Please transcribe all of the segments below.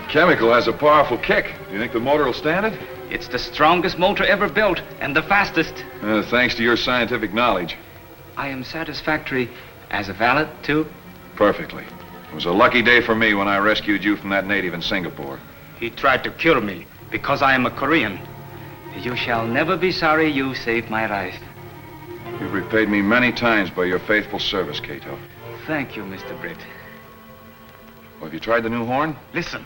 Chemical has a powerful kick. Do you think the motor will stand it? It's the strongest motor ever built, and the fastest. Thanks to your scientific knowledge. I am satisfactory as a valet, too? Perfectly. It was a lucky day for me when I rescued you from that native in Singapore. He tried to kill me because I am a Korean. You shall never be sorry you saved my life. You've repaid me many times by your faithful service, Kato. Thank you, Mr. Britt. Well, have you tried the new horn? Listen.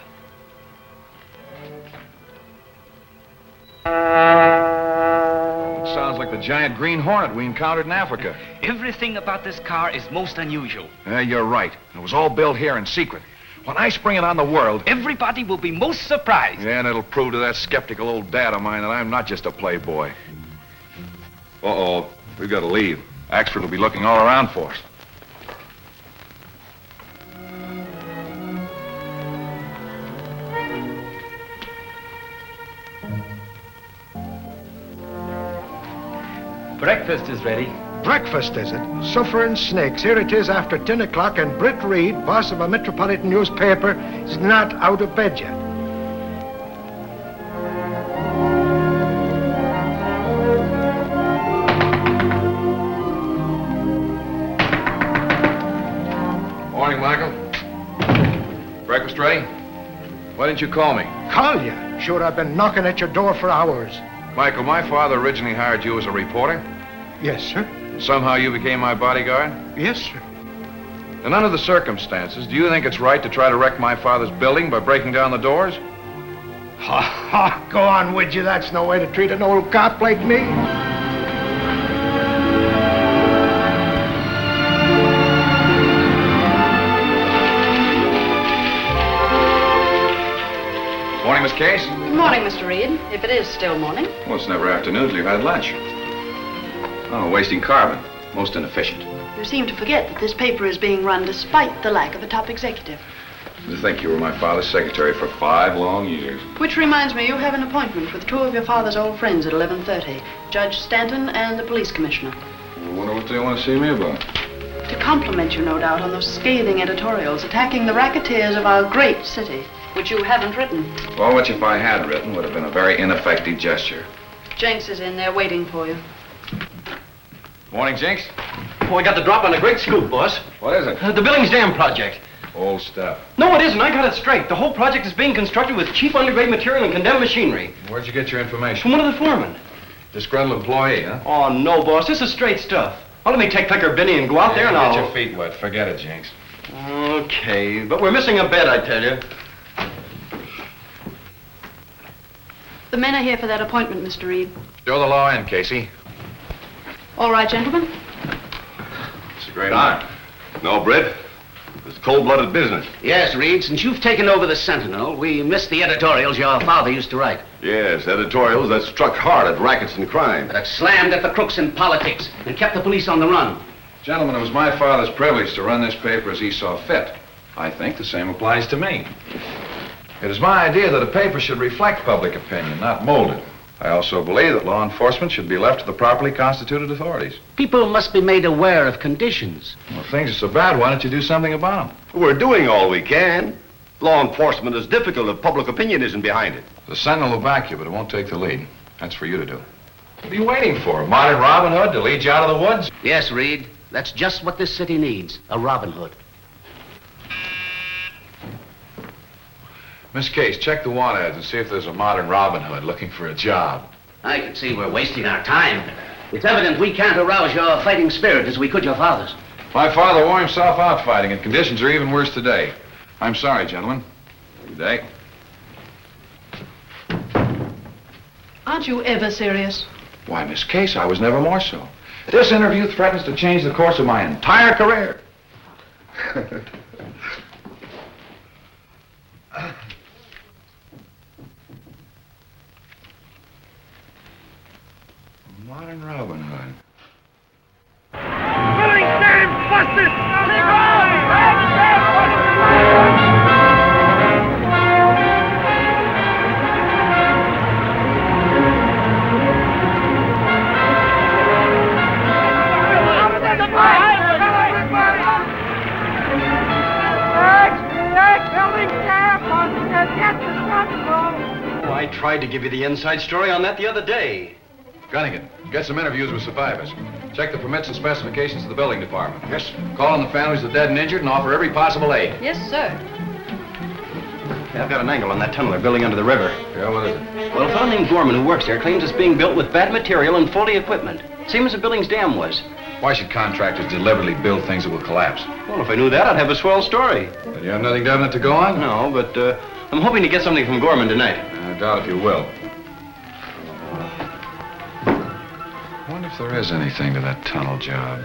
It sounds like the giant Green Hornet we encountered in Africa. Everything about this car is most unusual. You're right. It was all built here in secret. When I spring it on the world... Everybody will be most surprised. Yeah, and it'll prove to that skeptical old dad of mine that I'm not just a playboy. Uh-oh. We've got to leave. Axford will be looking all around for us. Breakfast is ready. Breakfast, is it? Suffering snakes. Here it is after 10 o'clock, and Britt Reid, boss of a metropolitan newspaper, is not out of bed yet. Morning, Michael. Breakfast ready? Why didn't you call me? Call you? Sure, I've been knocking at your door for hours. Michael, my father originally hired you as a reporter. Yes, sir. Somehow you became my bodyguard? Yes, sir. And under the circumstances, do you think it's right to try to wreck my father's building by breaking down the doors? Ha ha! Go on, would you? That's no way to treat an old cop like me. Morning, Miss Case. Good morning, Mr. Reid, if it is still morning. Well, it's never afternoon till you've had lunch. Oh, wasting carbon. Most inefficient. You seem to forget that this paper is being run despite the lack of a top executive. To think you were my father's secretary for 5 long years. Which reminds me, you have an appointment with 2 of your father's old friends at 11:30. Judge Stanton and the police commissioner. I wonder what they want to see me about. To compliment you, no doubt, on those scathing editorials attacking the racketeers of our great city, which you haven't written. Well, which if I had written would have been a very ineffective gesture. Jenks is in there waiting for you. Morning, Jinx. Oh, I got the drop on a great scoop, boss. What is it? The Billings Dam project. Old stuff. No, it isn't. I got it straight. The whole project is being constructed with cheap undergrade material and condemned machinery. Where'd you get your information? From one of the foremen. Disgruntled employee, huh? Oh, no, boss. This is straight stuff. Well, let me take Clicker Benny and go out there and Get I'll... your feet wet. Forget it, Jinx. Okay, but we're missing a bed, I tell you. The men are here for that appointment, Mr. Reid. Show the law in, Casey. All right, gentlemen. It's a great honor. No, Britt. It's cold-blooded business. Yes, Reid, since you've taken over the Sentinel, we missed the editorials your father used to write. Yes, editorials that struck hard at rackets and crime. That slammed at the crooks in politics and kept the police on the run. Gentlemen, it was my father's privilege to run this paper as he saw fit. I think the same applies to me. It is my idea that a paper should reflect public opinion, not mold it. I also believe that law enforcement should be left to the properly constituted authorities. People must be made aware of conditions. Well, if things are so bad, why don't you do something about them? We're doing all we can. Law enforcement is difficult if public opinion isn't behind it. The Sentinel will back you, but it won't take the lead. That's for you to do. What are you waiting for? A modern Robin Hood to lead you out of the woods? Yes, Reid. That's just what this city needs. A Robin Hood. Miss Case, check the want ads and see if there's a modern Robin Hood looking for a job. I can see we're wasting our time. It's evident we can't arouse your fighting spirit as we could your father's. My father wore himself out fighting, and conditions are even worse today. I'm sorry, gentlemen. Good day. Aren't you ever serious? Why, Miss Case, I was never more so. This interview threatens to change the course of my entire career. Modern Robin Hood. Oh, I tried to give you the inside story on that the other day. Gunnigan, get some interviews with survivors. Check the permits and specifications of the building department. Yes. Call on the families of the dead and injured and offer every possible aid. Yes, sir. Yeah, I've got an angle on that tunnel they're building under the river. Yeah, what is it? Well, a fellow named Gorman who works there claims it's being built with bad material and faulty equipment. Same as the building's dam was. Why should contractors deliberately build things that will collapse? Well, if I knew that, I'd have a swell story. Then you have nothing definite to go on? No, but I'm hoping to get something from Gorman tonight. I doubt if you will. I wonder if there is anything to that tunnel job.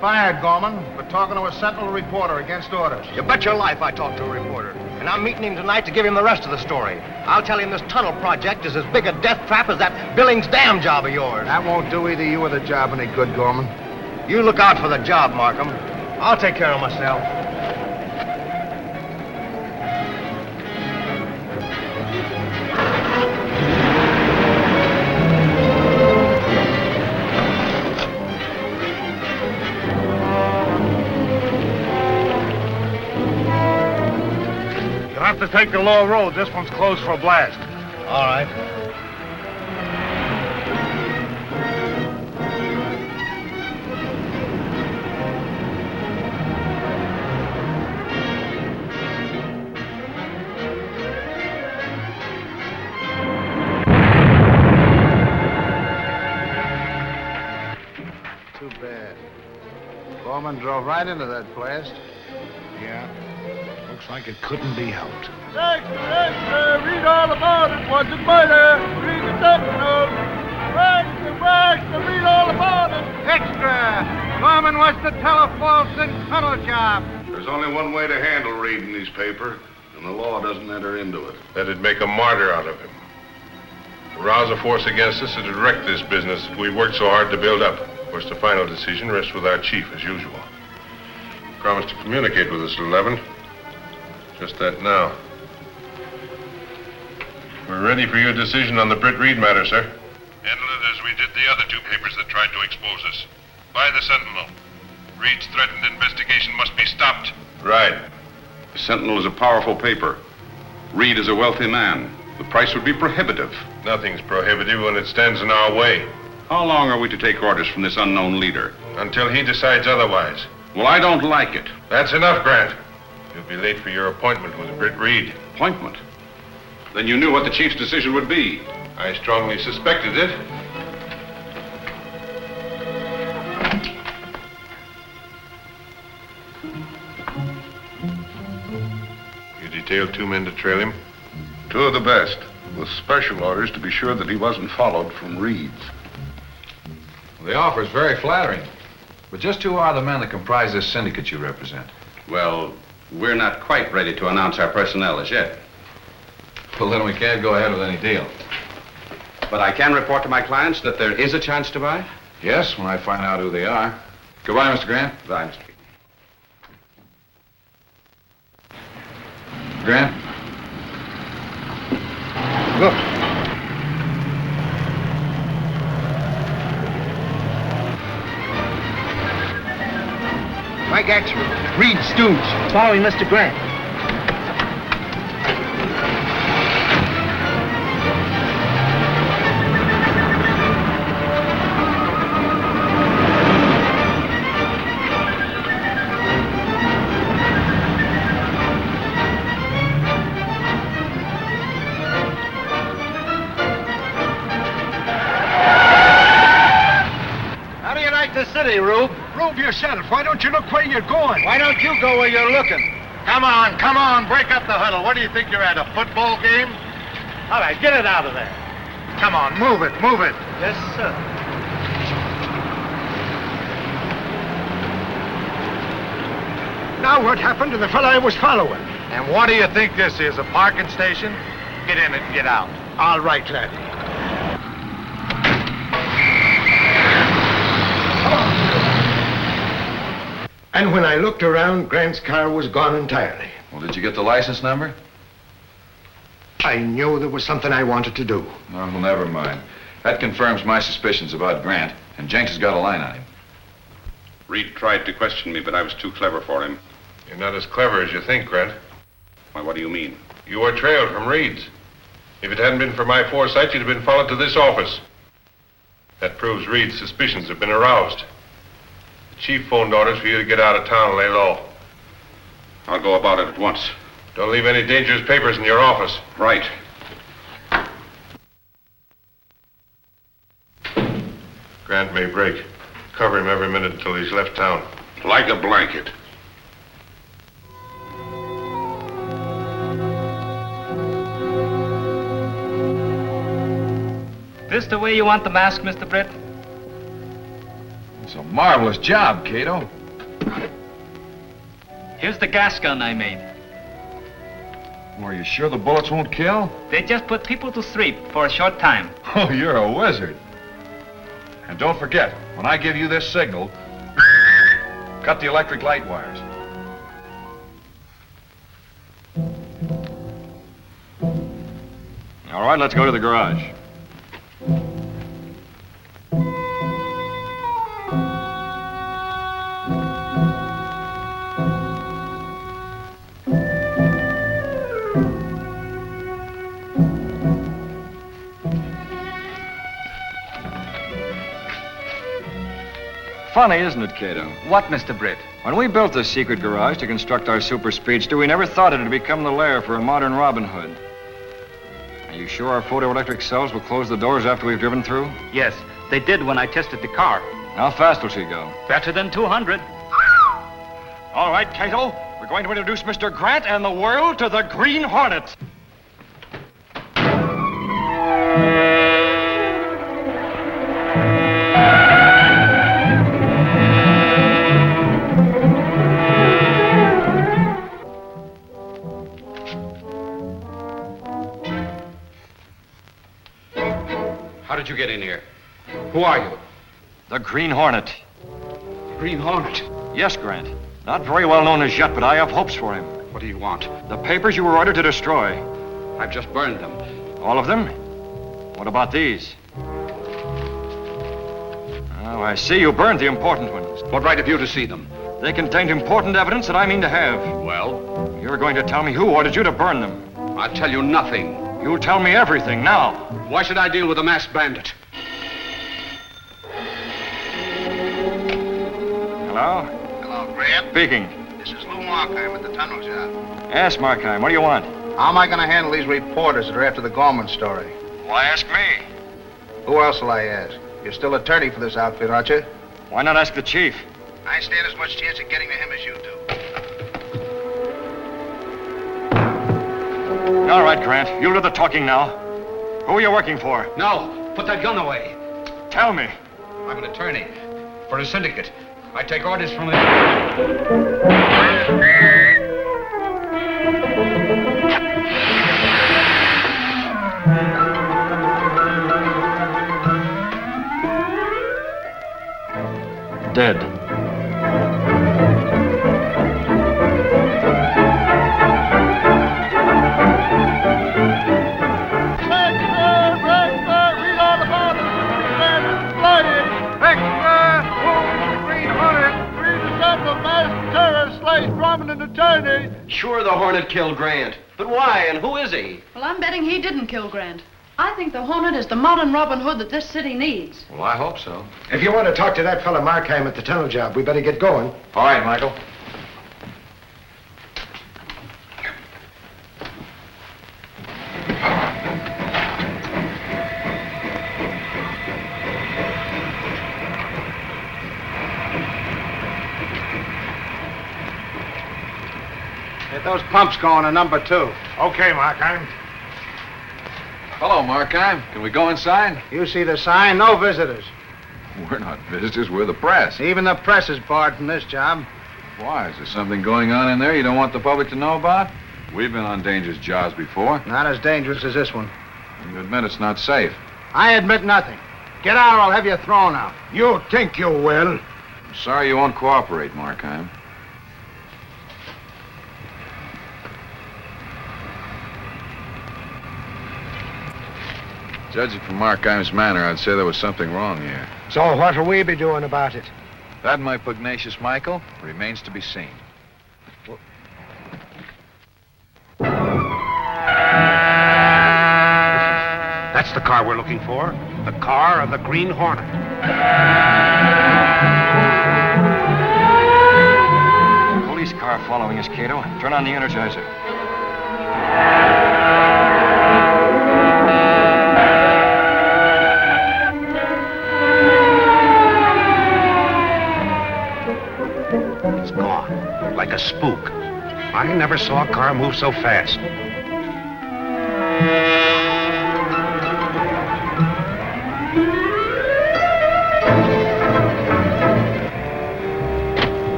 Fired, Gorman, for talking to a Sentinel reporter against orders. You bet your life I talked to a reporter. And I'm meeting him tonight to give him the rest of the story. I'll tell him this tunnel project is as big a death trap as that Billings Dam job of yours. That won't do either you or the job any good, Gorman. You look out for the job, Markham. I'll take care of myself. You'll have to take the lower road. This one's closed for a blast. All right. Too bad. Gorman drove right into that blast. Yeah. Looks like it couldn't be helped. Extra, read all about it. Was it murder? Read the Sentinel. Extra, read all about it. Extra! Gorman was to tell a false and tunnel job. There's only one way to handle reading these papers, and the law doesn't enter into it. That'd make a martyr out of him. Arouse a force against us that'd wreck this business that we worked so hard to build up. Of course, the final decision rests with our chief, as usual. Promised to communicate with us at 11. Just that now. We're ready for your decision on the Britt Reid matter, sir. Handle it as we did the other two papers that tried to expose us. By the Sentinel. Reid's threatened investigation must be stopped. Right. The Sentinel is a powerful paper. Reid is a wealthy man. The price would be prohibitive. Nothing's prohibitive when it stands in our way. How long are we to take orders from this unknown leader? Until he decides otherwise. Well, I don't like it. That's enough, Grant. You'll be late for your appointment with Britt Reid. Appointment? Then you knew what the chief's decision would be. I strongly suspected it. You detailed 2 men to trail him? 2 of the best, with special orders to be sure that he wasn't followed from Reid's. The offer is very flattering. But just who are the men that comprise this syndicate you represent? Well, we're not quite ready to announce our personnel as yet. Well, then we can't go ahead with any deal. But I can report to my clients that there is a chance to buy? Yes, when I find out who they are. Goodbye, Mr. Grant. Goodbye, Mr. Grant? Look. Mike Axel, Reed's stooge, following Mr. Grant. Rube. Rube yourself. Why don't you look where you're going? Why don't you go where you're looking? Come on, break up the huddle. What do you think you're at, a football game? All right, get it out of there. Come on, move it. Yes, sir. Now what happened to the fellow I was following? And what do you think this is, a parking station? Get in it and get out. All right, laddie. And when I looked around, Grant's car was gone entirely. Well, did you get the license number? I knew there was something I wanted to do. Well, never mind. That confirms my suspicions about Grant, and Jenks has got a line on him. Reid tried to question me, but I was too clever for him. You're not as clever as you think, Grant. Why, what do you mean? You were trailed from Reed's. If it hadn't been for my foresight, you'd have been followed to this office. That proves Reed's suspicions have been aroused. The chief phoned orders for you to get out of town and lay low. I'll go about it at once. Don't leave any dangerous papers in your office. Right. Grant may break. Cover him every minute until he's left town. Like a blanket. This the way you want the mask, Mr. Britt? It's a marvelous job, Kato. Here's the gas gun I made. Well, are you sure the bullets won't kill? They just put people to sleep for a short time. Oh, you're a wizard. And don't forget, when I give you this signal, cut the electric light wires. All right, let's go to the garage. Funny, isn't it, Kato? What, Mr. Britt? When we built this secret garage to construct our super speedster, we never thought it'd become the lair for a modern Robin Hood. Are you sure our photoelectric cells will close the doors after we've driven through? Yes, they did when I tested the car. How fast will she go? Better than 200. All right, Kato. We're going to introduce Mr. Grant and the world to the Green Hornet. How did you get in here? Who are you? The Green Hornet. Green Hornet? Yes, Grant. Not very well known as yet, but I have hopes for him. What do you want? The papers you were ordered to destroy. I've just burned them. All of them? What about these? Oh, I see you burned the important ones. What right have you to see them? They contained important evidence that I mean to have. Well? You're going to tell me who ordered you to burn them. I'll tell you nothing. You'll tell me everything now. Why should I deal with a masked bandit? Hello? Hello, Grant. Speaking. This is Lou Markheim at the tunnel job. Ask Markheim, what do you want? How am I going to handle these reporters that are after the Gorman story? Why ask me? Who else will I ask? You're still attorney for this outfit, aren't you? Why not ask the chief? I stand as much chance of getting to him as you do. All right, Grant. You do the talking now. Who are you working for? No, put that gun away. Tell me. I'm an attorney for a syndicate. I take orders from the... Dead. nice, prominent attorney. Sure, the Hornet killed Grant. But why, and who is he? Well, I'm betting he didn't kill Grant. I think the Hornet is the modern Robin Hood that this city needs. Well, I hope so. If you want to talk to that fella Markheim at the tunnel job, we better get going. All right, Michael. Get those pumps going to number 2. Okay, Markheim. Hello, Markheim. Can we go inside? You see the sign, no visitors. We're not visitors, we're the press. Even the press is barred from this job. Why? Is there something going on in there you don't want the public to know about? We've been on dangerous jobs before. Not as dangerous as this one. You admit it's not safe. I admit nothing. Get out or I'll have you thrown out. You think you will? I'm sorry you won't cooperate, Markheim. Judging from Markheim's manner, I'd say there was something wrong here. So what'll we be doing about it? That, my pugnacious Michael, remains to be seen. That's the car we're looking for. The car of the Green Hornet. Police car following us, Kato. Turn on the energizer. It's gone. Like a spook. I never saw a car move so fast.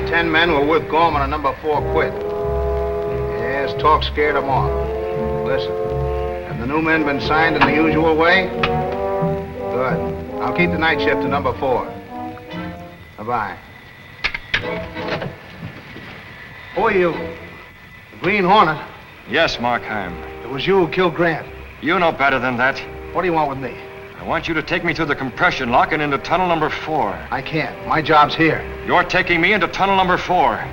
10 men were with Gorman on number 4 quit. Yes, talk scared them off. Listen, have the new men been signed in the usual way? Good. I'll keep the night shift to number 4. Bye-bye. Who are you? The Green Hornet? Yes, Markheim. It was you who killed Grant. You know better than that. What do you want with me? I want you to take me through the compression lock and into tunnel number 4. I can't. My job's here. You're taking me into tunnel number 4.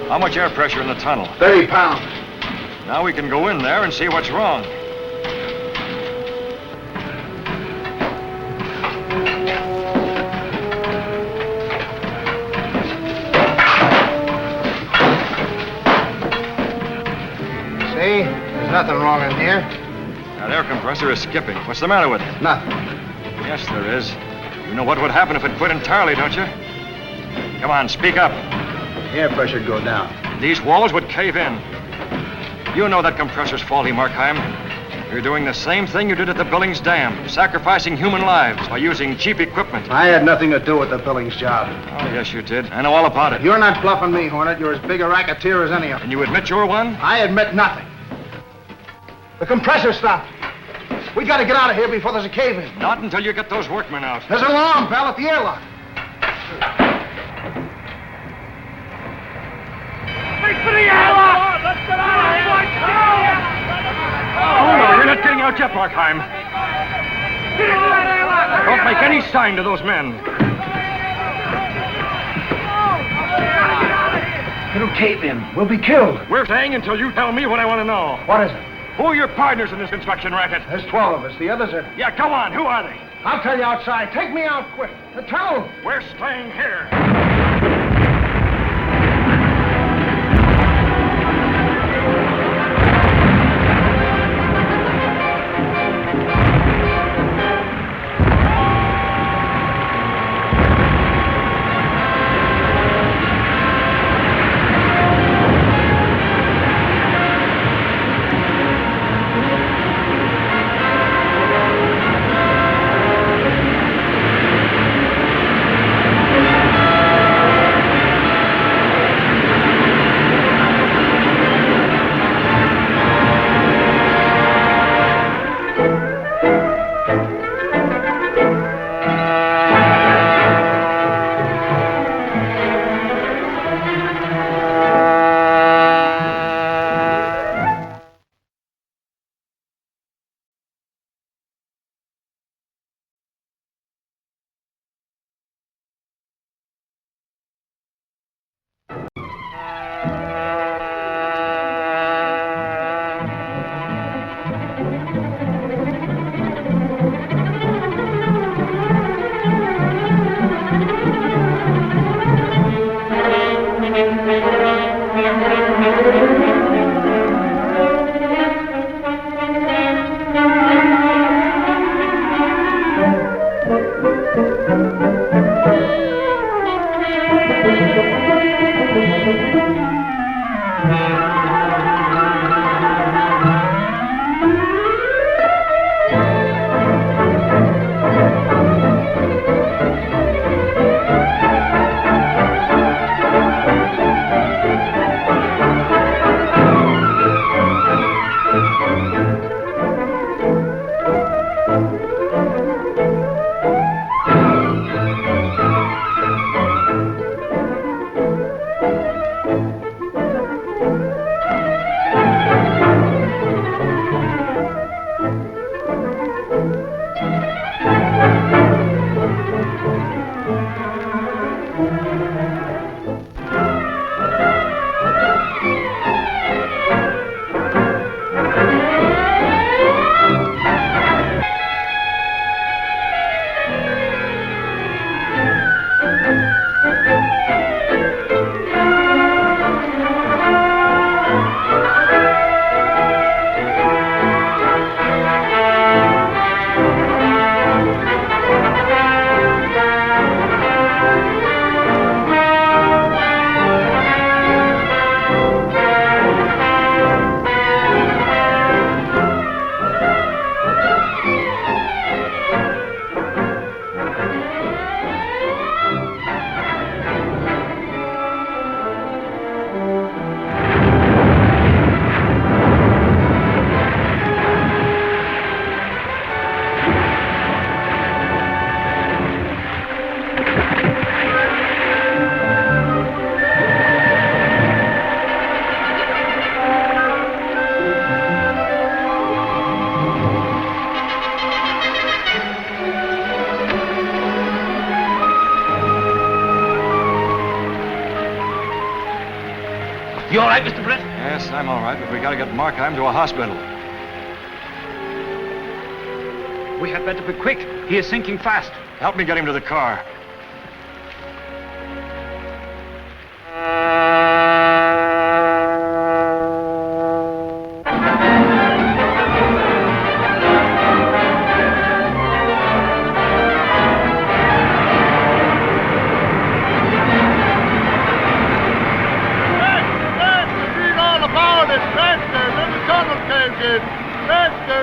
How much air pressure in the tunnel? 30 pounds. Now we can go in there and see what's wrong. See? There's nothing wrong in here. That air compressor is skipping. What's the matter with it? Nothing. Yes, there is. You know what would happen if it quit entirely, don't you? Come on, speak up. Air pressure'd go down. These walls would cave in. You know that compressor's faulty, Markheim. You're doing the same thing you did at the Billings Dam, sacrificing human lives by using cheap equipment. I had nothing to do with the Billings job. Oh, yes, you did. I know all about it. You're not bluffing me, Hornet. You're as big a racketeer as any of them. And you admit you're one? I admit nothing. The compressor stopped. We gotta get out of here before there's a cave-in. Not until you get those workmen out. There's an alarm bell at the airlock. Make for the airlock! Let's get out of here! Oh, no, you're not getting out yet, Markheim. Get into that airlock! Don't make any sign to those men. It'll cave in. We'll be killed. We're staying until you tell me what I want to know. What is it? Who are your partners in this construction racket? There's 12 of us. The others are... Yeah, come on. Who are they? I'll tell you outside. Take me out quick. The tunnel. We're staying here. You all right, Mr. Britt? Yes, I'm all right, but we gotta get Markheim to a hospital. We had better be quick. He is sinking fast. Help me get him to the car.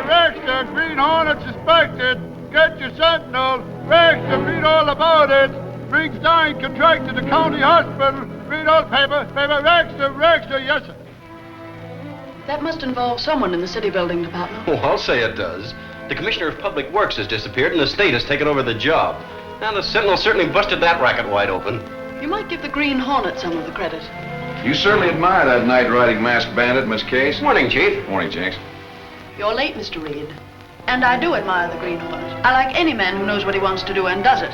Register, Green Hornet suspected. Get your Sentinel. Register, read all about it. Briggs dying contracted to county hospital. Read all paper, register, yes, sir. That must involve someone in the city building department. Oh, I'll say it does. The Commissioner of Public Works has disappeared and the state has taken over the job. And the Sentinel certainly busted that racket wide open. You might give the Green Hornet some of the credit. You certainly admire that night-riding masked bandit, Miss Case. Morning, Chief. Morning, Jenks. You're late, Mr. Reid. And I do admire the Green Hornet. I like any man who knows what he wants to do and does it.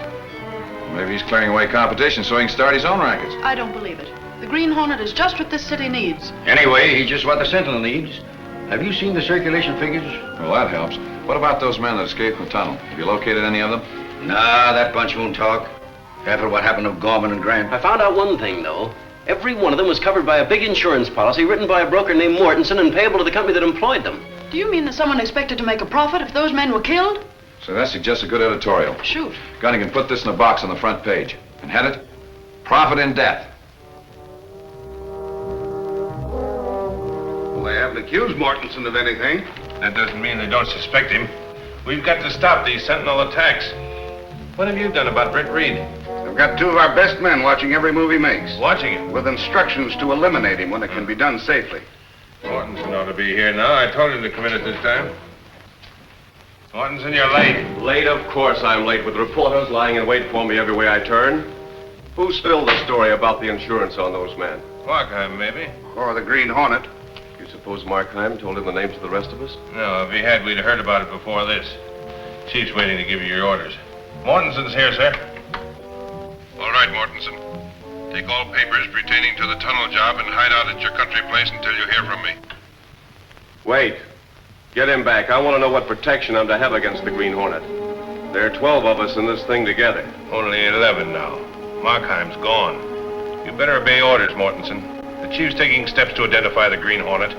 Maybe he's clearing away competition so he can start his own rackets. I don't believe it. The Green Hornet is just what this city needs. Anyway, he's just what the Sentinel needs. Have you seen the circulation figures? Well, that helps. What about those men that escaped from the tunnel? Have you located any of them? Nah, that bunch won't talk. After what happened to Gorman and Grant. I found out one thing, though. Every one of them was covered by a big insurance policy written by a broker named Mortensen and payable to the company that employed them. Do you mean that someone expected to make a profit if those men were killed? So that suggests a good editorial. Shoot. Gunnigan, put this in a box on the front page. And head it, Profit in Death. Well, they haven't accused Mortensen of anything. That doesn't mean they don't suspect him. We've got to stop these Sentinel attacks. What have you done about Britt Reid? I've got two of our best men watching every move he makes. Watching him? With instructions to eliminate him when it can be done safely. Mortensen ought to be here now. I told him to come in at this time. Mortensen, you're late. Late, of course I'm late, with reporters lying in wait for me every way I turn. Who spilled the story about the insurance on those men? Markheim, maybe. Or the Green Hornet. You suppose Markheim told him the names of the rest of us? No, if he had, we'd have heard about it before this. Chief's waiting to give you your orders. Mortensen's here, sir. All right, Mortensen. Take all papers pertaining to the tunnel job and hide out at your country place until you hear from me. Wait. Get him back. I want to know what protection I'm to have against the Green Hornet. There are 12 of us in this thing together. Only 11 now. Markheim's gone. You better obey orders, Mortensen. The chief's taking steps to identify the Green Hornet.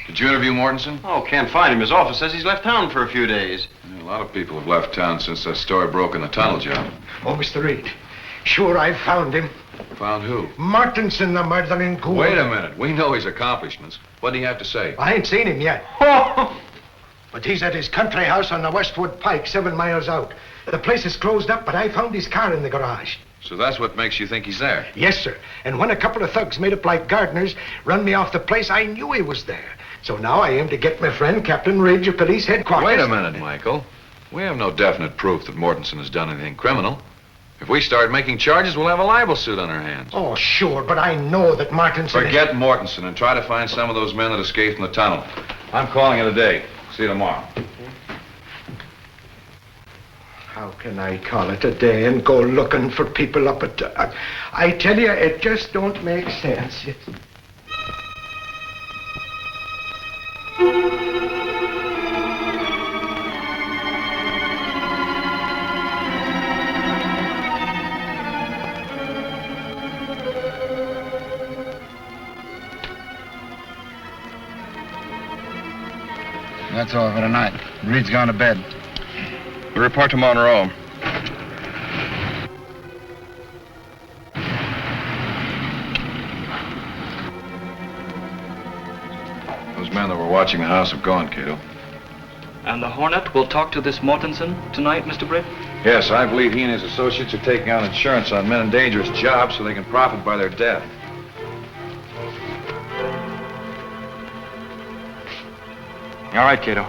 Did you interview Mortensen? Oh, can't find him. His office says he's left town for a few days. Yeah, a lot of people have left town since that story broke in the tunnel job. Oh, Mr. Reid. Sure, I found him. Found who? Mortensen, the murdering ghoul. Wait a minute. We know his accomplishments. What do you have to say? I ain't seen him yet. But he's at his country house on the Westwood Pike, 7 miles out. The place is closed up, but I found his car in the garage. So that's what makes you think he's there? Yes, sir. And when a couple of thugs made up like gardeners run me off the place, I knew he was there. So now I aim to get my friend, Captain Ridge of Police Headquarters. Wait a minute, Michael. We have no definite proof that Mortensen has done anything criminal. If we start making charges, we'll have a libel suit on our hands. Oh, sure, but I know that Mortensen... Forget Mortensen and try to find some of those men that escaped from the tunnel. I'm calling it a day. See you tomorrow. How can I call it a day and go looking for people up at... I tell you, it just don't make sense. That's all for tonight. Reed's gone to bed. We report to Monroe. Those men that were watching the house have gone, Kato. And the Hornet will talk to this Mortensen tonight, Mr. Britt? Yes, I believe he and his associates are taking out insurance on men in dangerous jobs so they can profit by their death. All right, Kato.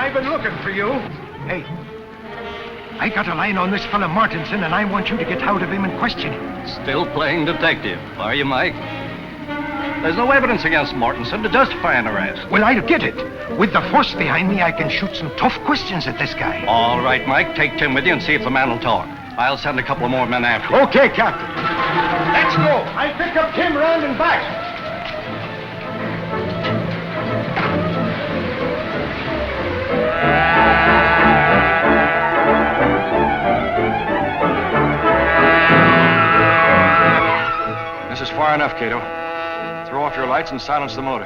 I've been looking for you. Hey, I got a line on this fella Martinson, and I want you to get hold of him and question him. Still playing detective, are you, Mike? There's no evidence against Mortensen to justify an arrest. Well, I'll get it. With the force behind me, I can shoot some tough questions at this guy. All right, Mike, take Tim with you and see if the man will talk. I'll send a couple of more men after you. Okay, Captain. Let's go. I'll pick up Tim round and back. This is far enough, Kato. Throw off your lights and silence the motor.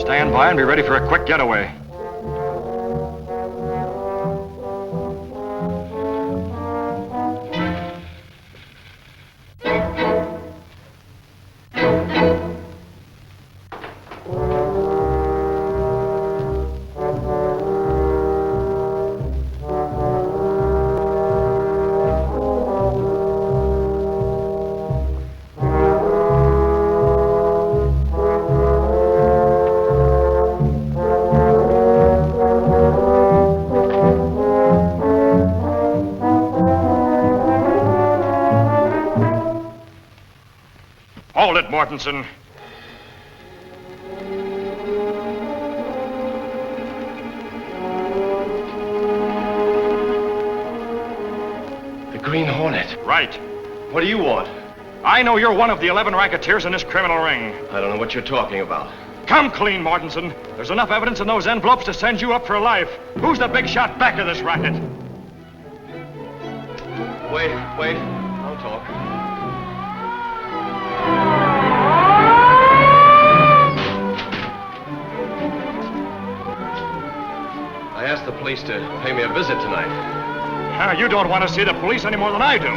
Stand by and be ready for a quick getaway. Hold it, Mortensen. The Green Hornet. Right. What do you want? I know you're one of the 11 racketeers in this criminal ring. I don't know what you're talking about. Come clean, Mortensen. There's enough evidence in those envelopes to send you up for life. Who's the big shot back of this racket? Wait. I'll talk. I asked the police to pay me a visit tonight. You don't want to see the police any more than I do.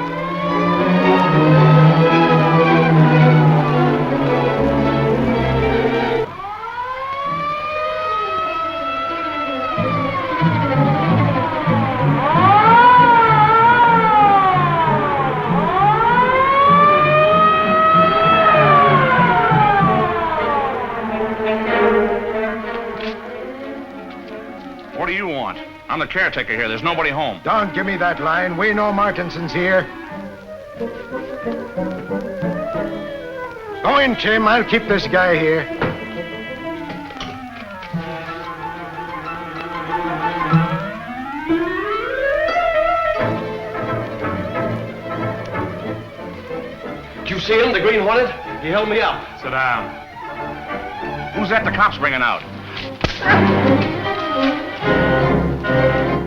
What do you want? I'm the caretaker here. There's nobody home. Don't give me that line. We know Martinson's here. Go in, Tim. I'll keep this guy here. Did you see him, the Green Hornet? He held me up. Sit down. Who's that the cops bringing out?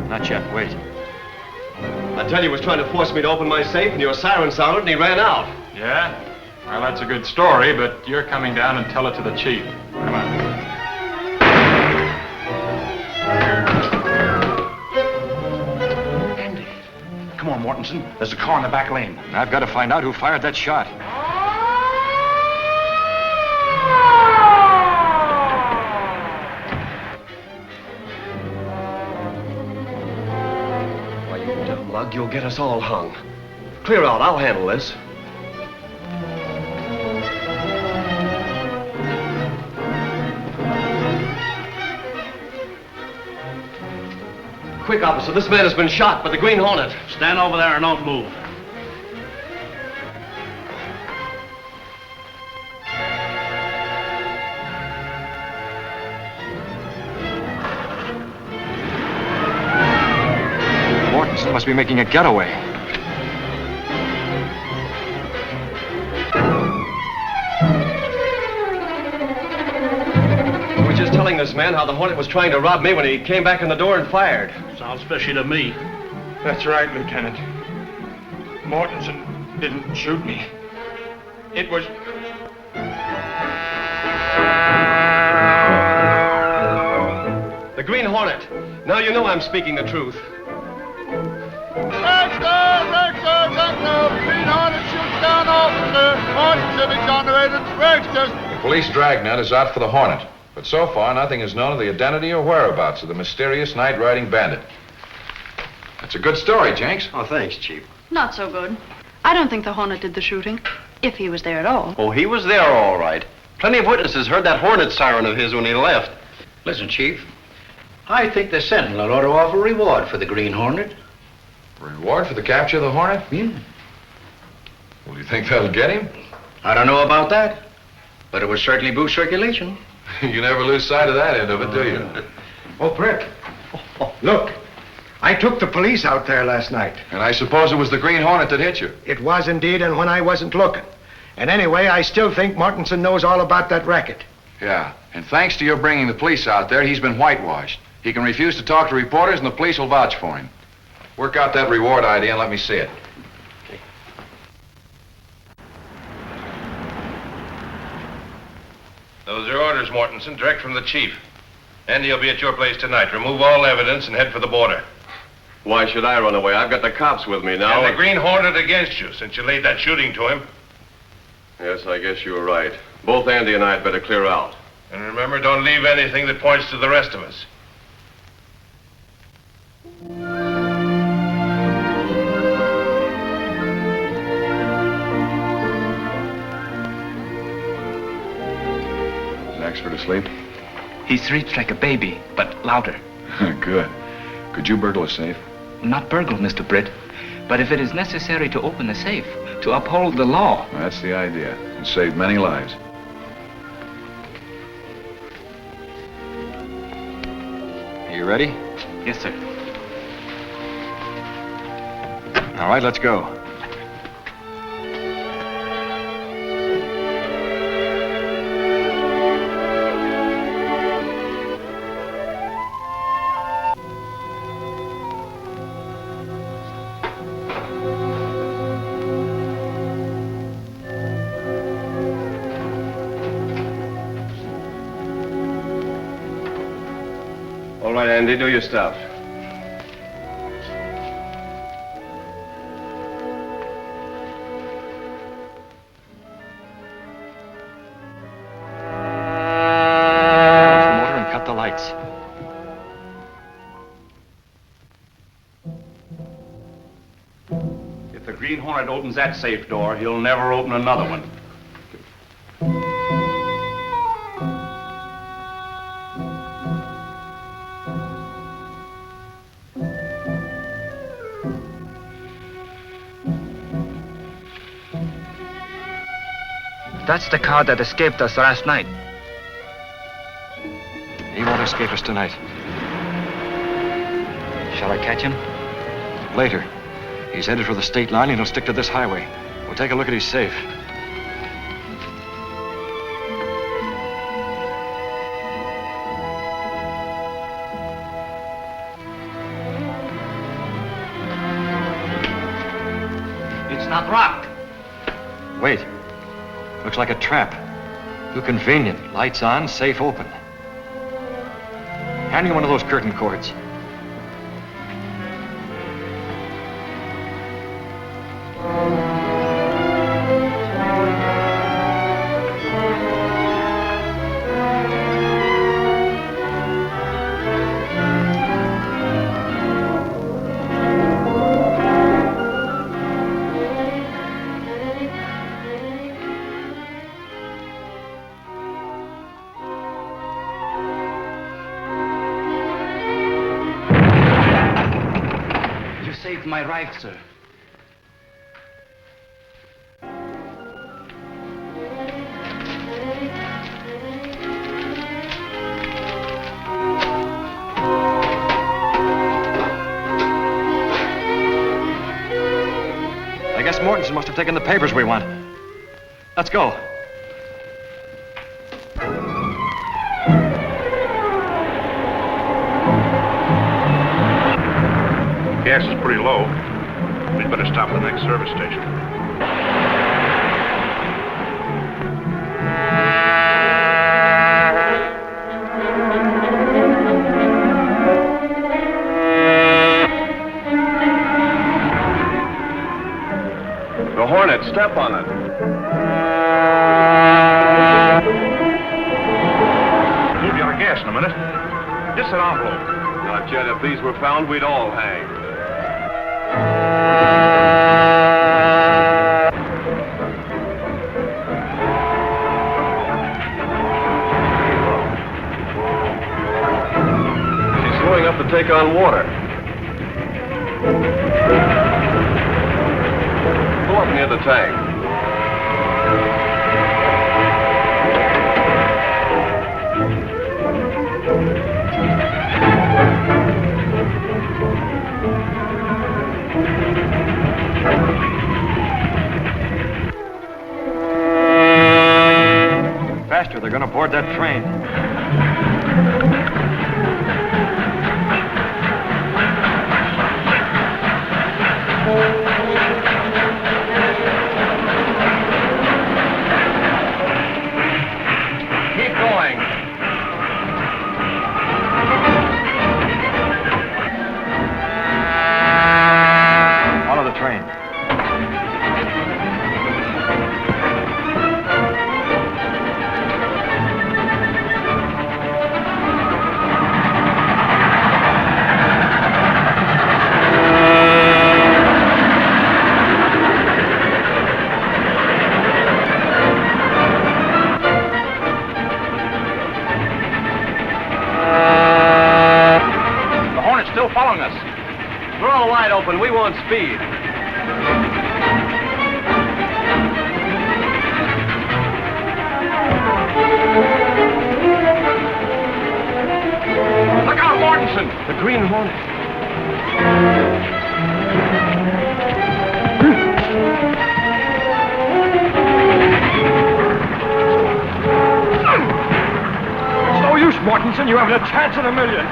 Not yet. Wait. I tell you, he was trying to force me to open my safe, and your siren sounded, and he ran out. Yeah? Well, that's a good story, but you're coming down and tell it to the chief. Come on. Andy. Come on, Mortensen. There's a car in the back lane. I've got to find out who fired that shot. Lug, you'll get us all hung. Clear out, I'll handle this. Quick, officer, this man has been shot by the Green Hornet. Stand over there and don't move. Mortensen must be making a getaway. We were just telling this man how the Hornet was trying to rob me when he came back in the door and fired. Sounds fishy to me. That's right, Lieutenant. Mortensen didn't shoot me. It was... The Green Hornet. Now you know I'm speaking the truth. Sentinel! Green Hornet shoots down officer. Martinson exonerated. Rex just The police dragnet is out for the Hornet, but so far nothing is known of the identity or whereabouts of the mysterious night-riding bandit. That's a good story, Jenks. Oh, thanks, Chief. Not so good. I don't think the Hornet did the shooting, if he was there at all. Oh, he was there all right. Plenty of witnesses heard that Hornet siren of his when he left. Listen, Chief. I think the Sentinel ought to offer a reward for the Green Hornet. Reward for the capture of the Hornet? Yeah. Well, do you think that'll get him? I don't know about that, but it would certainly boost circulation. You never lose sight of that end of it, do you? Oh, Britt. Look. I took the police out there last night. And I suppose it was the Green Hornet that hit you? It was indeed, and when I wasn't looking. And anyway, I still think Mortensen knows all about that racket. Yeah, and thanks to your bringing the police out there, he's been whitewashed. He can refuse to talk to reporters, and the police will vouch for him. Work out that reward idea and let me see it. Those are orders, Mortensen, direct from the chief. Andy will be at your place tonight. Remove all evidence and head for the border. Why should I run away? I've got the cops with me now. And the Green Hornet against you, since you laid that shooting to him. Yes, I guess you were right. Both Andy and I had better clear out. And remember, don't leave anything that points to the rest of us. Is Axford asleep? He sleeps like a baby, but louder. Good. Could you burgle a safe? Not burgle, Mr. Britt, but if it is necessary to open the safe, to uphold the law. That's the idea. And save many lives. Are you ready? Yes, sir. All right, let's go. All right, Andy, do your stuff. If the Green Hornet opens that safe door, he'll never open another one. That's the car that escaped us last night. He won't escape us tonight. Shall I catch him? Later. He's headed for the state line and he'll stick to this highway. We'll take a look at his safe. It's not locked. Wait. Looks like a trap. Too convenient. Lights on, safe open. Hand me one of those curtain cords. My right, sir. I guess Mortensen must have taken the papers we want. Let's go. Gas is pretty low. We'd better stop at the next service station. The Hornet, step on it. an envelope. Not yet. If these were found, we'd all hang. She's slowing up to take on water. Pull up near the tank. Faster, they're gonna board that train. Keep going. Follow the train. The Hornet's still following us. Throw the light open. We want speed. Look out, Mortensen! The Green Hornet. It's no use, Mortensen. You haven't a chance in a million.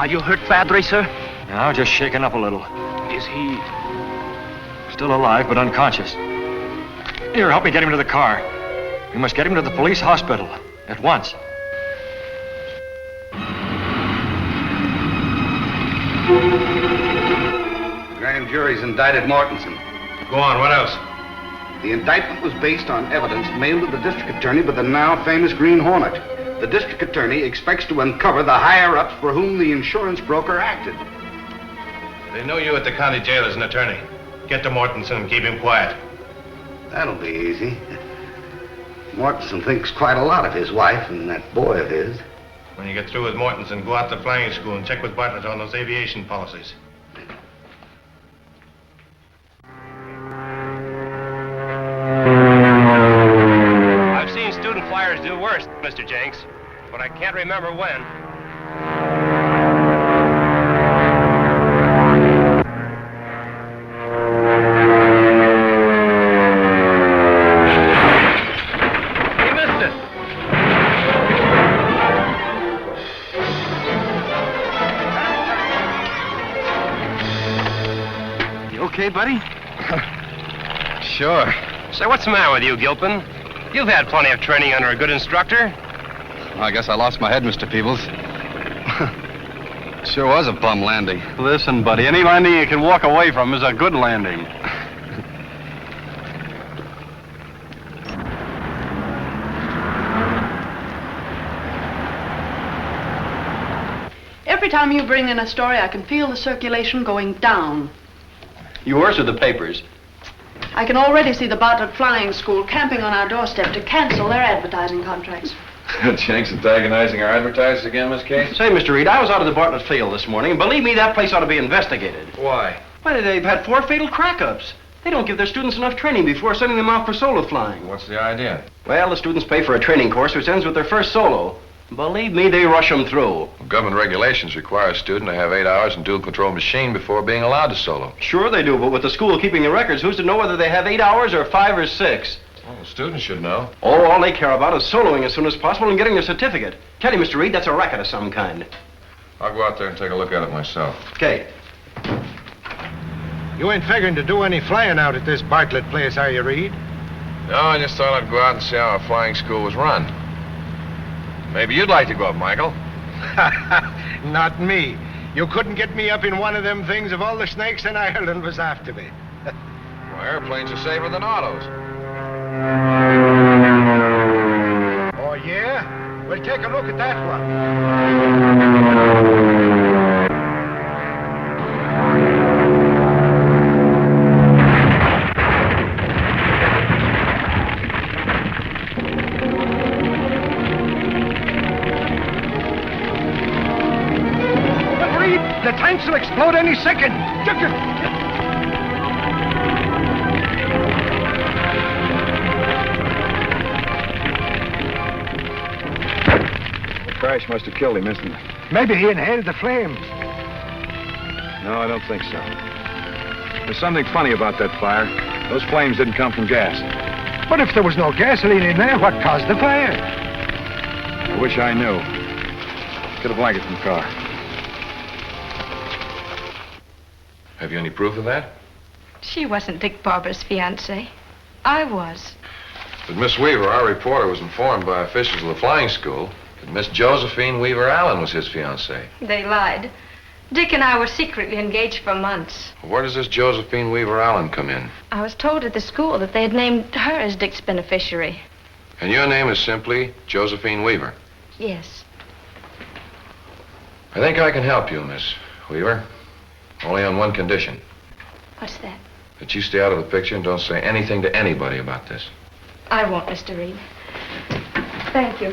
you hurt badly, sir? No, just shaken up a little. Is he... Still alive, but unconscious. Here, help me get him to the car. We must get him to the police hospital. At once. The grand jury's indicted Mortensen. Go on, what else? The indictment was based on evidence mailed to the district attorney by the now famous Green Hornet. The district attorney expects to uncover the higher-ups for whom the insurance broker acted. They know you at the county jail as an attorney. Get to Mortensen and keep him quiet. That'll be easy. Mortensen thinks quite a lot of his wife and that boy of his. When you get through with Mortensen, go out to flying school and check with Bartlett on those aviation policies. I've seen student flyers do worse, Mr. Jenks, but I can't remember when. He missed it. You okay, buddy? Sure. Say, what's the matter with you, Gilpin? You've had plenty of training under a good instructor. Well, I guess I lost my head, Mr. Peebles. Sure was a bum landing. Listen, buddy, any landing you can walk away from is a good landing. Every time you bring in a story, I can feel the circulation going down. You worse with the papers. I can already see the Bartlett Flying School camping on our doorstep to cancel their advertising contracts. Jenks antagonizing our advertisers again, Miss Case? Say, Mr. Reid, I was out of the Bartlett field this morning, and believe me, that place ought to be investigated. Why? Why, they've had 4 fatal crack-ups. They don't give their students enough training before sending them out for solo flying. What's the idea? Well, the students pay for a training course which ends with their first solo. Believe me, they rush them through. Well, government regulations require a student to have 8 hours in dual-control machine before being allowed to solo. Sure they do, but with the school keeping the records, who's to know whether they have 8 hours or 5 or 6? Well, the students should know. Oh, all they care about is soloing as soon as possible and getting their certificate. Tell you, Mr. Reid, that's a racket of some kind. I'll go out there and take a look at it myself. Okay. You ain't figuring to do any flying out at this Bartlett place, are you, Reid? No, I just thought I'd go out and see how a flying school was run. Maybe you'd like to go up, Michael. Not me. You couldn't get me up in one of them things if all the snakes in Ireland was after me. Well, airplanes are safer than autos. Oh, yeah? Well, take a look at that one. The tanks will explode any second. The crash must have killed him instantly. Maybe he inhaled the flames. No, I don't think so. There's something funny about that fire. Those flames didn't come from gas. But if there was no gasoline in there, what caused the fire? I wish I knew. Get a blanket from the car. Have you any proof of that? She wasn't Dick Barber's fiancée. I was. But Miss Weaver, our reporter, was informed by officials of the flying school that Miss Josephine Weaver Allen was his fiancée. They lied. Dick and I were secretly engaged for months. Where does this Josephine Weaver Allen come in? I was told at the school that they had named her as Dick's beneficiary. And your name is simply Josephine Weaver? Yes. I think I can help you, Miss Weaver. Only on one condition. What's that? That you stay out of the picture and don't say anything to anybody about this. I won't, Mr. Reid. Thank you.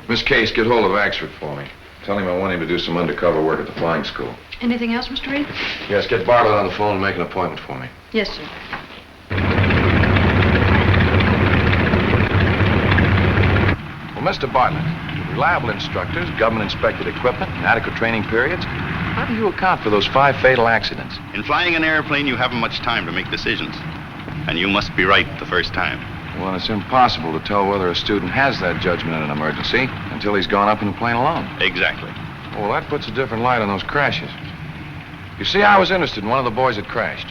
Miss Case, get hold of Axford for me. Tell him I want him to do some undercover work at the flying school. Anything else, Mr. Reid? Yes, get Bartlett on the phone and make an appointment for me. Yes, sir. Well, Mr. Bartlett, reliable instructors, government-inspected equipment, and adequate training periods, how do you account for those 5 fatal accidents? In flying an airplane, you haven't much time to make decisions. And you must be right the first time. Well, it's impossible to tell whether a student has that judgment in an emergency until he's gone up in the plane alone. Exactly. Well, that puts a different light on those crashes. You see, I was interested in one of the boys that crashed.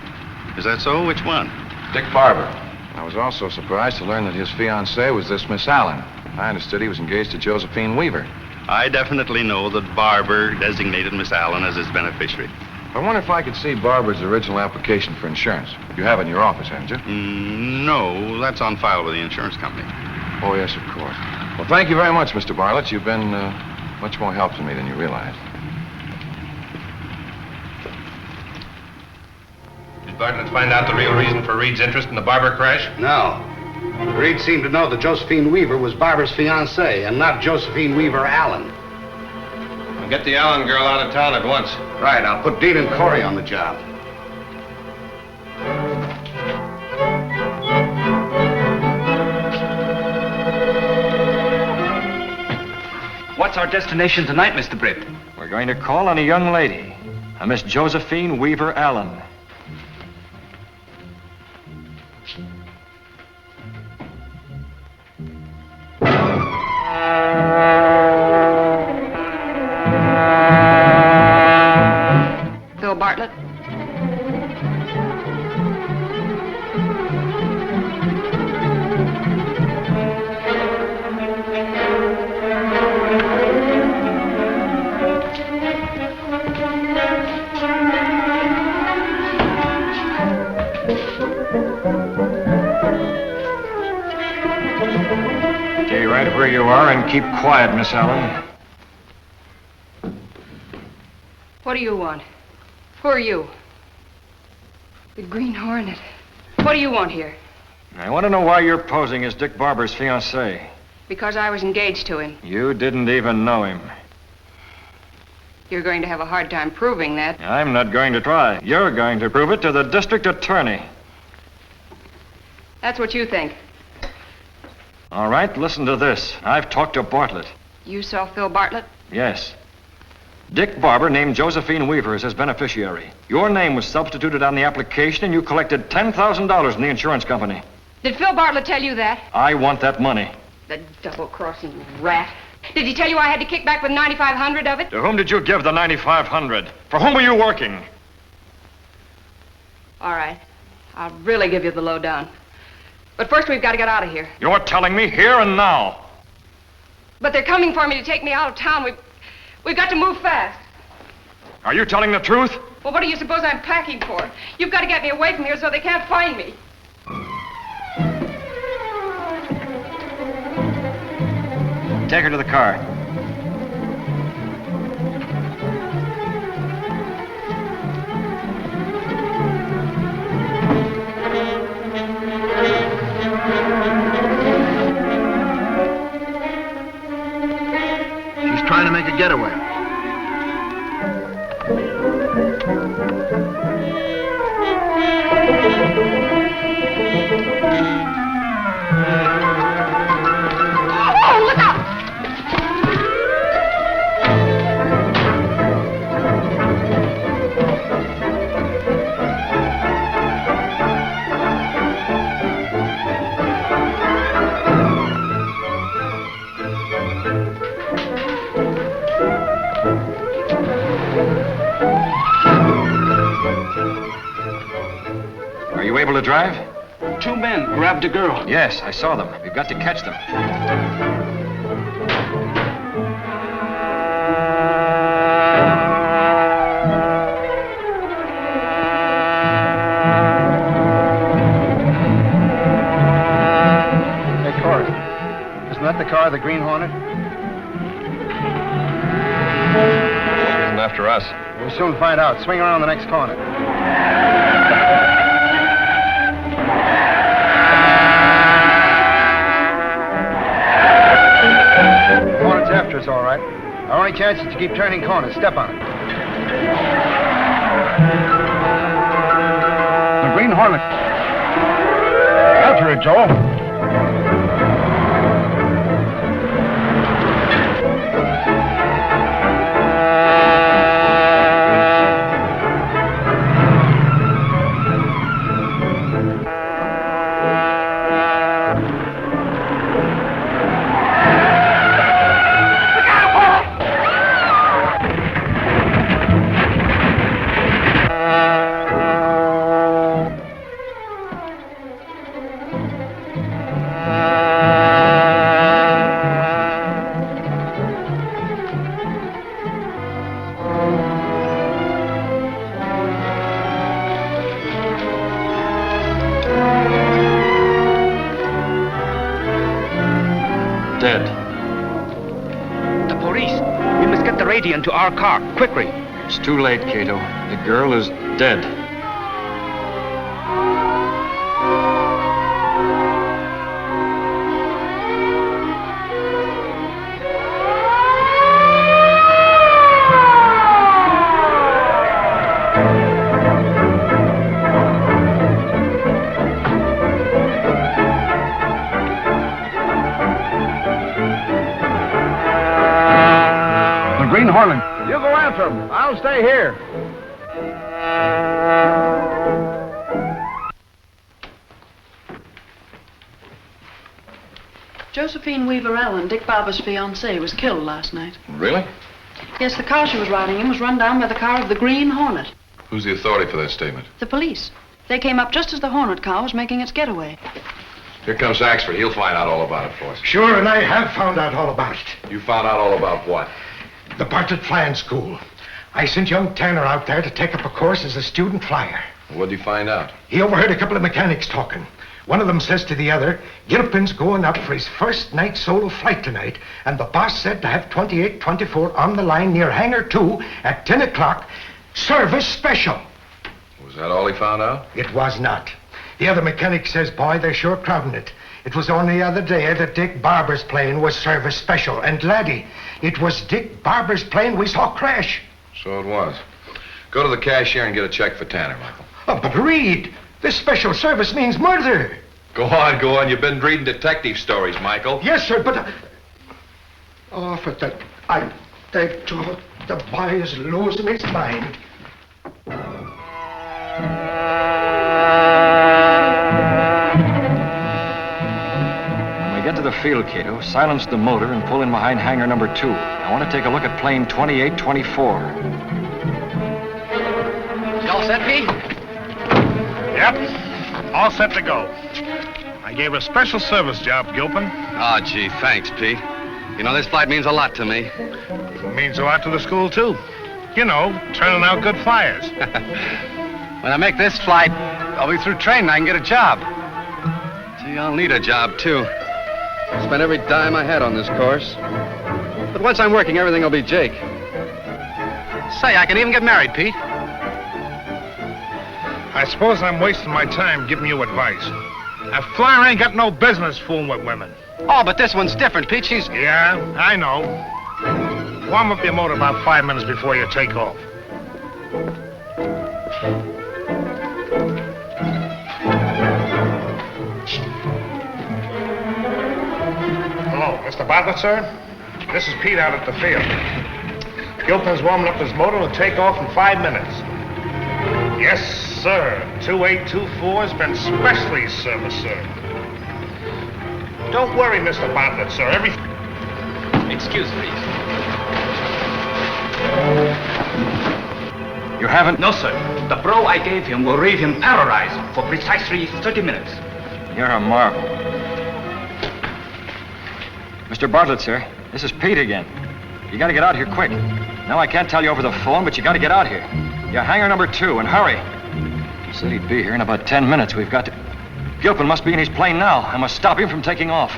Is that so? Which one? Dick Barber. I was also surprised to learn that his fiancée was this Miss Allen. I understood he was engaged to Josephine Weaver. I definitely know that Barber designated Miss Allen as his beneficiary. I wonder if I could see Barber's original application for insurance. You have it in your office, haven't you? No, that's on file with the insurance company. Oh, yes, of course. Well, thank you very much, Mr. Bartlett. You've been much more help to me than you realize. Did Bartlett find out the real reason for Reid's interest in the Barber crash? No. Reid seemed to know that Josephine Weaver was Barber's fiancée and not Josephine Weaver Allen. Well, get the Allen girl out of town at once. Right, I'll put Dean and Corey on the job. What's our destination tonight, Mr. Britt? We're going to call on a young lady, a Miss Josephine Weaver Allen. Phil Bartlett? Stay right where you are and keep quiet, Miss Allen. What do you want? Who are you? The Green Hornet. What do you want here? I want to know why you're posing as Dick Barber's fiancée. Because I was engaged to him. You didn't even know him. You're going to have a hard time proving that. I'm not going to try. You're going to prove it to the district attorney. That's what you think. All right, listen to this. I've talked to Bartlett. You saw Phil Bartlett? Yes. Dick Barber named Josephine Weaver as his beneficiary. Your name was substituted on the application, and you collected $10,000 from the insurance company. Did Phil Bartlett tell you that? I want that money. The double-crossing rat. Did he tell you I had to kick back with $9,500 of it? To whom did you give the $9,500? For whom were you working? All right. I'll really give you the lowdown. But first, we've got to get out of here. You're telling me here and now. But they're coming for me to take me out of town. We've got to move fast. Are you telling the truth? Well, what do you suppose I'm packing for? You've got to get me away from here so they can't find me. Take her to the car. She's trying to make a getaway. Oh, look out! Are you able to drive? 2 men grabbed a girl. Yes, I saw them. We've got to catch them. Hey, Corey. Isn't that the car, the Green Hornet? Isn't after us. We'll soon find out. Swing around the next corner. Hornet's after us, all right. Our only chance is to keep turning corners. Step on it. The Green Hornet. After it, Joe. lady into our car. Quickly. It's too late, Kato. The girl is dead. Green Hornet. You go after him. I'll stay here. Josephine Weaver Allen, Dick Barber's fiancée, was killed last night. Really? Yes, the car she was riding in was run down by the car of the Green Hornet. Who's the authority for that statement? The police. They came up just as the Hornet car was making its getaway. Here comes Axford. He'll find out all about it for us. Sure, and I have found out all about it. You found out all about what? The Bartlett Flying School. I sent young Tanner out there to take up a course as a student flyer. What'd you find out? He overheard a couple of mechanics talking. One of them says to the other, Gilpin's going up for his first night solo flight tonight, and the boss said to have 2824 on the line near Hangar 2 at 10 o'clock, service special. Was that all he found out? It was not. The other mechanic says, boy, they're sure crowding it. It was only the other day that Dick Barber's plane was service special. And, laddie, it was Dick Barber's plane we saw crash. So it was. Go to the cashier and get a check for Tanner, Michael. Oh, but Reid, this special service means murder. Go on. You've been reading detective stories, Michael. Yes, sir, but... Oh, for that... I think the boy is losing his mind. Get to the field, Kato. Silence the motor and pull in behind hangar number 2. I want to take a look at plane 2824. You all set, Pete? Yep. All set to go. I gave a special service job, Gilpin. Oh, gee, thanks, Pete. You know, this flight means a lot to me. It means a lot to the school, too. You know, turning out good flyers. When I make this flight, I'll be through training. I can get a job. Gee, I'll need a job, too. I spent every dime I had on this course. But once I'm working, everything will be Jake. Say, I can even get married, Pete. I suppose I'm wasting my time giving you advice. A flyer ain't got no business fooling with women. Oh, but this one's different, Pete. She's... Yeah, I know. Warm up your motor about 5 minutes before you take off. Hello, Mr. Bartlett, sir? This is Pete out at the field. Gilpin's warming up his motor to take off in 5 minutes. Yes, sir. 2824's been specially serviced, sir. Don't worry, Mr. Bartlett, sir. Everything... Excuse, please. You haven't? No, sir. The blow I gave him will leave him paralyzed for precisely 30 minutes. You're a marvel. Mr. Bartlett, sir, this is Pete again. You gotta get out here quick. Now, I can't tell you over the phone, but you gotta get out here. You're hangar number 2, and hurry. He said he'd be here in about 10 minutes. We've got to... Gilpin must be in his plane now. I must stop him from taking off.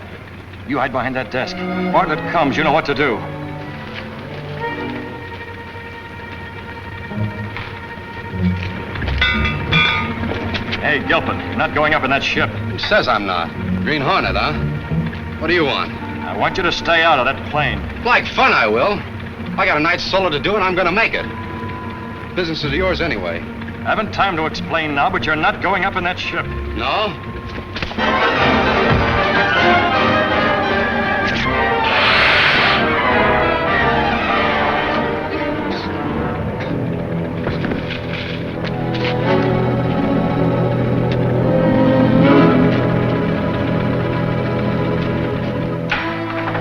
You hide behind that desk. Bartlett comes, you know what to do. Hey, Gilpin, you're not going up in that ship. Who says I'm not? Green Hornet, huh? What do you want? I want you to stay out of that plane. Like fun, I will. I got a night's solo to do, and I'm going to make it. Business is yours anyway. I haven't time to explain now, but you're not going up in that ship. No?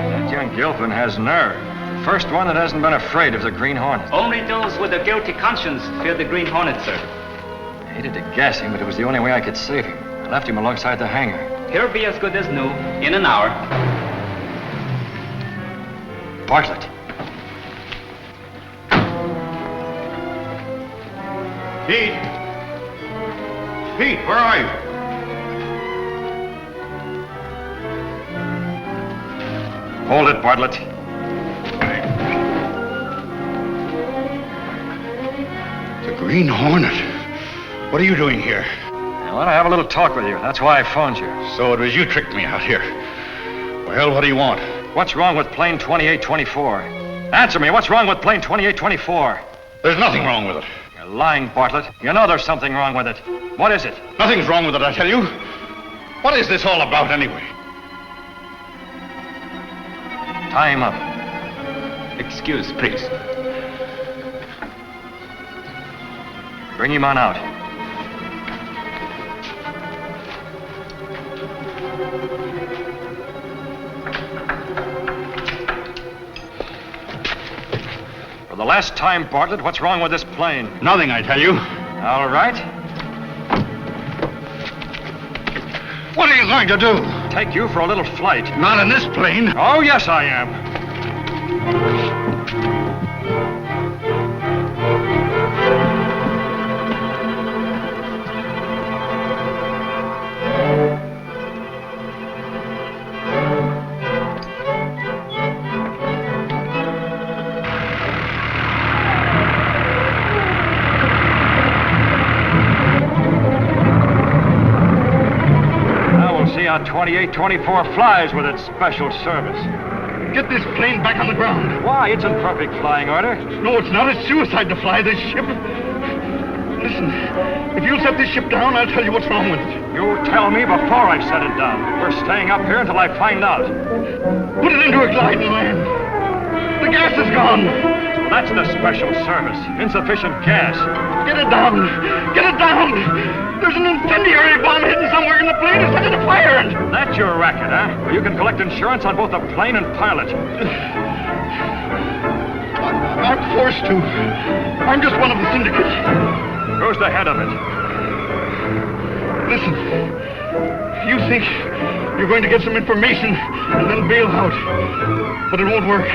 That young Gilpin has nerve. First one that hasn't been afraid of the Green Hornet. Only those with a guilty conscience fear the Green Hornet, sir. I hated to gas him, but it was the only way I could save him. I left him alongside the hangar. He'll be as good as new in an hour. Bartlett. Pete! Pete, where are you? Hold it, Bartlett. Green Hornet. What are you doing here? I want to have a little talk with you. That's why I phoned you. So it was you tricked me out here. Well, what do you want? What's wrong with plane 2824? Answer me. What's wrong with plane 2824? There's nothing wrong with it. You're lying, Bartlett. You know there's something wrong with it. What is it? Nothing's wrong with it, I tell you. What is this all about, anyway? Tie him up. Excuse, please. Bring him on out. For the last time, Bartlett, what's wrong with this plane? Nothing, I tell you. All right. What are you going to do? Take you for a little flight. Not in this plane. Oh, yes, I am. How 2824 flies with its special service. Get this plane back on the ground. Why? It's in perfect flying order. No, it's not. It's suicide to fly this ship. Listen, if you'll set this ship down, I'll tell you what's wrong with it. You tell me before I set it down. We're staying up here until I find out. Put it into a glide and land. The gas is gone. So that's the special service. Insufficient gas. Get it down. Get it down. There's an incendiary bomb hidden somewhere in the plane and set it afire. That's your racket, huh? Well, you can collect insurance on both the plane and pilot. I'm forced to. I'm just one of the syndicate. Who's the head of it? Listen. You think you're going to get some information and then bail out. But it won't work.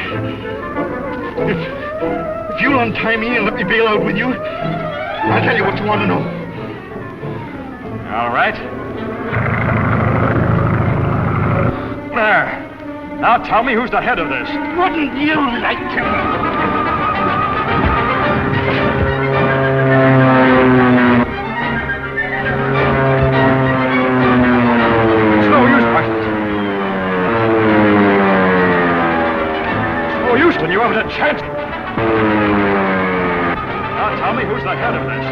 If you'll untie me and let me bail out with you, I'll tell you what you want to know. All right. There. Now tell me who's the head of this. Wouldn't you like to? It's no use, Bartlett. It's no use when you haven't a chance. Now tell me who's the head of this.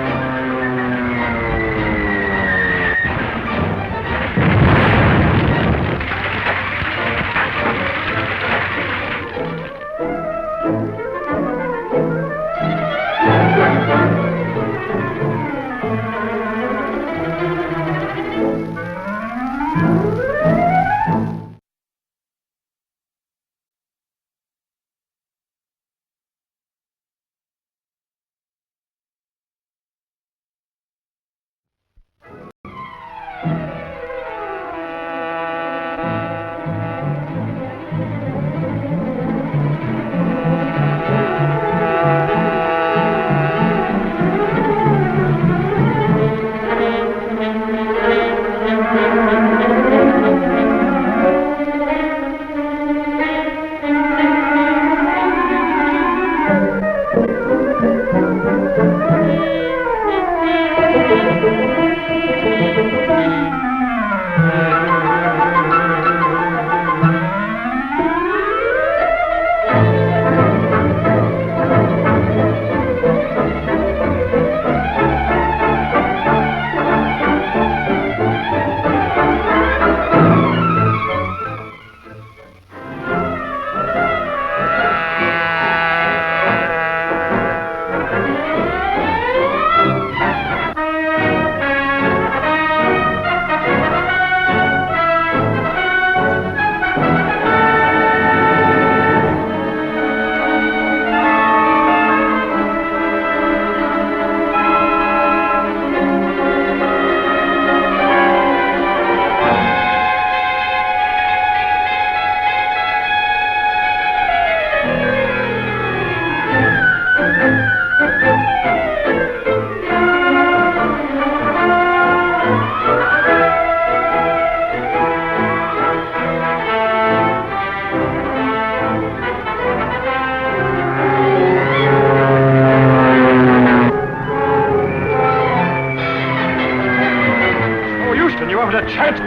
you haven't a chance.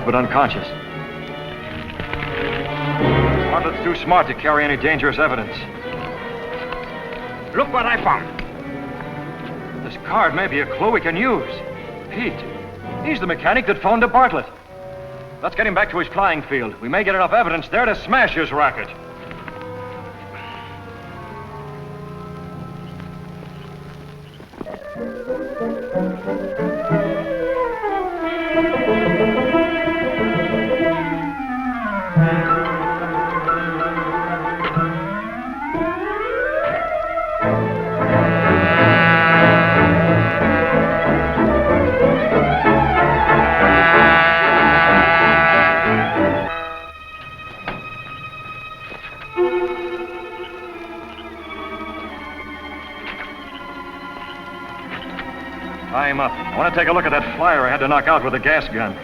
But unconscious. Bartlett's too smart to carry any dangerous evidence. Look what I found. This card may be a clue we can use. Pete. He's the mechanic that phoned to Bartlett. Let's get him back to his flying field. We may get enough evidence there to smash his racket. Him up. I want to take a look at that flyer I had to knock out with a gas gun.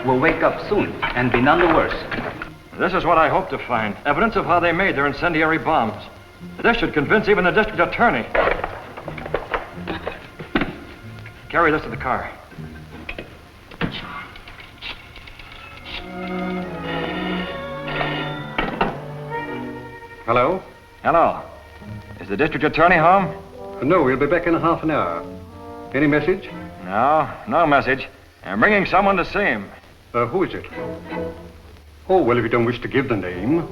Will wake up soon and be none the worse. This is what I hope to find. Evidence of how they made their incendiary bombs. This should convince even the district attorney. Carry this to the car. Hello? Hello. Is the district attorney home? No, we'll be back in a half an hour. Any message? No message. I'm bringing someone to see him. Who is it? Oh, well, if you don't wish to give the name.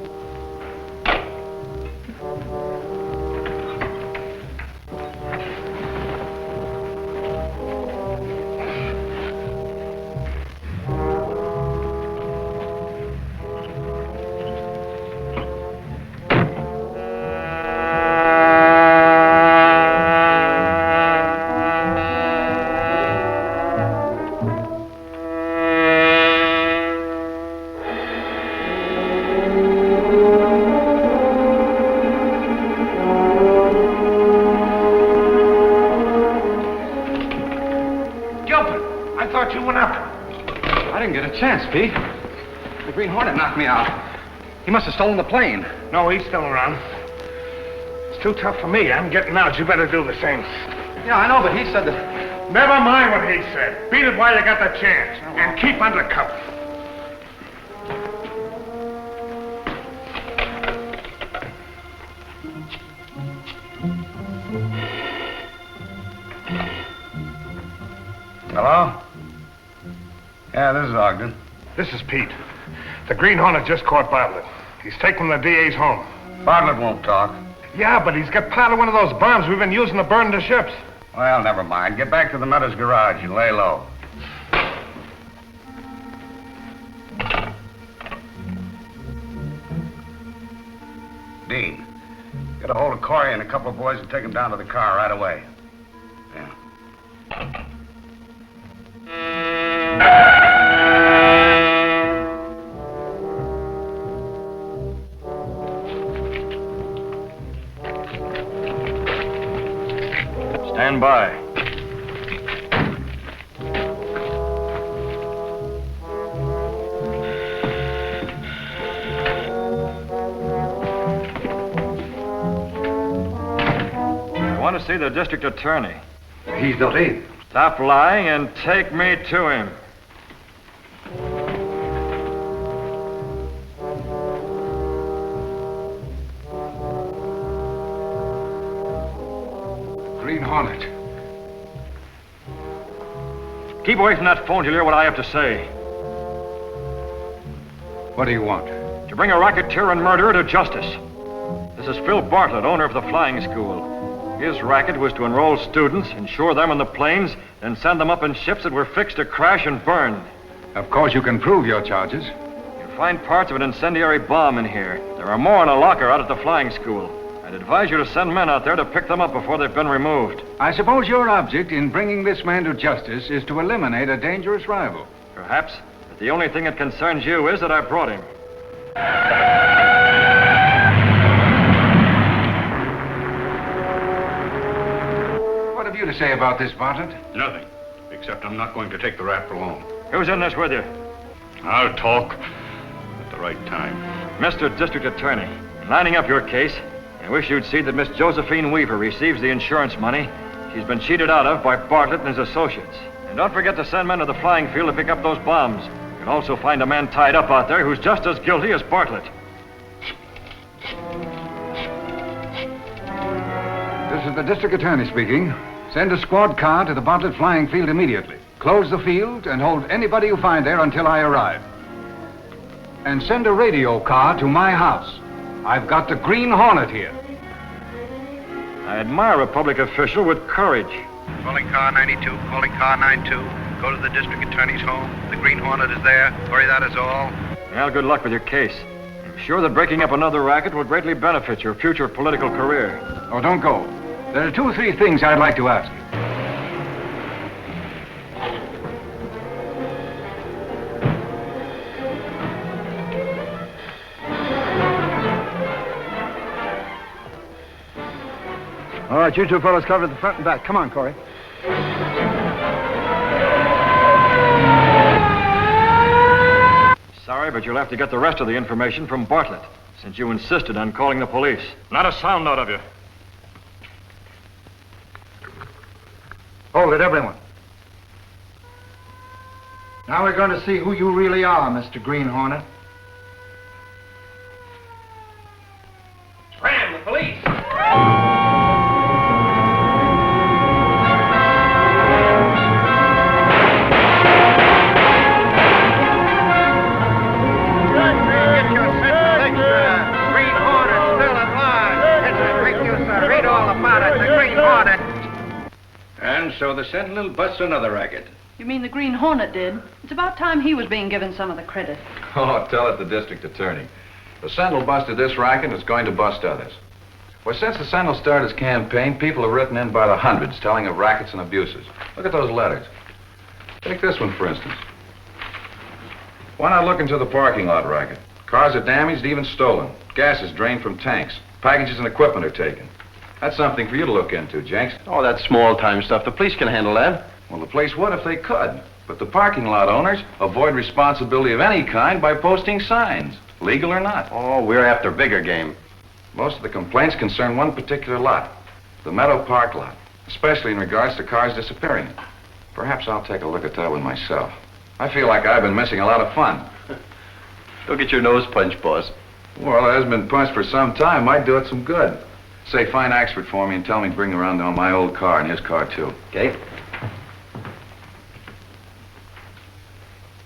Pete. The Green Hornet knocked me out. He must have stolen the plane. No, he's still around. It's too tough for me. I'm getting out. You better do the same. Yeah, I know, but he said that... Never mind what he said. Beat it while you got the chance. And keep under cover. Hello? Yeah, this is Ogden. This is Pete. The Green Hornet just caught Bartlett. He's taking the DA's home. Bartlett won't talk. Yeah, but he's got part of one of those bombs we've been using to burn the ships. Well, never mind. Get back to the Meadows garage and lay low. Dean, get a hold of Corey and a couple of boys and take them down to the car right away. Yeah. Stand by. I want want to see the district attorney. He's not in. Stop lying and take me to him. Green Hornet. Keep away from that phone till you hear what I have to say. What do you want? To bring a racketeer and murderer to justice. This is Phil Bartlett, owner of the flying school. His racket was to enroll students, insure them in the planes, then send them up in ships that were fixed to crash and burn. Of course, you can prove your charges. You'll find parts of an incendiary bomb in here. There are more in a locker out at the flying school. I'd advise you to send men out there to pick them up before they've been removed. I suppose your object in bringing this man to justice is to eliminate a dangerous rival. Perhaps, but the only thing that concerns you is that I brought him. What have you to say about this, Bartlett? Nothing, except I'm not going to take the rap for long. Who's in this with you? I'll talk at the right time. Mr. District Attorney, in lining up your case, I wish you'd see that Miss Josephine Weaver receives the insurance money she's been cheated out of by Bartlett and his associates. And don't forget to send men to the flying field to pick up those bombs. You can also find a man tied up out there who's just as guilty as Bartlett. This is the district attorney speaking. Send a squad car to the Bartlett flying field immediately. Close the field and hold anybody you find there until I arrive. And send a radio car to my house. I've got the Green Hornet here. I admire a public official with courage. Calling car 92, calling car 92. Go to the district attorney's home. The Green Hornet is there. Hurry, that is all. Well, good luck with your case. I'm sure that breaking up another racket will greatly benefit your future political career. Oh, don't go. There are 2 or 3 things I'd like to ask you. All right, you two fellows cover the front and back. Come on, Corey. Sorry, but you'll have to get the rest of the information from Bartlett, since you insisted on calling the police. Not a sound out of you. Hold it, everyone. Now we're going to see who you really are, Mr. Green Hornet. Scram, the police! And so the Sentinel busts another racket. You mean the Green Hornet did? It's about time he was being given some of the credit. Oh, tell it the district attorney. The Sentinel busted this racket and it's going to bust others. Well, since the Sentinel started his campaign, people have written in by the hundreds telling of rackets and abuses. Look at those letters. Take this one, for instance. Why not look into the parking lot racket? Cars are damaged, even stolen. Gas is drained from tanks. Packages and equipment are taken. That's something for you to look into, Jenks. Oh, that's small-time stuff. The police can handle that. Well, the police would if they could. But the parking lot owners avoid responsibility of any kind by posting signs, legal or not. Oh, we're after bigger game. Most of the complaints concern one particular lot, the Meadow Park lot, especially in regards to cars disappearing. Perhaps I'll take a look at that one myself. I feel like I've been missing a lot of fun. Don't get your nose punched, boss. Well, it hasn't been punched for some time. Might do it some good. Say, find Axford for me and tell me to bring around on my old car and his car, too. Okay.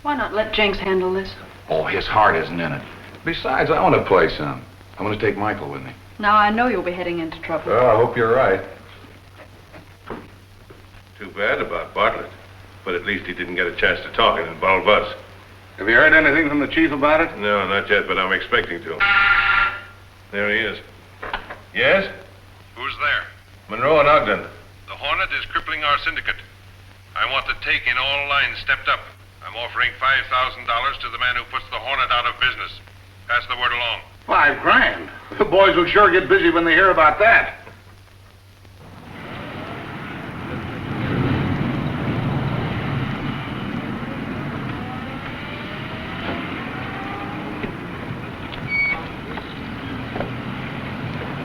Why not let Jenks handle this? Oh, his heart isn't in it. Besides, I want to play some. I'm going to take Michael with me. Now I know you'll be heading into trouble. Well, I hope you're right. Too bad about Bartlett. But at least he didn't get a chance to talk and involve us. Have you heard anything from the chief about it? No, not yet, but I'm expecting to. There he is. Yes? Who's there? Monroe and Ogden. The Hornet is crippling our syndicate. I want the take in all lines stepped up. I'm offering $5,000 to the man who puts the Hornet out of business. Pass the word along. $5,000? The boys will sure get busy when they hear about that.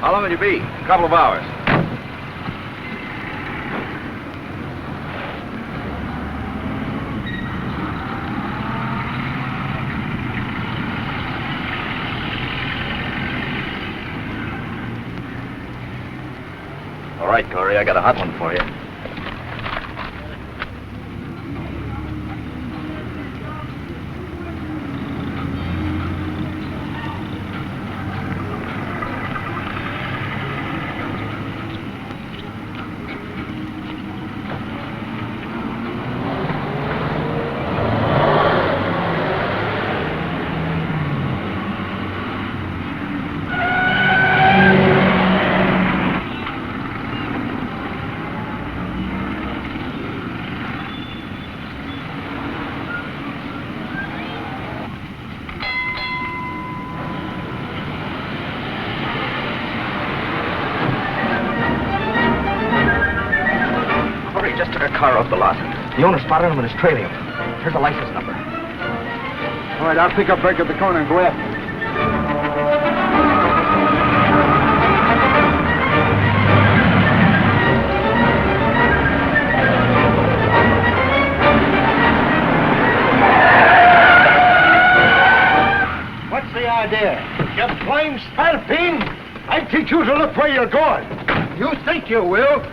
How long will you be? A couple of hours. right, Corey. I got a hot one for you. Off the lot. The owner spotted him and is trailing him. Here's the license number. All right, I'll pick up back at the corner and go after him. What's the idea? You blind spalpeen! I teach you to look where you're going. You think you will?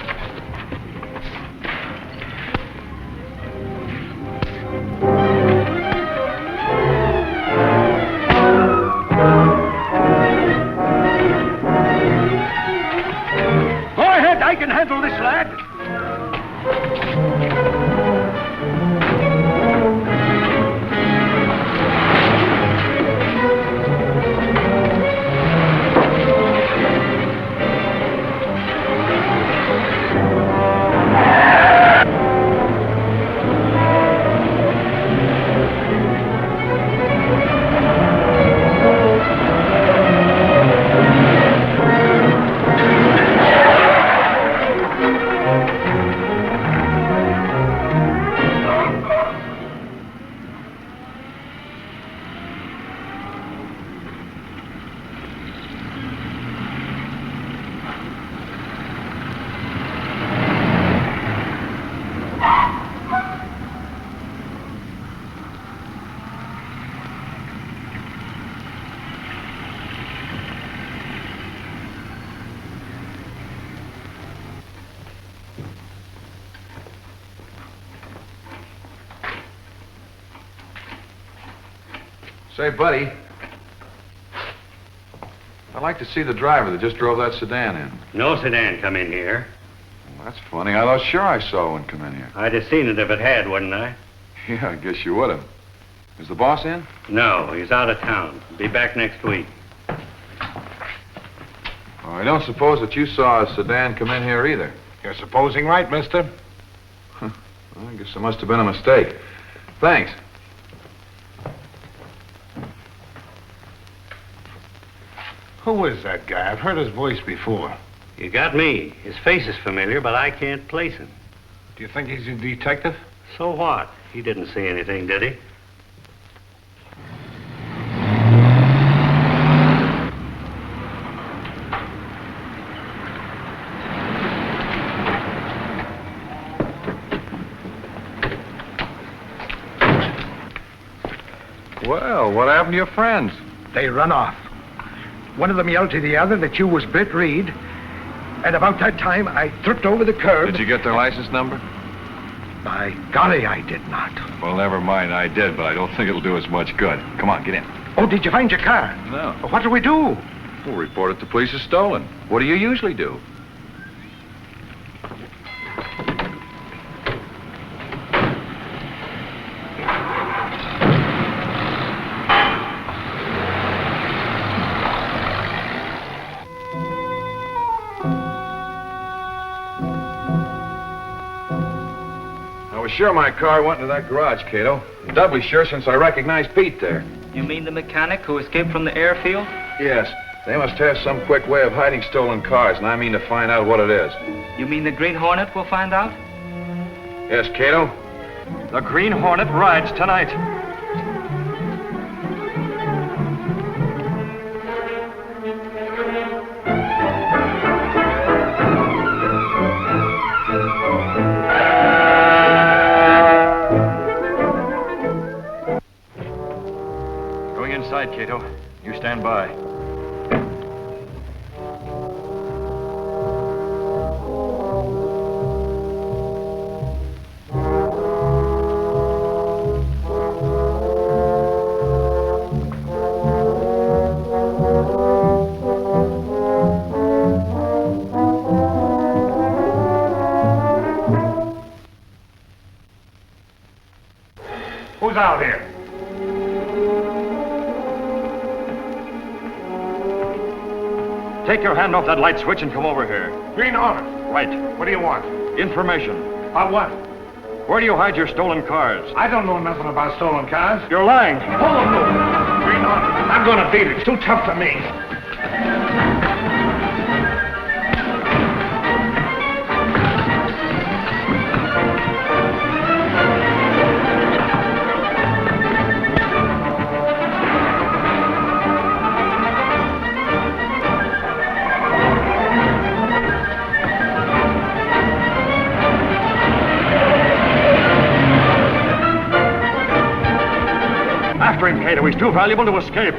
I can handle this, lad. Say, buddy, I'd like to see the driver that just drove that sedan in. No sedan come in here. Well, that's funny. I thought sure I saw one come in here. I'd have seen it if it had, wouldn't I? Yeah, I guess you would have. Is the boss in? No, he's out of town. Be back next week. Oh, I don't suppose that you saw a sedan come in here either. You're supposing right, mister. Well, I guess there must have been a mistake. Thanks. Who is that guy? I've heard his voice before. You got me. His face is familiar, but I can't place him. Do you think he's a detective? So what? He didn't see anything, did he? Well, what happened to your friends? They run off. One of them yelled to the other that you was Britt Reid. And about that time, I tripped over the curb. Did you get their license number? By golly, I did not. Well, never mind. I did, but I don't think it'll do us much good. Come on, get in. Oh, did you find your car? No. What do we do? We'll report it to police as stolen. What do you usually do? I was sure my car went into that garage, Kato. I'm doubly sure since I recognized Pete there. You mean the mechanic who escaped from the airfield? Yes. They must have some quick way of hiding stolen cars, and I mean to find out what it is. You mean the Green Hornet will find out? Yes, Kato? The Green Hornet rides tonight. Going inside, Kato. You stand by. Who's out here? Take your hand off that light switch and come over here. Green Hornet. Right. What do you want? Information. About what? Where do you hide your stolen cars? I don't know nothing about stolen cars. You're lying. Hold on, no. Green Hornet. I'm gonna beat it. It's too tough for me. After him, Kato. He's too valuable to escape.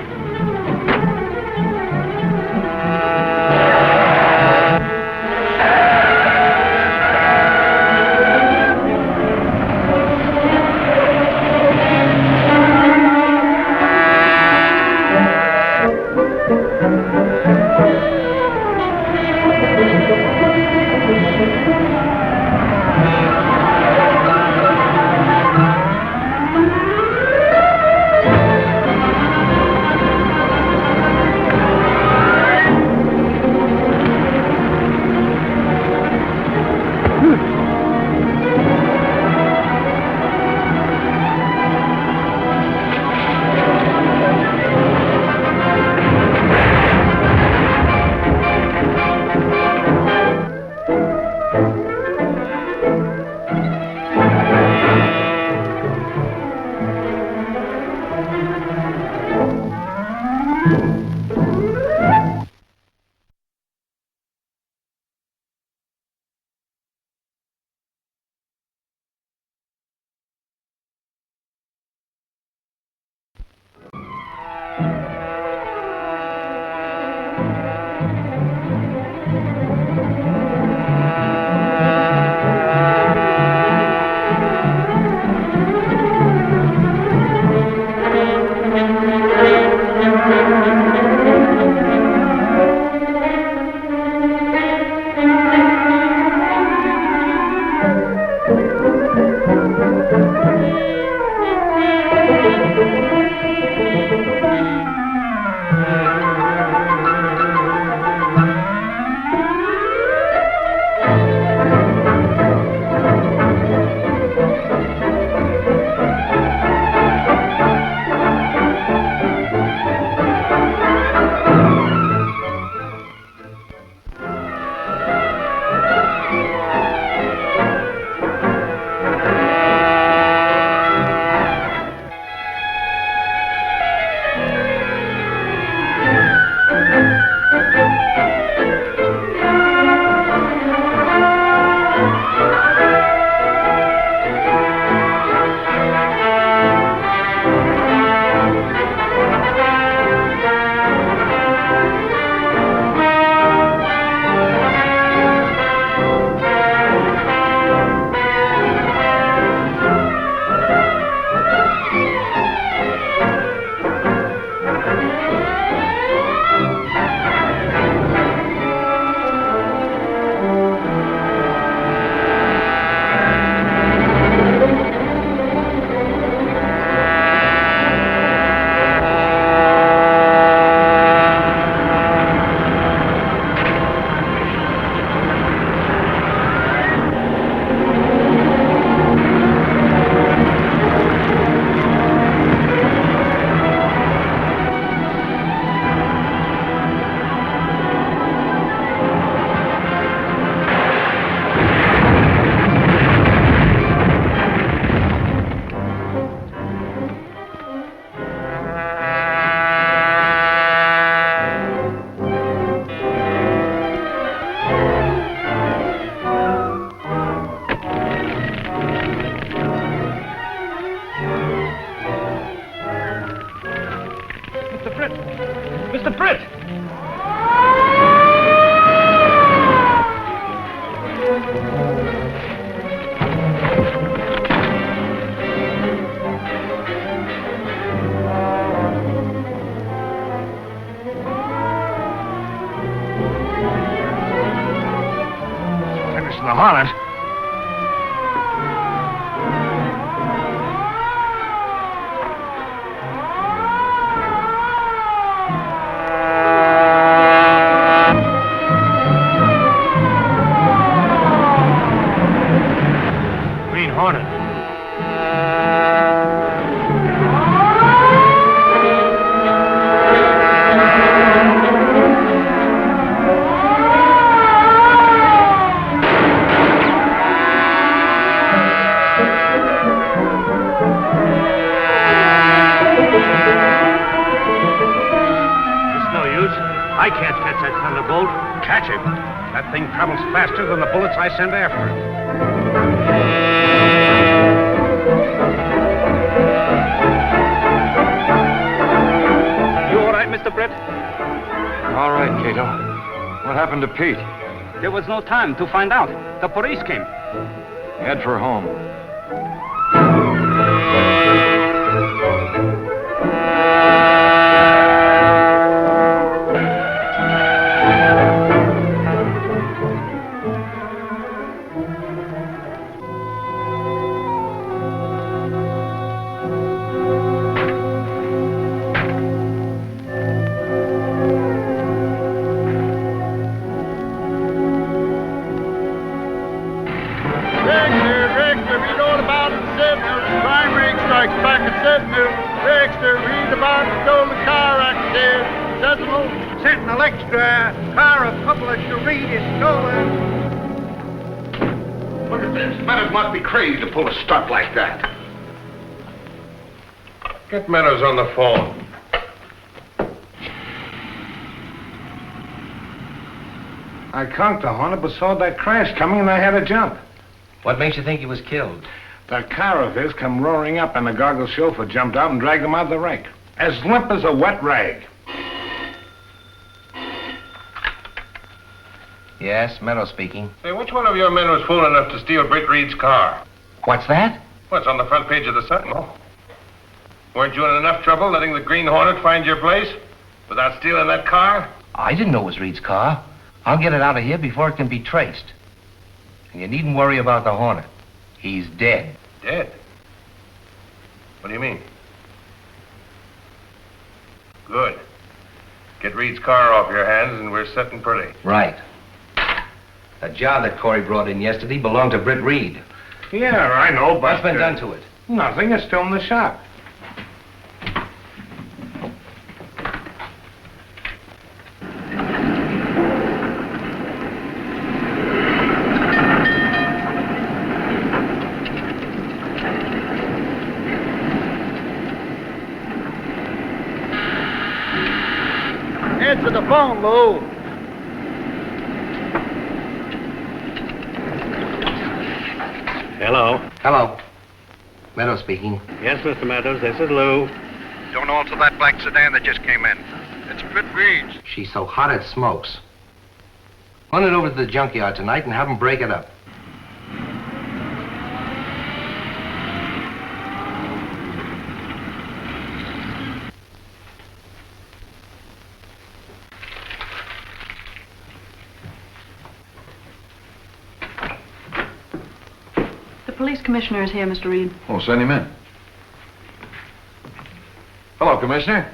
Mr. Britt! Finishing the Hornet. Hornet. I can't catch that thunderbolt. Catch him? That thing travels faster than the bullets I send after it. You all right, Mr. Britt? All right, Kato. What happened to Pete? There was no time to find out. The police came. Head for home. Read all about the Sentinel. Crime ring strikes back at Sentinel. Dexter, read about the stolen car accident. Sentinel. Sentinel Extra. Car of publisher Reid is stolen. Look at this. Meadows must be crazy to pull a stunt like that. Get Meadows on the phone. I conked the Hornet, but saw that crash coming and I had to jump. What makes you think he was killed? That car of his come roaring up and the goggle chauffeur jumped out and dragged him out of the wreck. As limp as a wet rag. Yes, Meadows speaking. Say, which one of your men was fool enough to steal Britt Reid's car? What's that? Well, it's on the front page of the Sentinel. Weren't you in enough trouble letting the Green Hornet find your place without stealing that car? I didn't know it was Reid's car. I'll get it out of here before it can be traced. And you needn't worry about the Hornet. He's dead. Dead? What do you mean? Good. Get Reid's car off your hands and we're setting pretty. Right. The job that Corey brought in yesterday belonged to Britt Reid. Yeah, I know, but... What's been done to it? Nothing. It's still in the shop. Answer the phone, Lou. Hello. Hello. Meadows speaking. Yes, Mr. Meadows, this is Lou. Don't alter that black sedan that just came in. It's Britt Reid's. She's so hot it smokes. Run it over to the junkyard tonight and have them break it up. The police commissioner is here, Mr. Reid. Oh, send him in. Hello, Commissioner.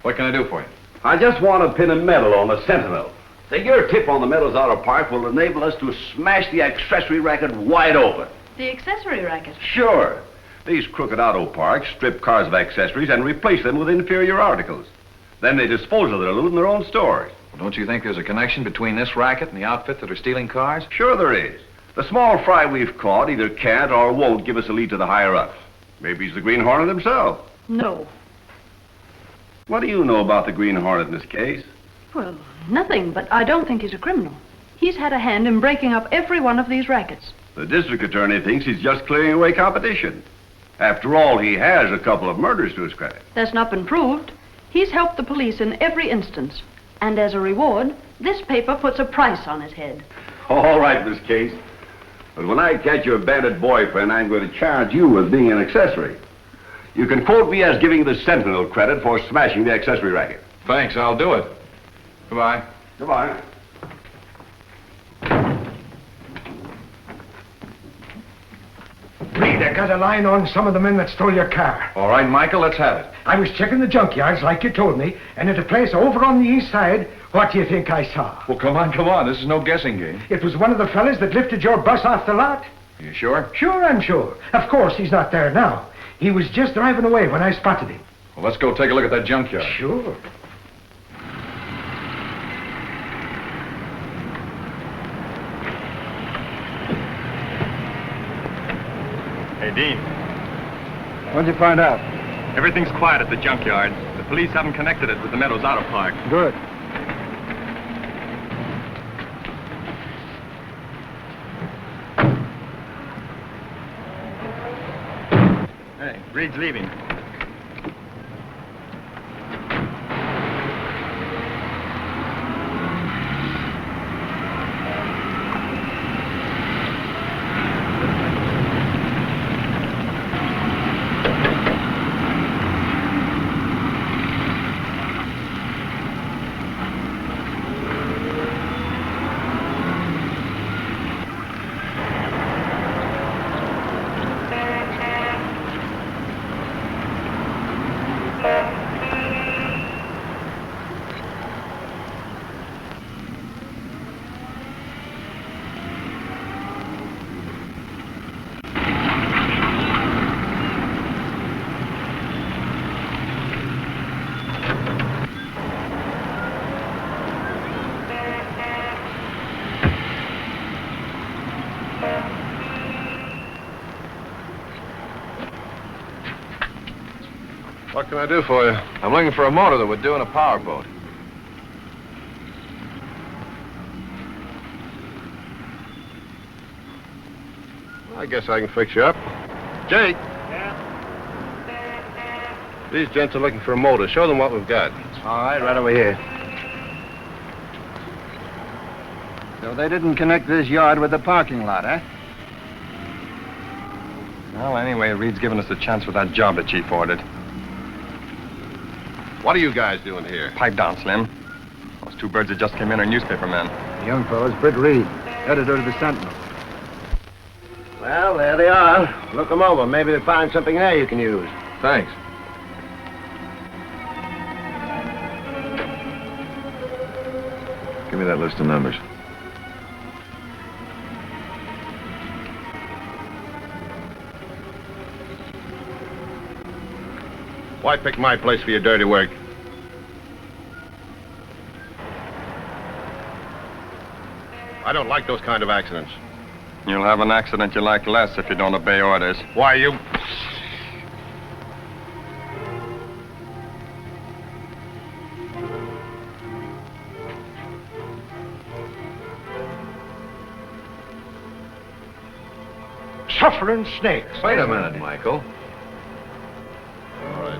What can I do for you? I just want to pin a medal on the Sentinel. Say, your tip on the Meadows Auto Park will enable us to smash the accessory racket wide open. The accessory racket? Sure. These crooked auto parks strip cars of accessories and replace them with inferior articles. Then they dispose of their loot in their own stores. Well, don't you think there's a connection between this racket and the outfit that are stealing cars? Sure there is. The small fry we've caught either can't or won't give us a lead to the higher-ups. Maybe he's the Green Hornet himself. No. What do you know about the Green Hornet in this case? Well, nothing, but I don't think he's a criminal. He's had a hand in breaking up every one of these rackets. The district attorney thinks he's just clearing away competition. After all, he has a couple of murders to his credit. That's not been proved. He's helped the police in every instance. And as a reward, this paper puts a price on his head. All right, Miss Case. But when I catch your bandit boyfriend, I'm going to charge you with being an accessory. You can quote me as giving the Sentinel credit for smashing the accessory racket. Thanks, I'll do it. Goodbye. Goodbye. Reid, I got a line on some of the men that stole your car. All right, Michael, let's have it. I was checking the junkyards like you told me, and at a place over on the east side, what do you think I saw? Well, come on. This is no guessing game. It was one of the fellas that lifted your bus off the lot. You sure? Sure, I'm sure. Of course, he's not there now. He was just driving away when I spotted him. Well, let's go take a look at that junkyard. Sure. Hey, Dean. What'd you find out? Everything's quiet at the junkyard. The police haven't connected it with the Meadows Auto Park. Good. Hey, Reed's leaving. What can I do for you? I'm looking for a motor that would do in a powerboat. I guess I can fix you up. Jake. Yeah? These gents are looking for a motor. Show them what we've got. All right over here. So they didn't connect this yard with the parking lot, eh? Well, anyway, Reed's given us a chance with that job the chief ordered. What are you guys doing here? Pipe down, Slim. Those two birds that just came in are newspaper men. The young fellow's Britt Reid, editor of the Sentinel. Well, there they are. Look them over. Maybe they'll find something there you can use. Thanks. Give me that list of numbers. Why pick my place for your dirty work? I don't like those kind of accidents. You'll have an accident you like less if you don't obey orders. Why, you... Suffering snakes. Wait a minute, Michael. All right.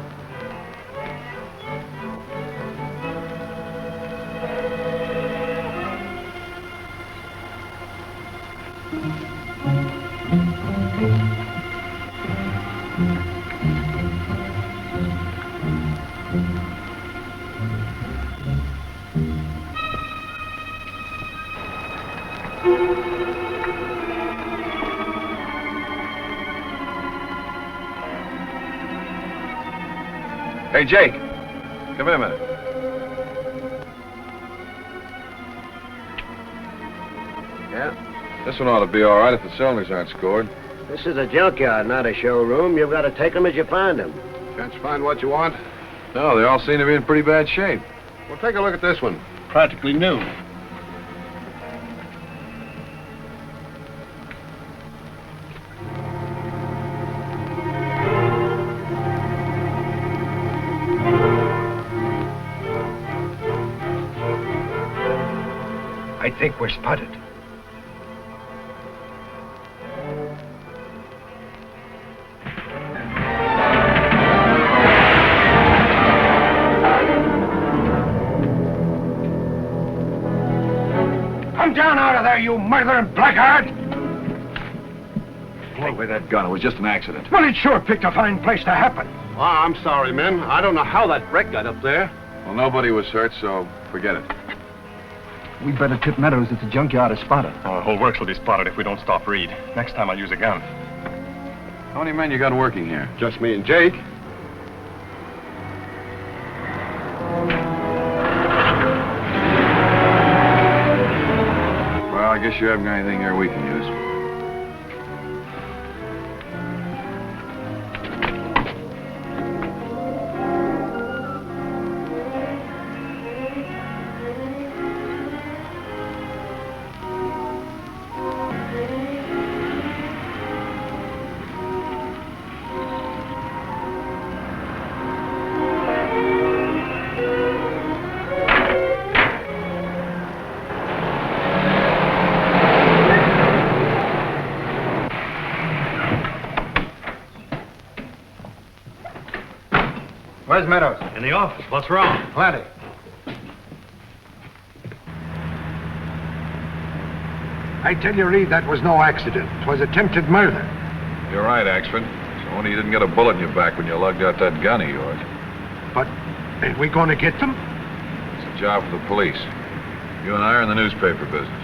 Hey, Jake. Come in a minute. Yeah? This one ought to be all right if the cylinders aren't scored. This is a junkyard, not a showroom. You've got to take them as you find them. Can't you find what you want? No, they all seem to be in pretty bad shape. Well, take a look at this one. Practically new. I think we're spotted. Come down out of there, you murdering blackguard! Throw away that gun. It was just an accident. Well, it sure picked a fine place to happen. Oh, I'm sorry, men. I don't know how that wreck got up there. Well, nobody was hurt, so forget it. We'd better tip Meadows that the junkyard is spotted. Oh, the whole works will be spotted if we don't stop Reed. Next time I'll use a gun. How many men you got working here? Just me and Jake. Well, I guess you haven't got anything here we can use. Where's Meadows? In the office. What's wrong? Plenty. I tell you, Reid, that was no accident. It was attempted murder. You're right, Axford. It's only you didn't get a bullet in your back when you lugged out that gun of yours. But ain't we going to get them? It's a job for the police. You and I are in the newspaper business.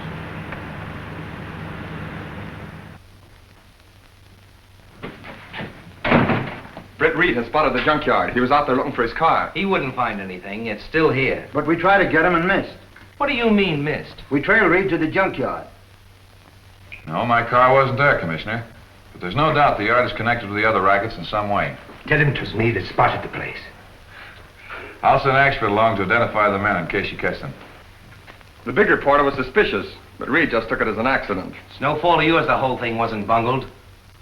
Britt Reid has spotted the junkyard. He was out there looking for his car. He wouldn't find anything. It's still here. But we tried to get him and missed. What do you mean, missed? We trailed Reid to the junkyard. No, my car wasn't there, Commissioner. But there's no doubt the yard is connected with the other rackets in some way. Tell him 'twas me that spotted the place. I'll send Axford along to identify the men in case you catch them. The big reporter was suspicious, but Reid just took it as an accident. It's no fault of yours the whole thing wasn't bungled.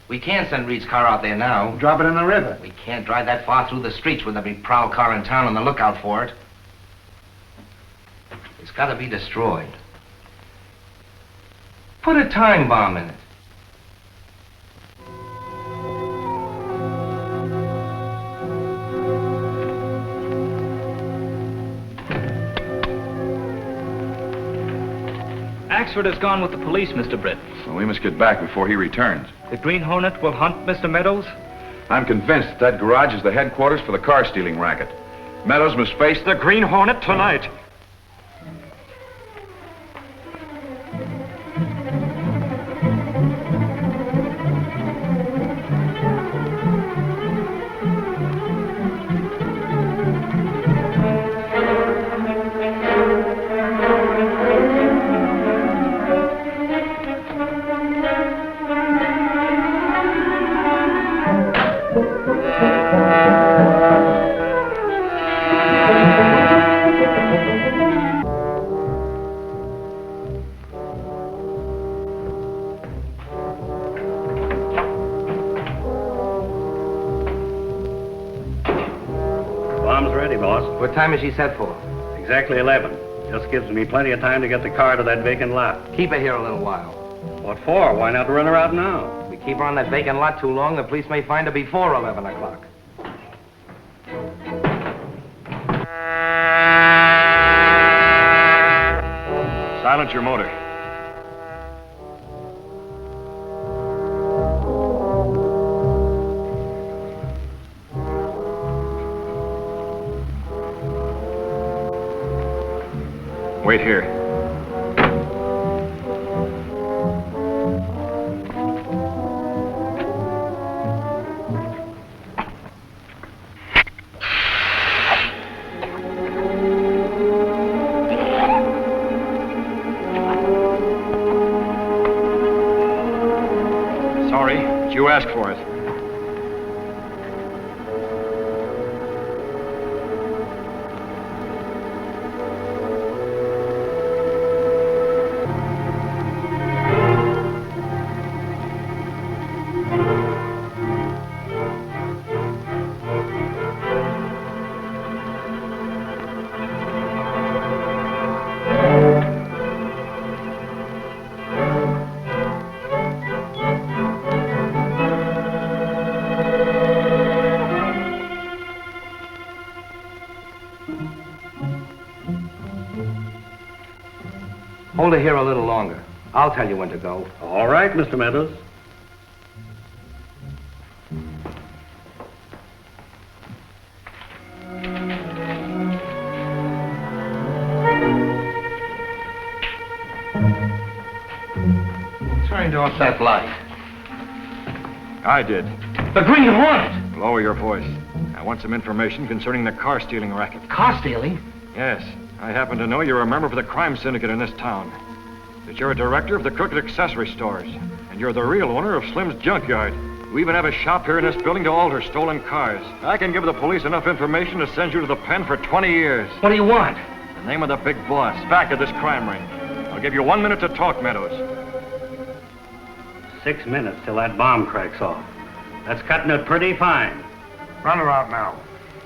We can't send Reed's car out there now. Drop it in the river. We can't drive that far through the streets with every prowl car in town on the lookout for it. It's got to be destroyed. Put a time bomb in it. Axford has gone with the police, Mr. Britt. So we must get back before he returns. The Green Hornet will hunt Mr. Meadows? I'm convinced that garage is the headquarters for the car stealing racket. Meadows must face the Green Hornet tonight. What time is she set for? Exactly 11. Just gives me plenty of time to get the car to that vacant lot. Keep her here a little while. What for? Why not run her out now? If we keep her on that vacant lot too long, the police may find her before 11 o'clock. Silence your motor. Wait here. Sorry, but you asked for it. Hold her here a little longer. I'll tell you when to go. All right, Mr. Meadows. Turned off that light. I did. The Green Hornet! Lower your voice. I want some information concerning the car stealing racket. Car stealing? Yes. I happen to know you're a member of the crime syndicate in this town. That you're a director of the crooked accessory stores. And you're the real owner of Slim's junkyard. We even have a shop here in this building to alter stolen cars. I can give the police enough information to send you to the pen for 20 years. What do you want? The name of the big boss, back of this crime ring. I'll give you 1 minute to talk, Meadows. 6 minutes till that bomb cracks off. That's cutting it pretty fine. Run her out now.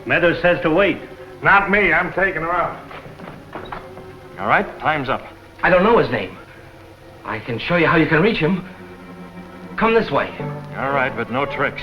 Meadows says to wait. Not me. I'm taking her out. All right, time's up. I don't know his name. I can show you how you can reach him. Come this way. All right, but no tricks.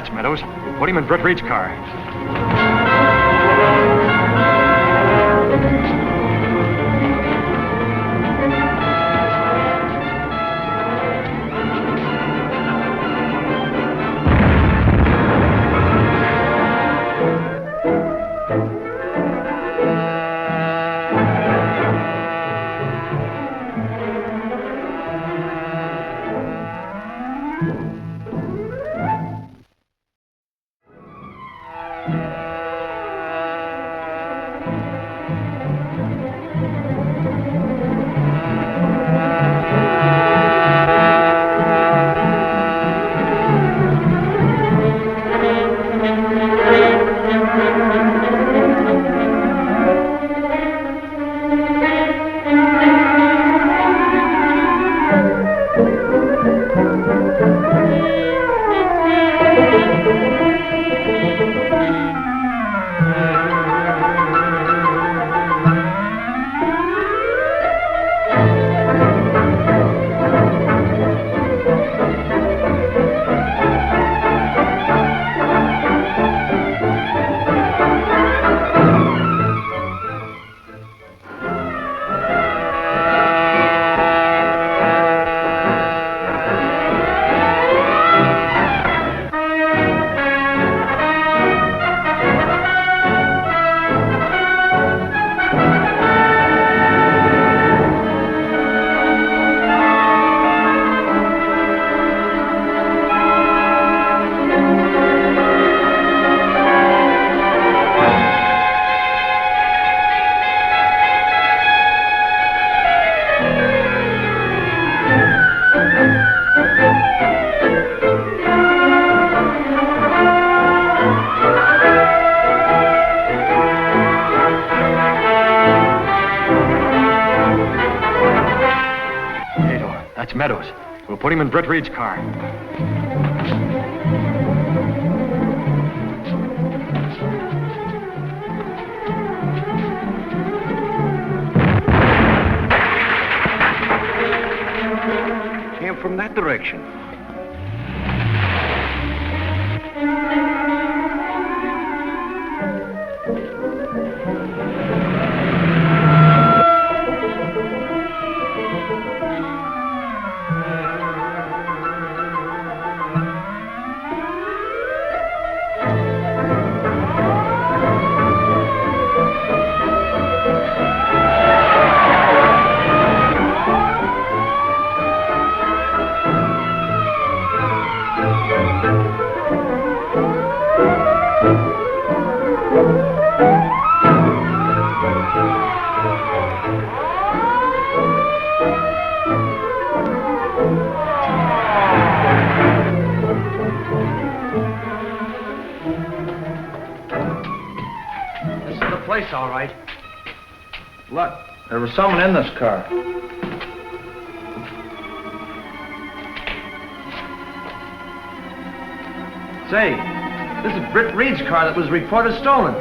That's Meadows. We'll put him in Britt Reid's car. Meadows. We'll put him in Britt Reid's car. Came from that direction. All right. Look, there was someone in this car. Say, this is Britt Reid's car that was reported stolen.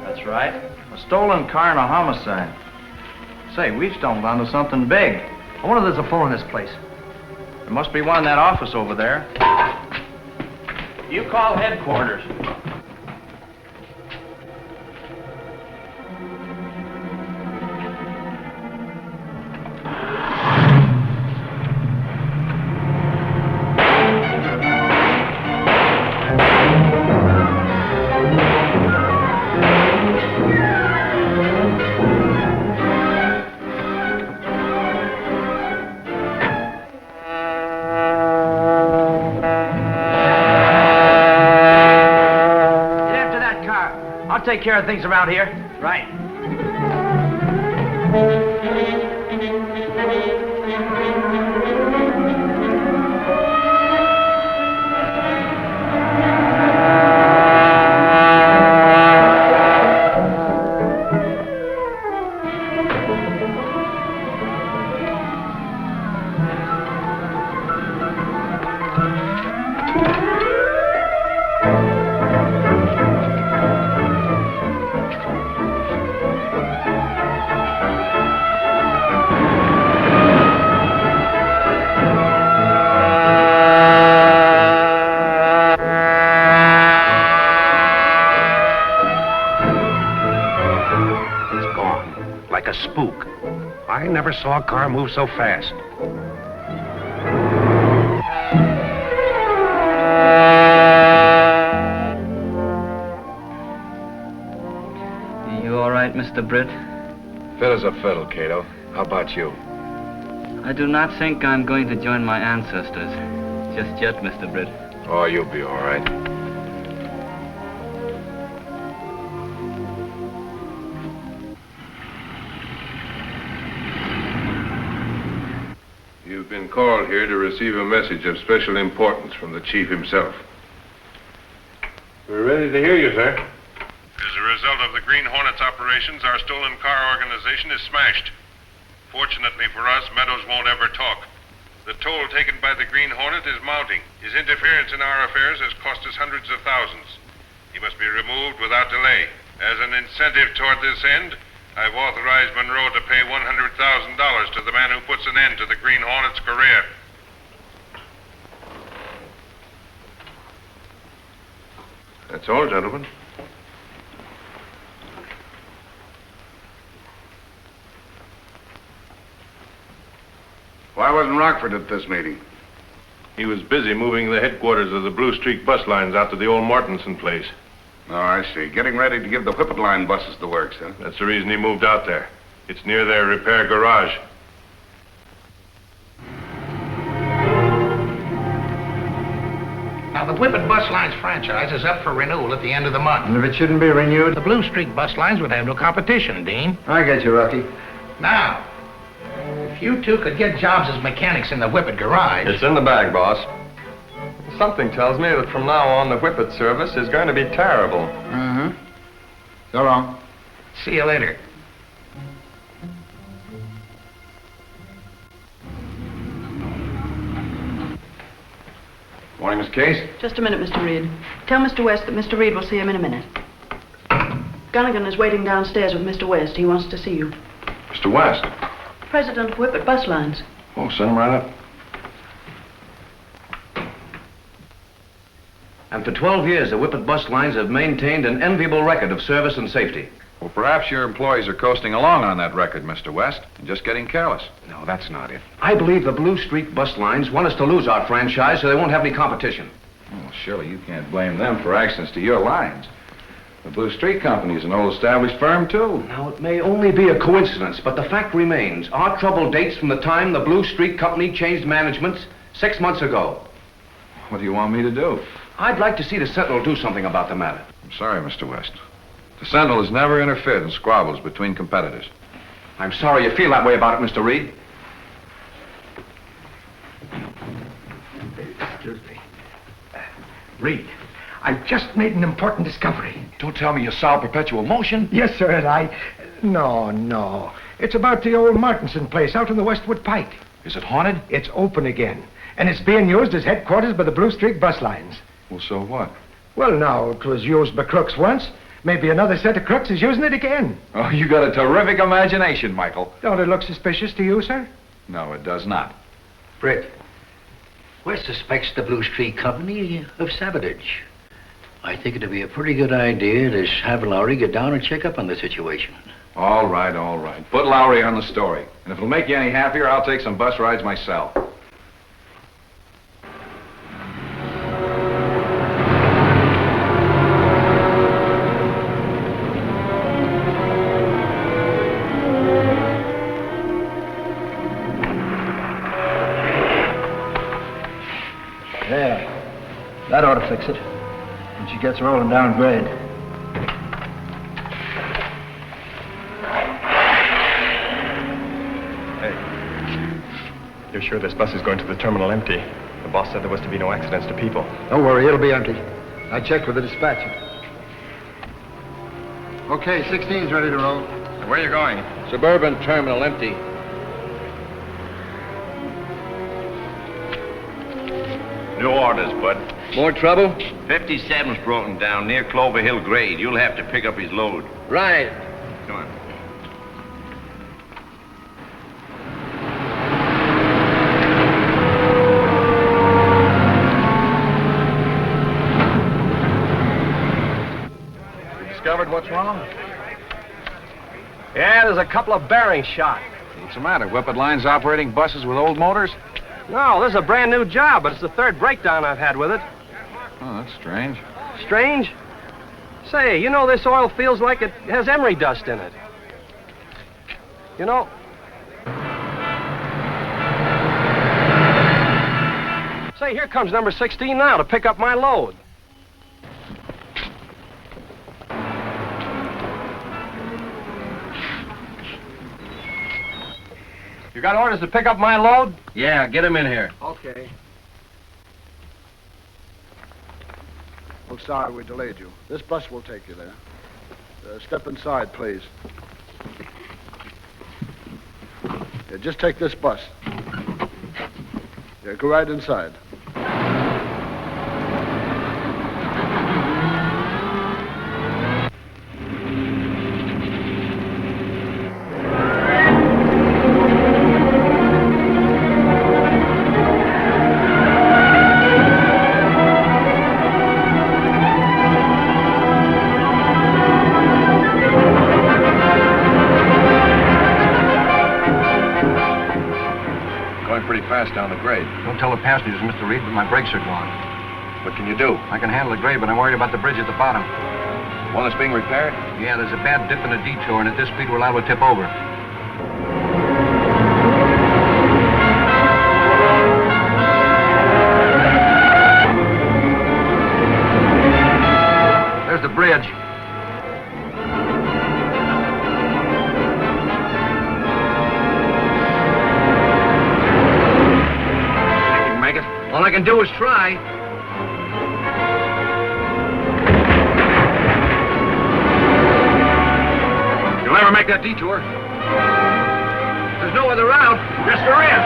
That's right. A stolen car and a homicide. Say, we've stumbled onto something big. I wonder if there's a phone in this place. There must be one in that office over there. You call headquarters. Take care of things around here. Right. like a spook. I never saw a car move so fast. You all right, Mr. Britt? Fit as a fiddle, Kato. How about you? I do not think I'm going to join my ancestors. Just yet, Mr. Britt. Oh, you'll be all right. You've been called here to receive a message of special importance from the chief himself. We're ready to hear you, sir. As a result of the Green Hornet's operations, our stolen car organization is smashed. Fortunately for us, Meadows won't ever talk. The toll taken by the Green Hornet is mounting. His interference in our affairs has cost us hundreds of thousands. He must be removed without delay. As an incentive toward this end, I've authorized Monroe to pay $100,000 to the man who puts an end to the Green Hornet's career. That's all, gentlemen. Why wasn't Rockford at this meeting? He was busy moving the headquarters of the Blue Streak bus lines out to the old Mortensen place. Oh, I see. Getting ready to give the Whippet line buses the works, huh? That's the reason he moved out there. It's near their repair garage. Now, the Whippet Bus Lines franchise is up for renewal at the end of the month. And if it shouldn't be renewed? The Blue Streak Bus Lines would have no competition, Dean. I get you, Rocky. Now, if you two could get jobs as mechanics in the Whippet garage... It's in the bag, boss. Something tells me that from now on, the Whippet service is going to be terrible. Mm-hmm. So long. See you later. Morning, Miss Case. Just a minute, Mr. Reid. Tell Mr. West that Mr. Reid will see him in a minute. Gunnigan is waiting downstairs with Mr. West. He wants to see you. Mr. West. President of Whippet Bus Lines. Oh, send him right up. And for 12 years, the Whippet Bus Lines have maintained an enviable record of service and safety. Well, perhaps your employees are coasting along on that record, Mr. West, and just getting careless. No, that's not it. I believe the Blue Streak Bus Lines want us to lose our franchise so they won't have any competition. Well, surely you can't blame them for accidents to your lines. The Blue Streak Company is an old established firm, too. Now, it may only be a coincidence, but the fact remains, our trouble dates from the time the Blue Streak Company changed management 6 months ago. What do you want me to do? I'd like to see the Sentinel do something about the matter. I'm sorry, Mr. West. The Sentinel has never interfered in squabbles between competitors. I'm sorry you feel that way about it, Mr. Reid. Excuse me. Reid, I've just made an important discovery. Don't tell me you solved perpetual motion. Yes, sir, and I... No. It's about the old Martinson place out on the Westwood Pike. Is it haunted? It's open again, and it's being used as headquarters by the Blue Streak Bus Lines. Well, so what? Well, now, it was used by crooks once. Maybe another set of crooks is using it again. Oh, you got a terrific imagination, Michael. Don't it look suspicious to you, sir? No, it does not. Britt, West suspects the Blue Streak Company of sabotage. I think it'd be a pretty good idea to have Lowry get down and check up on the situation. All right. Put Lowry on the story. And if it'll make you any happier, I'll take some bus rides myself. Yeah, that ought to fix it. When she gets rolling down grade. You're sure this bus is going to the terminal empty? The boss said there was to be no accidents to people. Don't worry, it'll be empty. I checked with the dispatcher. Okay, 16's ready to roll. Where are you going? Suburban terminal empty. New orders, bud. More trouble? 57's broken down near Clover Hill Grade. You'll have to pick up his load. Right. Come on. You discovered what's wrong? Yeah, there's a couple of bearings shot. What's the matter? Whippet Line's operating buses with old motors? No, this is a brand new job, but it's the third breakdown I've had with it. Oh, that's strange. Strange? Say, you know, this oil feels like it has emery dust in it. You know... Say, here comes number 16 now to pick up my load. You got orders to pick up my load? Yeah, get him in here. Okay. Well, sorry we delayed you. This bus will take you there. Step inside, please. Yeah, just take this bus. Yeah, go right inside. Down the grade. Don't tell the passengers, Mr. Reid, but my brakes are gone. What can you do? I can handle the grade, but I'm worried about the bridge at the bottom. One that's being repaired? Yeah, there's a bad dip and a detour, and at this speed we're liable to tip over. There's the bridge. All I can do is try. You'll never make that detour. There's no other route. Yes, there is.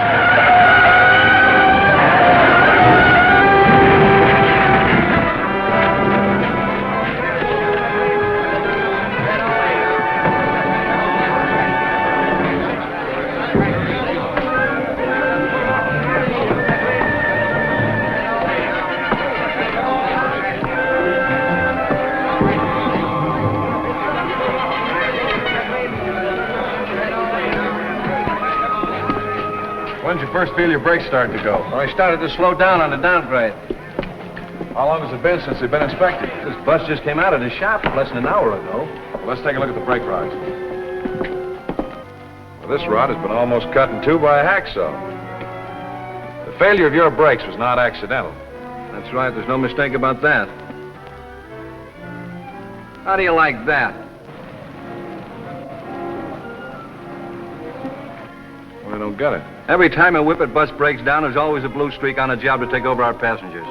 When did you first feel your brakes started to go? Well, I started to slow down on the downgrade. How long has it been since they've been inspected? This bus just came out of the shop less than an hour ago. Well, let's take a look at the brake rods. Well, this rod has been almost cut in two by a hacksaw. The failure of your brakes was not accidental. That's right, there's no mistake about that. How do you like that? Well, I don't get it. Every time a Whippet bus breaks down, there's always a blue streak on a job to take over our passengers.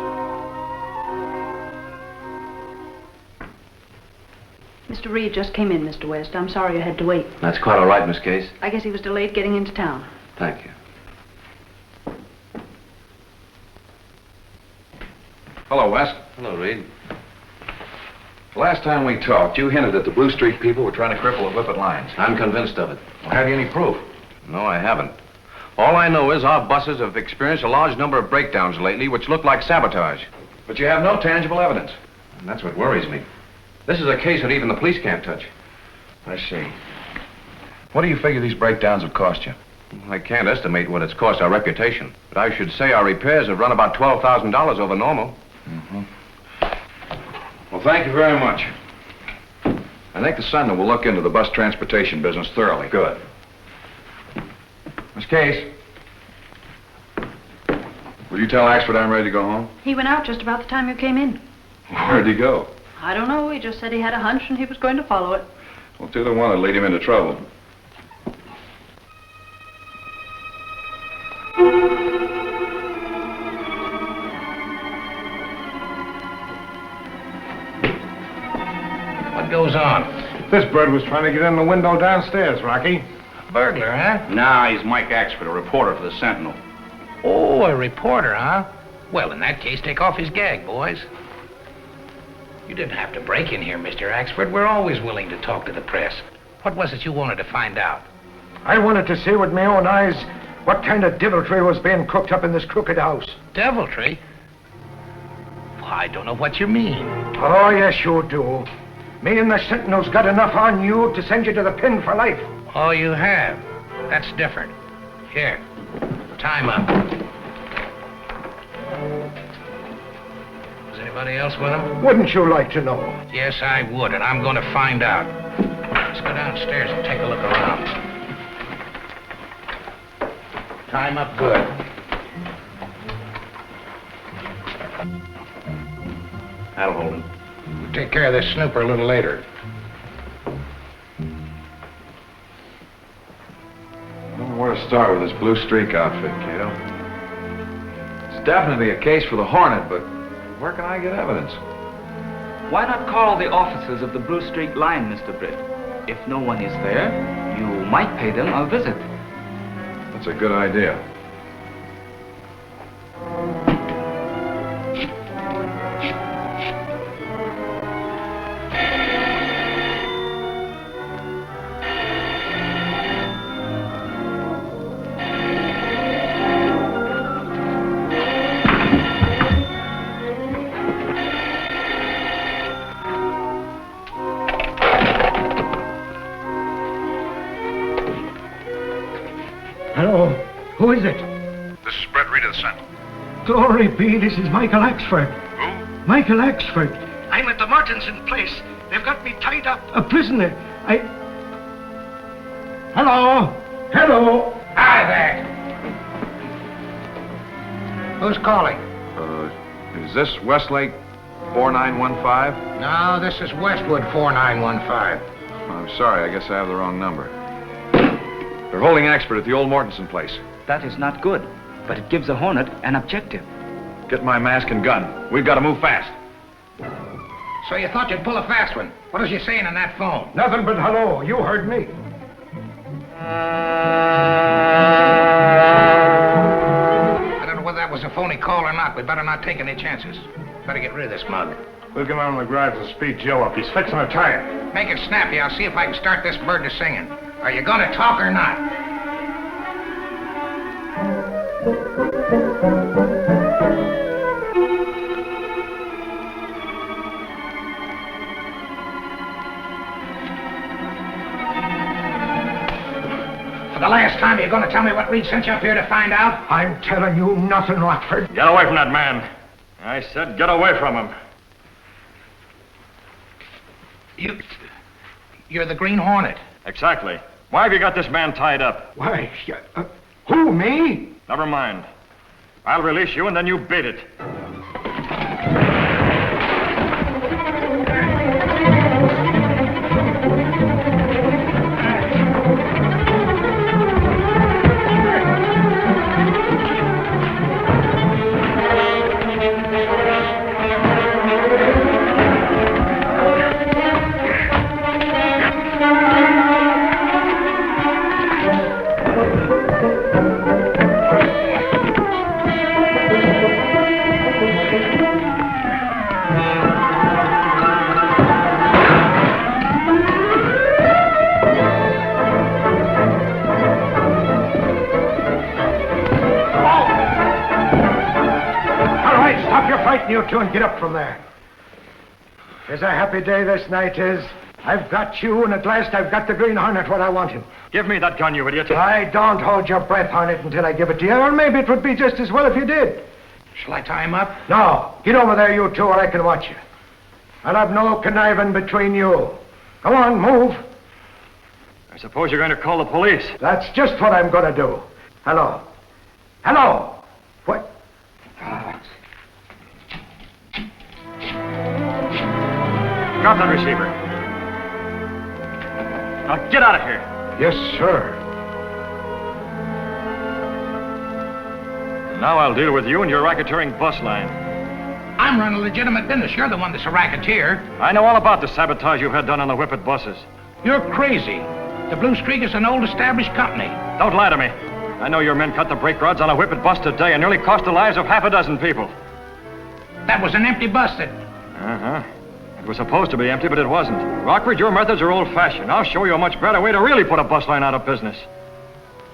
Mr. Reid just came in, Mr. West. I'm sorry you had to wait. That's quite all right, Miss Case. I guess he was delayed getting into town. Thank you. Hello, West. Hello, Reid. Last time we talked, you hinted that the Blue Streak people were trying to cripple the Whippet lines. I'm convinced of it. Well, have you any proof? No, I haven't. All I know is our buses have experienced a large number of breakdowns lately, which look like sabotage. But you have no tangible evidence. And that's what worries me. This is a case that even the police can't touch. I see. What do you figure these breakdowns have cost you? I can't estimate what it's cost our reputation, but I should say our repairs have run about $12,000 over normal. Mm-hmm. Well, thank you very much. I think the Sentinel will look into the bus transportation business thoroughly. Good. Miss Case, will you tell Axford I'm ready to go home? He went out just about the time you came in. Where'd he go? I don't know. He just said he had a hunch and he was going to follow it. Well, 2 to 1 would lead him into trouble. What goes on? This bird was trying to get in the window downstairs, Rocky. Burglar, huh? Nah, he's Mike Axford, a reporter for the Sentinel. Oh, a reporter, huh? Well, in that case, take off his gag, boys. You didn't have to break in here, Mr. Axford. We're always willing to talk to the press. What was it you wanted to find out? I wanted to see with my own eyes what kind of deviltry was being cooked up in this crooked house. Deviltry? Well, I don't know what you mean. Oh, yes, you do. Me and the Sentinel's got enough on you to send you to the pen for life. Oh, you have? That's different. Here, time up. Is anybody else with him? Wouldn't you like to know? Yes, I would, and I'm going to find out. Let's go downstairs and take a look around. Time up good. That'll hold him. We'll take care of this snooper a little later. I don't know where to start with this Blue Streak outfit, Kato. It's definitely a case for the Hornet, but where can I get evidence? Why not call the officers of the Blue Streak line, Mr. Britt? If no one is there, you might pay them a visit. That's a good idea. Hello, who is it? This is Britt Reid of the Sentinel. Glory be, this is Michael Axford. Who? Michael Axford. I'm at the Martinson place. They've got me tied up. A prisoner. Hello? Hello? Hi there. Who's calling? Is this Westlake 4915? No, this is Westwood 4915. I'm sorry, I guess I have the wrong number. They're holding Axford at the old Mortensen place. That is not good, but it gives the Hornet an objective. Get my mask and gun. We've got to move fast. So you thought you'd pull a fast one. What was you saying on that phone? Nothing but hello. You heard me. I don't know whether that was a phony call or not. We better not take any chances. Better get rid of this mug. We'll get out in the garage and speed Joe up. He's fixing a tire. Make it snappy. I'll see if I can start this bird to singing. Are you going to talk or not? For the last time, you're going to tell me what Reid sent you up here to find out? I'm telling you nothing, Rockford. Get away from that man. I said get away from him. You're the Green Hornet. Exactly. Why have you got this man tied up? Why, who, me? Never mind. I'll release you and then you beat it. You two and get up from there. It's a happy day this night is. I've got you, and at last I've got the Green Hornet where I want him. Give me that gun, you idiot. I don't hold your breath on it until I give it to you, or maybe it would be just as well if you did. Shall I tie him up? No. Get over there, you two, or I can watch you. I'll have no conniving between you. Come on, move. I suppose you're going to call the police. That's just what I'm going to do. Hello. Hello. What? Drop that receiver. Now get out of here. Yes, sir. Now I'll deal with you and your racketeering bus line. I'm running a legitimate business. You're the one that's a racketeer. I know all about the sabotage you've had done on the Whippet buses. You're crazy. The Blue Streak is an old established company. Don't lie to me. I know your men cut the brake rods on a Whippet bus today and nearly cost the lives of half a dozen people. That was an empty bus that... Uh-huh. It was supposed to be empty, but it wasn't. Rockford, your methods are old-fashioned. I'll show you a much better way to really put a bus line out of business.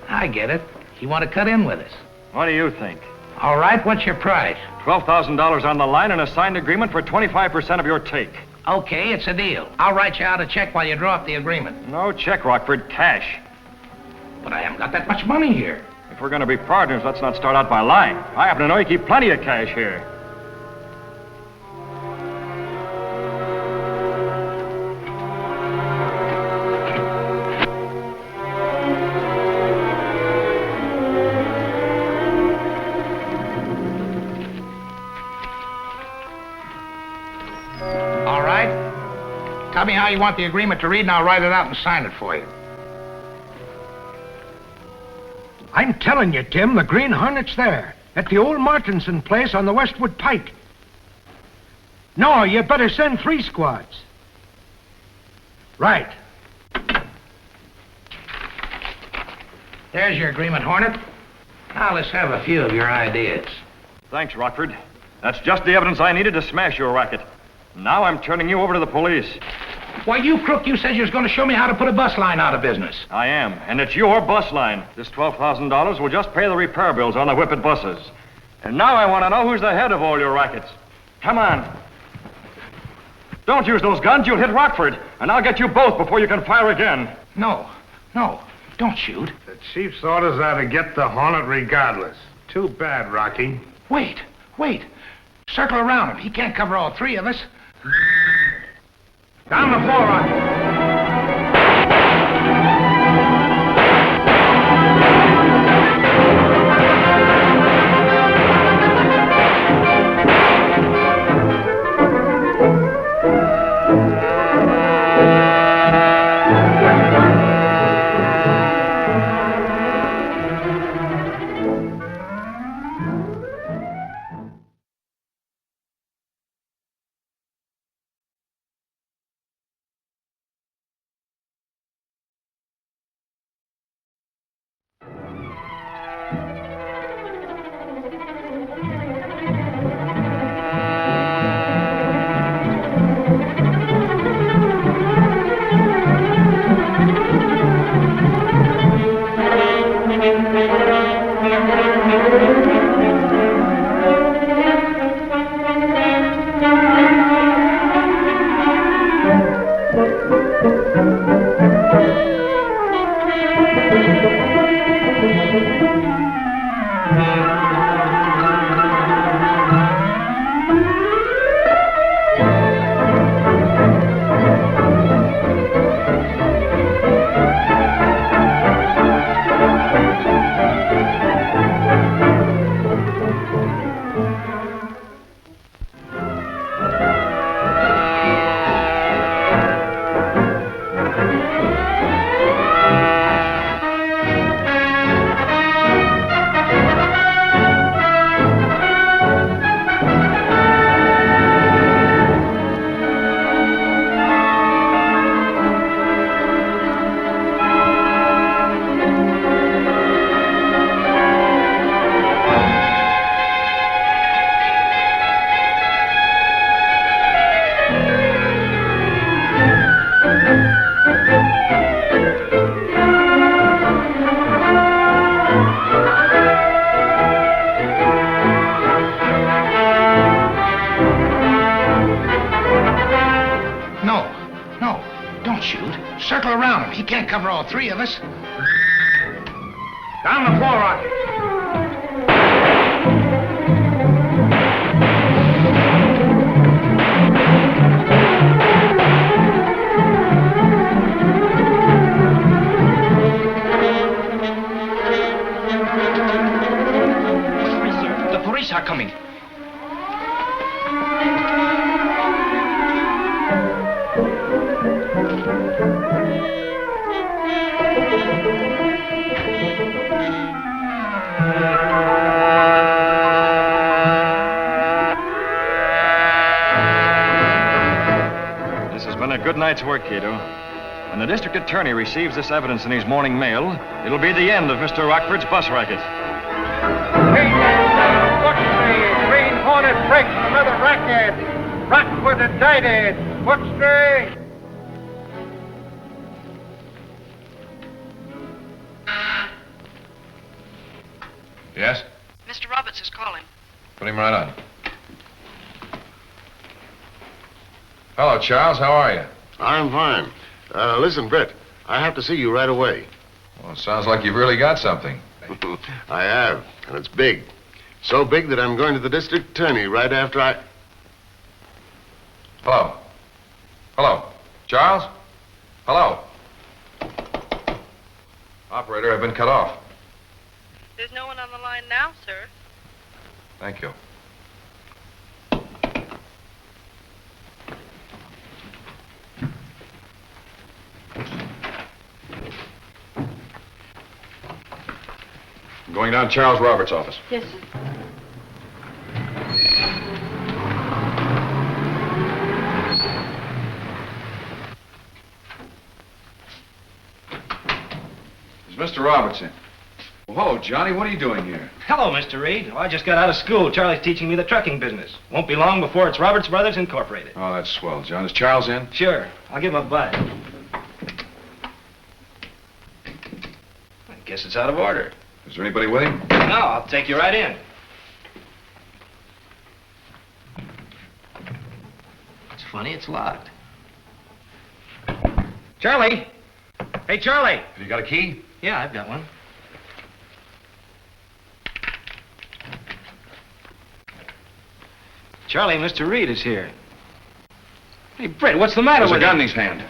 I get it. You want to cut in with us. What do you think? All right, what's your price? $12,000 on the line and a signed agreement for 25% of your take. Okay, it's a deal. I'll write you out a check while you draw up the agreement. No check, Rockford. Cash. But I haven't got that much money here. If we're going to be partners, let's not start out by lying. I happen to know you keep plenty of cash here. All right. Tell me how you want the agreement to read, and I'll write it out and sign it for you. I'm telling you, Tim, the Green Hornet's there, at the old Martinson place on the Westwood Pike. No, you better send 3 squads. Right. There's your agreement, Hornet. Now let's have a few of your ideas. Thanks, Rockford. That's just the evidence I needed to smash your racket. Now I'm turning you over to the police. Why, you crook, you said you was going to show me how to put a bus line out of business. I am, and it's your bus line. This $12,000 will just pay the repair bills on the Whippet buses. And now I want to know who's the head of all your rackets. Come on. Don't use those guns. You'll hit Rockford, and I'll get you both before you can fire again. No, don't shoot. The chief's orders are to get the Hornet regardless. Too bad, Rocky. Wait. Circle around him. He can't cover all 3 of us. Down the floor, Rocky. He can't cover all 3 of us. Down the floor, Rocky. The police are coming. Good night's work, Kato. When the district attorney receives this evidence in his morning mail, it'll be the end of Mr. Rockford's bus racket. Green Hornet breaks another racket. Rockford indicted. Foot straight. Yes? Mr. Roberts is calling. Put him right on. Hello, Charles. How are you? I'm fine. Listen, Britt, I have to see you right away. Well, it sounds like you've really got something. I have, and it's big. So big that I'm going to the district attorney right after I... Hello? Hello? Charles? Hello? Operator, I've been cut off. There's no one on the line now, sir. Thank you. I'm going down to Charles Roberts' office. Yes, sir. Is Mr. Roberts in? Well, hello, Johnny. What are you doing here? Hello, Mr. Reid. Well, I just got out of school. Charlie's teaching me the trucking business. Won't be long before it's Roberts Brothers Incorporated. Oh, that's swell, John. Is Charles in? Sure. I'll give him a buzz. I guess it's out of order. Is there anybody with him? No, I'll take you right in. It's funny, it's locked. Charlie! Hey, Charlie! Have you got a key? Yeah, I've got one. Charlie, Mr. Reid is here. Hey, Britt, what's the matter with There's a gun him? in his hand.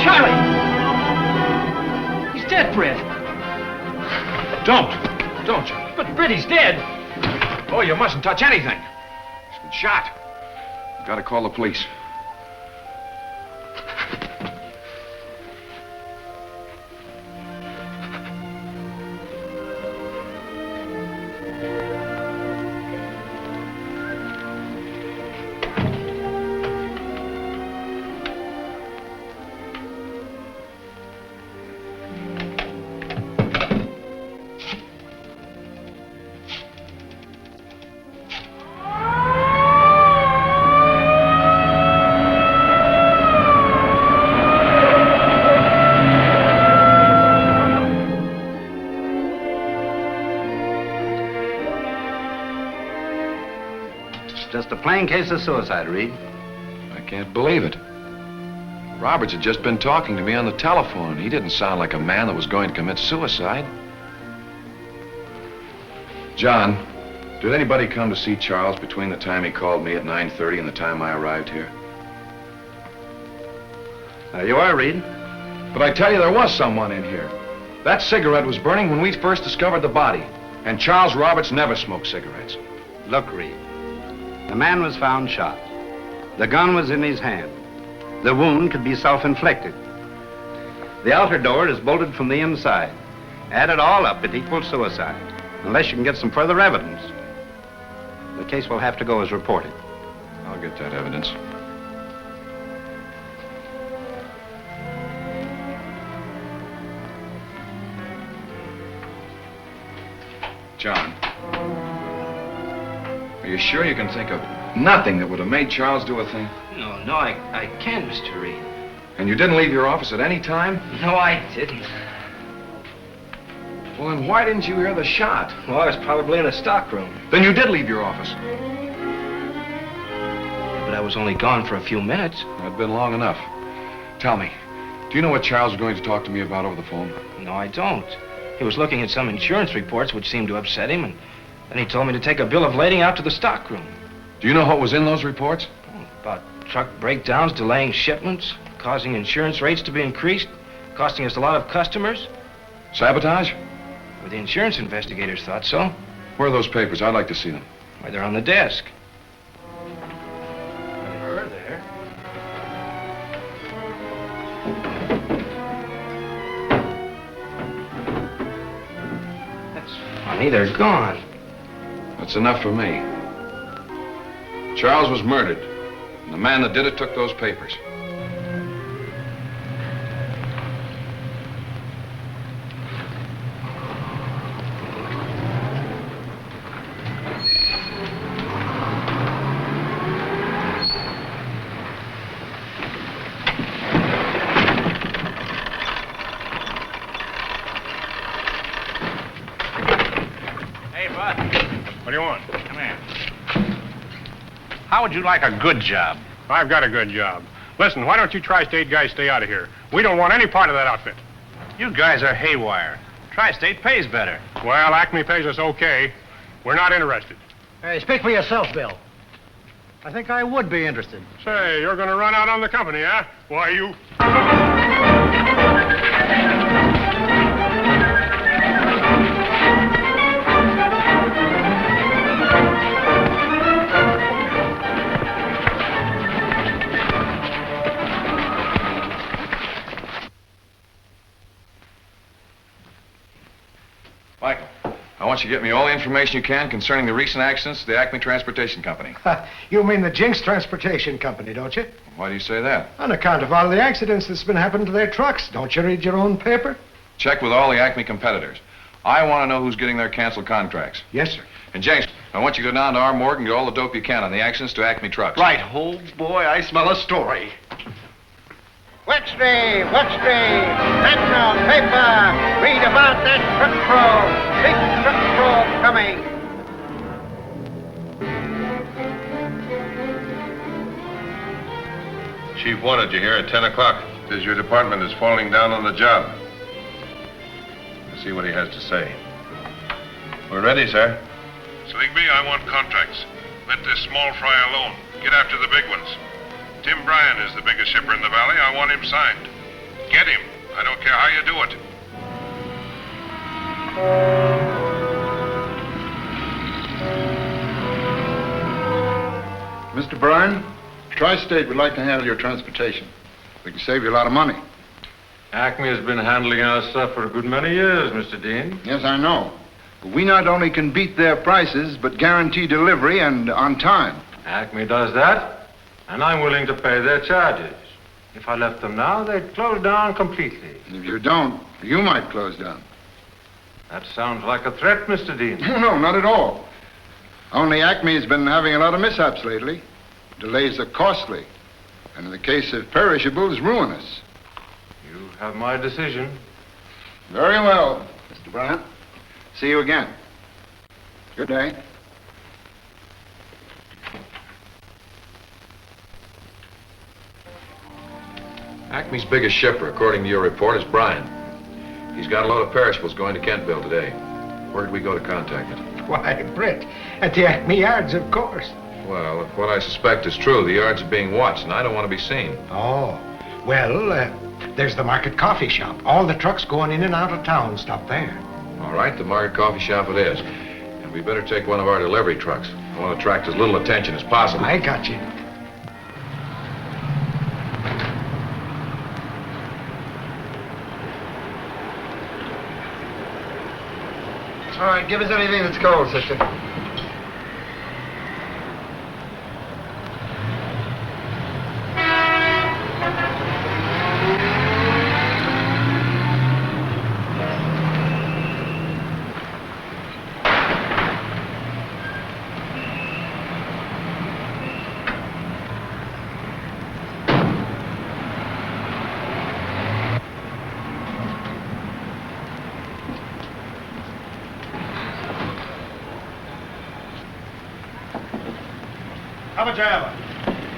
Charlie! He's dead, Britt. Don't, you? But Britt, he's dead. Oh, you mustn't touch anything. He's been shot. You've got to call the police. Just a plain case of suicide, Reid. I can't believe it. Roberts had just been talking to me on the telephone. He didn't sound like a man that was going to commit suicide. John, did anybody come to see Charles between the time he called me at 9:30 and the time I arrived here? There you are, Reid. But I tell you, there was someone in here. That cigarette was burning when we first discovered the body. And Charles Roberts never smoked cigarettes. Look, Reid. The man was found shot. The gun was in his hand. The wound could be self-inflicted. The outer door is bolted from the inside. Add it all up, it equals suicide. Unless you can get some further evidence. The case will have to go as reported. I'll get that evidence. John, are you sure you can think of nothing that would have made Charles do a thing? No, I can't, Mr. Reid. And you didn't leave your office at any time? No, I didn't. Well, then why didn't you hear the shot? Well, I was probably in the stockroom. Then you did leave your office. Yeah, but I was only gone for a few minutes. That'd been long enough. Tell me, do you know what Charles was going to talk to me about over the phone? No, I don't. He was looking at some insurance reports which seemed to upset him, and then he told me to take a bill of lading out to the stockroom. Do you know what was in those reports? About truck breakdowns, delaying shipments, causing insurance rates to be increased, costing us a lot of customers. Sabotage? Well, the insurance investigators thought so. Where are those papers? I'd like to see them. Why, they're on the desk. They were there. That's funny, they're gone. That's enough for me. Charles was murdered, and the man that did it took those papers. would you like a good job? I've got a good job. Listen, why don't you tri-state guys stay out of here? We don't want any part of that outfit. You guys are haywire. Tri-state pays better. Well, Acme pays us okay. We're not interested. Hey, speak for yourself, Bill. I think I would be interested. Say, you're going to run out on the company, huh? Why, you... Michael, I want you to get me all the information you can concerning the recent accidents to the Acme Transportation Company. You mean the Jinx Transportation Company, don't you? Why do you say that? On account of all the accidents that's been happening to their trucks. Don't you read your own paper? Check with all the Acme competitors. I want to know who's getting their canceled contracts. Yes, sir. And James, I want you to go down to our morgue and get all the dope you can on the accidents to Acme trucks. Right. Oh, boy, I smell a story. Wednesday, Sentinel, paper. Read about that truck probe. Big truck probe coming. Chief wanted you here at 10 o'clock. Says your department is falling down on the job. Let's see what he has to say. We're ready, sir. Sligby, I want contracts. Let this small fry alone. Get after the big ones. Tim Bryan is the biggest shipper in the valley. I want him signed. Get him. I don't care how you do it. Mr. Bryan, Tri-State would like to handle your transportation. We can save you a lot of money. Acme has been handling our stuff for a good many years, Mr. Dean. Yes, I know. But we not only can beat their prices, but guarantee delivery and on time. Acme does that, and I'm willing to pay their charges. If I left them now, they'd close down completely. If you don't, you might close down. That sounds like a threat, Mr. Dean. No, not at all. Only Acme's been having a lot of mishaps lately. Delays are costly, and in the case of perishables, ruinous. You have my decision. Very well, Mr. Bryan. See you again. Good day. Acme's biggest shipper, according to your report, is Bryan. He's got a load of perishables going to Kentville today. Where did we go to contact it? Why, Britt, at the Acme yards, of course. Well, if what I suspect is true, the yards are being watched, and I don't want to be seen. Oh, well, there's the Market Coffee Shop. All the trucks going in and out of town stop there. All right, the Market Coffee Shop it is. And we better take one of our delivery trucks. I want to attract as little attention as possible. I got you. All right, give us anything that's cold, sister.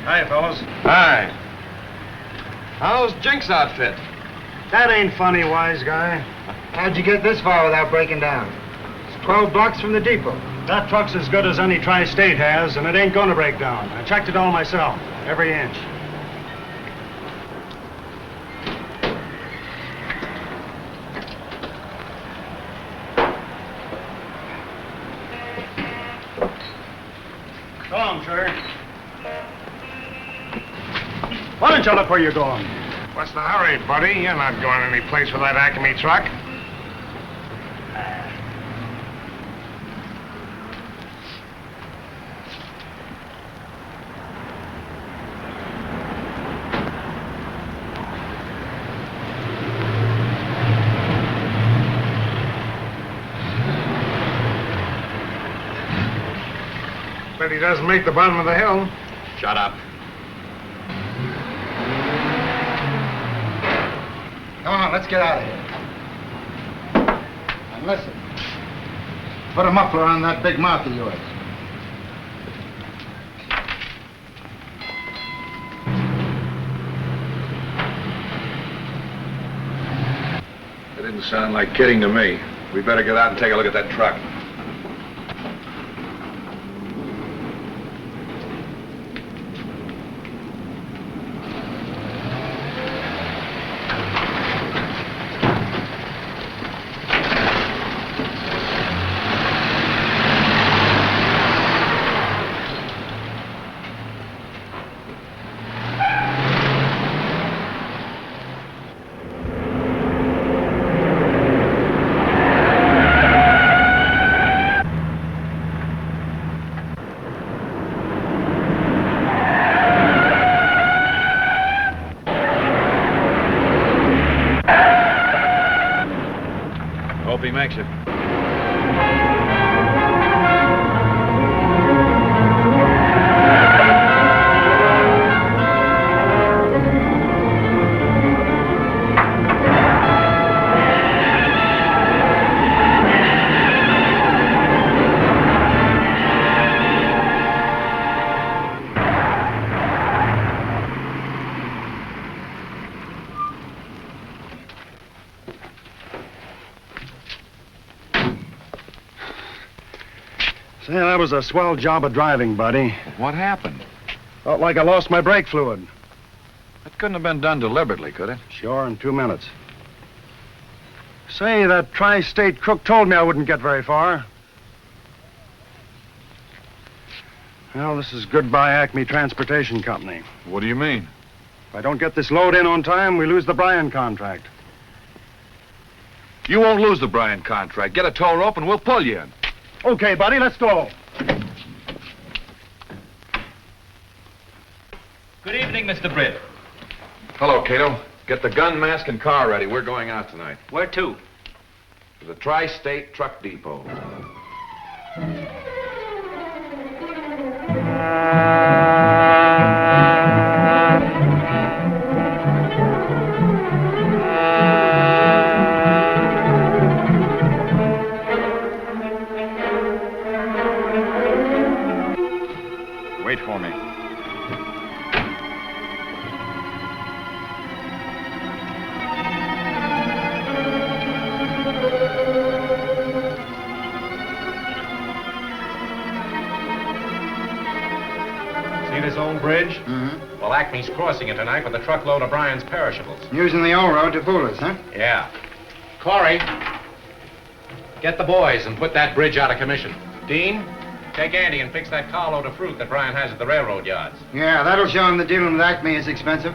Hi, fellas. Hi. How's Jink's outfit? That ain't funny, wise guy. How'd you get this far without breaking down? It's 12 blocks from the depot. That truck's as good as any tri-state has, and it ain't gonna break down. I checked it all myself, every inch. So long, sir. Why don't you look where you're going? What's the hurry, buddy? You're not going any place with that Acme truck. Bet he doesn't make the bottom of the hill. Shut up. Come on, let's get out of here. And listen, put a muffler on that big mouth of yours. Doesn't sound like kidding to me. We better get out and take a look at that truck. Hope he makes it. Say, that was a swell job of driving, buddy. What happened? Felt like I lost my brake fluid. That couldn't have been done deliberately, could it? Sure, in 2 minutes. Say, that tri-state crook told me I wouldn't get very far. Well, this is goodbye Acme Transportation Company. What do you mean? If I don't get this load in on time, we lose the Bryan contract. You won't lose the Bryan contract. Get a tow rope and we'll pull you in. Okay, buddy, let's go. Good evening, Mr. Britt. Hello, Kato. Get the gun, mask, and car ready. We're going out tonight. Where to? To the Tri-State Truck Depot. Wait for me. See this old bridge? Mm-hmm. Well, Acme's crossing it tonight with a truckload of Bryan's perishables. Using the old road to fool us, huh? Yeah. Corey, get the boys and put that bridge out of commission. Dean, take Andy and fix that carload of fruit that Bryan has at the railroad yards. Yeah, that'll show him that dealing with Acme is expensive.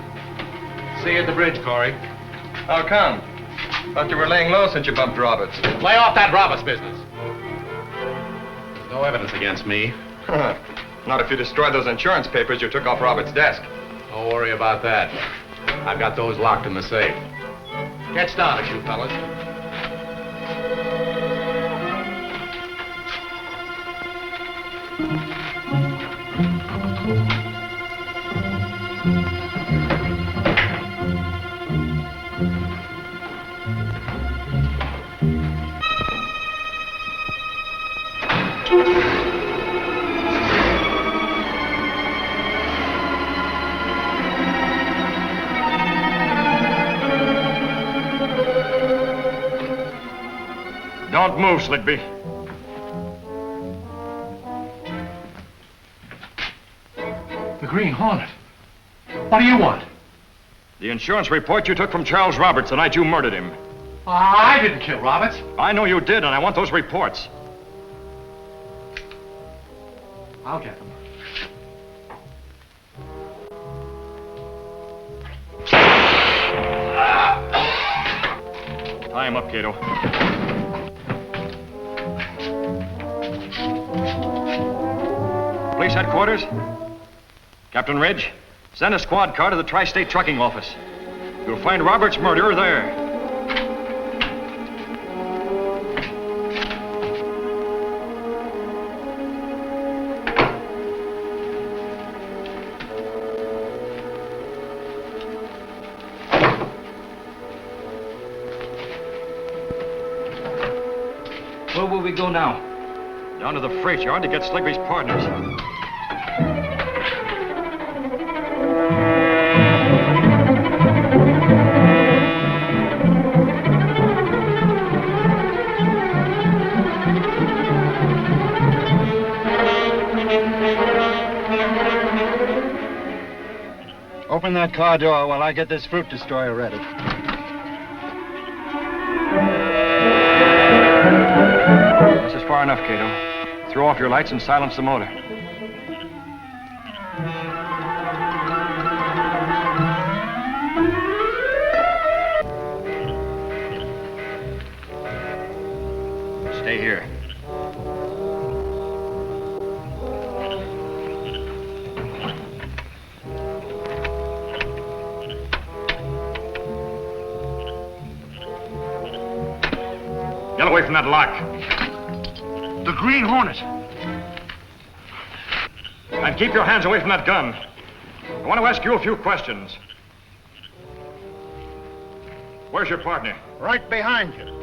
See you at the bridge, Corey. How come? Thought you were laying low since you bumped Roberts. Lay off that Roberts business. There's no evidence against me. Not if you destroyed those insurance papers you took off Roberts' desk. Don't worry about that. I've got those locked in the safe. Get started, you fellas. Don't move, Slickby. The Green Hornet. What do you want? The insurance report you took from Charles Roberts the night you murdered him. I didn't kill Roberts. I know you did, and I want those reports. I'll get them. Tie him up, Kato. Police headquarters? Captain Ridge, send a squad car to the Tri-State Trucking Office. You'll find Robert's murderer there. Where will we go now? Down to the freight yard to get Sligby's partners. open that car door while I get this fruit destroyer ready. This is far enough, Kato. Throw off your lights and silence the motor. Stay here. Get away from that lock. The Green Hornet. And keep your hands away from that gun. I want to ask you a few questions. Where's your partner? Right behind you.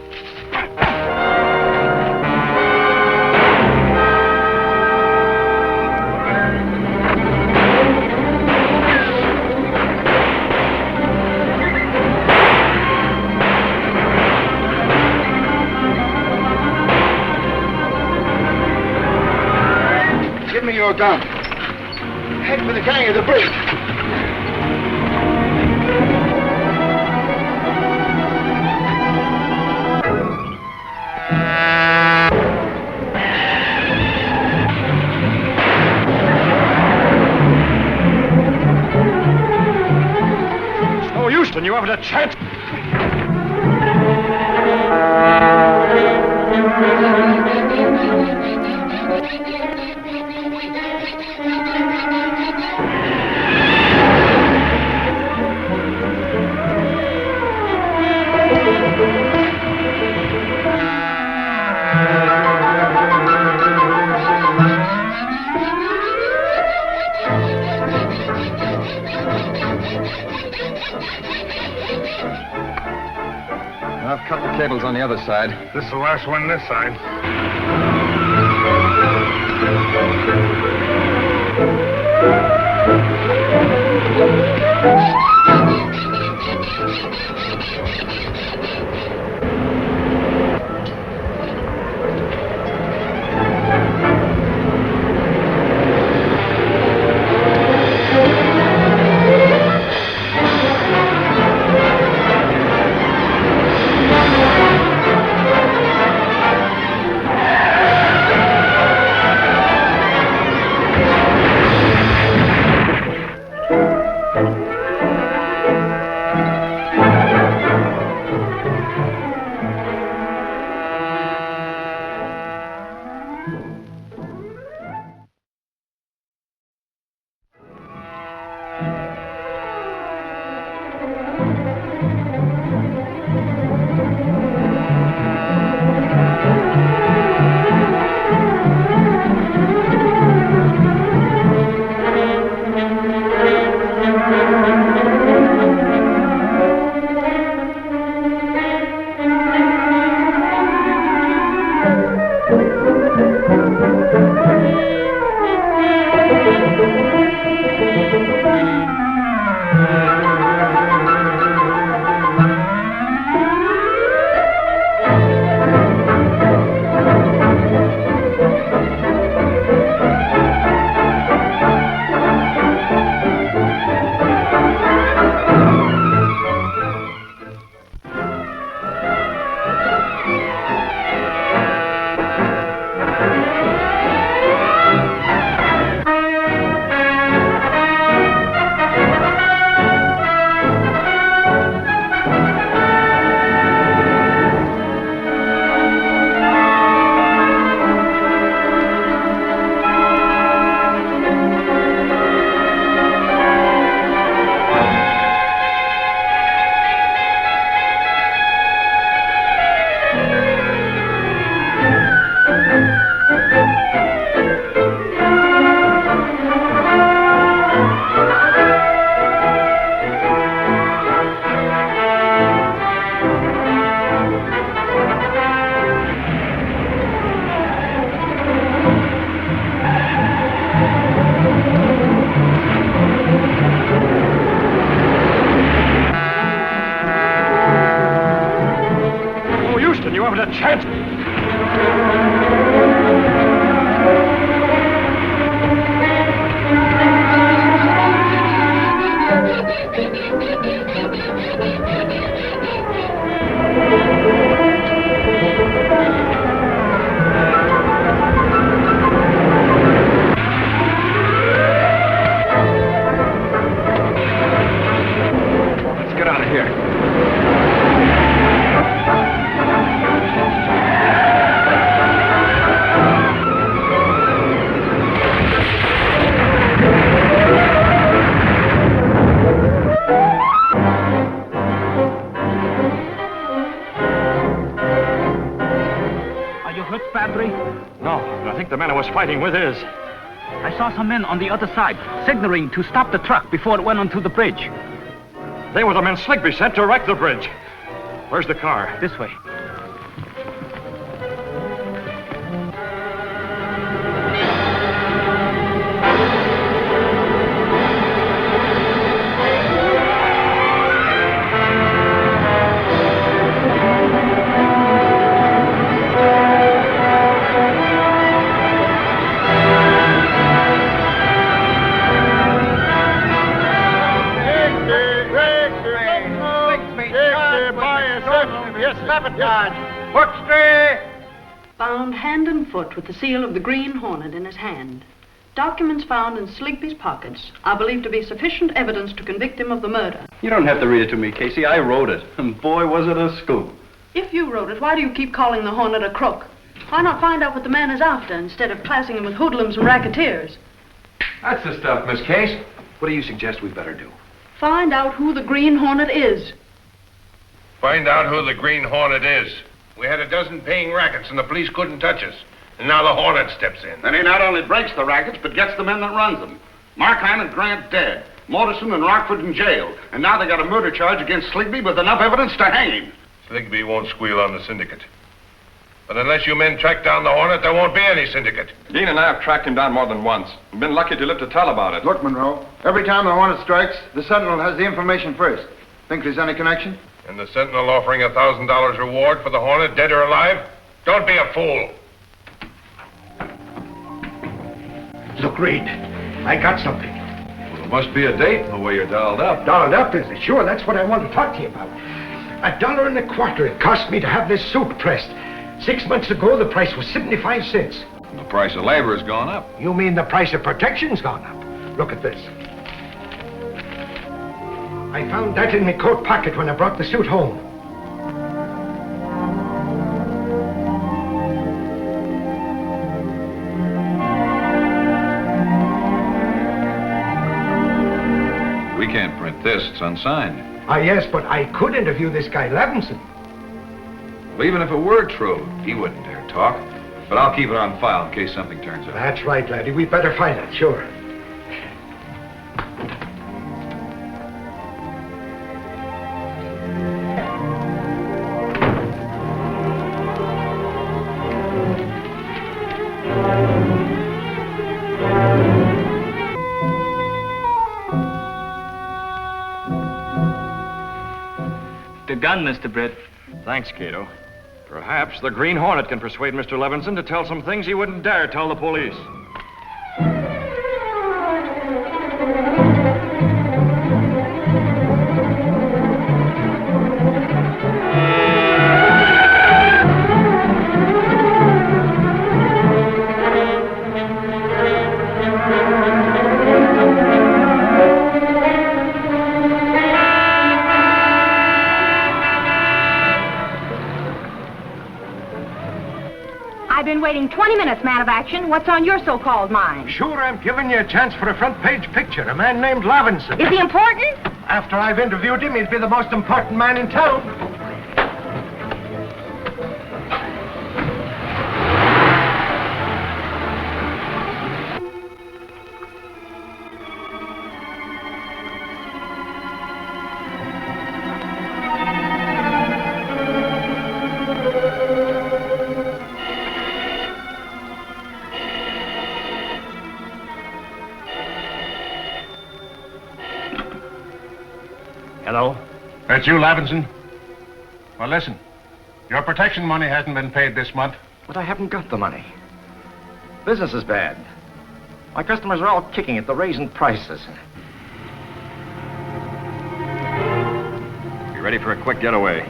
Give me your gun. Head for the gang of the bridge. Oh, Houston, you haven't a chance. I've cut the cables on the other side. This is the last one this side. a chance. out of here. Are you hurt badly? No, I think the man I was fighting with is. I saw some men on the other side, signaling to stop the truck before it went onto the bridge. They were the men Sligby sent to wreck the bridge. Where's the car? This way. Sabotage! Foot straight! Found hand and foot with the seal of the Green Hornet in his hand. Documents found in Sligby's pockets are believed to be sufficient evidence to convict him of the murder. You don't have to read it to me, Casey. I wrote it. And boy, was it a scoop. If you wrote it, why do you keep calling the Hornet a crook? Why not find out what the man is after instead of classing him with hoodlums and racketeers? That's the stuff, Miss Case. What do you suggest we better do? Find out who the Green Hornet is. Find out who the Green Hornet is. We had a dozen paying rackets and the police couldn't touch us. And now the Hornet steps in. And he not only breaks the rackets, but gets the men that runs them. Markheim and Grant dead. Morrison and Rockford in jail. And now they got a murder charge against Sligby with enough evidence to hang him. Sligby won't squeal on the syndicate. But unless you men track down the Hornet, there won't be any syndicate. Dean and I have tracked him down more than once. And been lucky to live to tell about it. Look, Monroe, every time the Hornet strikes, the Sentinel has the information first. Think there's any connection? And the Sentinel offering $1,000 reward for the Hornet, dead or alive? Don't be a fool. Look, Reid, I got something. Well, there must be a date in the way you're dolled up. Dolled up, is it? Sure, that's what I want to talk to you about. $1.25 it cost me to have this suit pressed. 6 months ago, the price was 75 cents. The price of labor has gone up. You mean the price of protection's gone up? Look at this. I found that in my coat pocket when I brought the suit home. We can't print this. It's unsigned. Ah, yes, but I could interview this guy Levinson. Well, even if it were true, he wouldn't dare talk. But I'll keep it on file in case something turns up. That's right, laddie. We better find it, sure. The gun, Mr. Britt. Thanks, Kato. Perhaps the Green Hornet can persuade Mr. Levinson to tell some things he wouldn't dare tell the police. I've been waiting 20 minutes, man of action. What's on your so-called mind? Sure, I'm giving you a chance for a front-page picture. A man named Levinson. Is he important? After I've interviewed him, he'd be the most important man in town. Hello? That's you, Levinson? Well, listen. Your protection money hasn't been paid this month. But I haven't got the money. Business is bad. My customers are all kicking at the raising prices. Be ready for a quick getaway.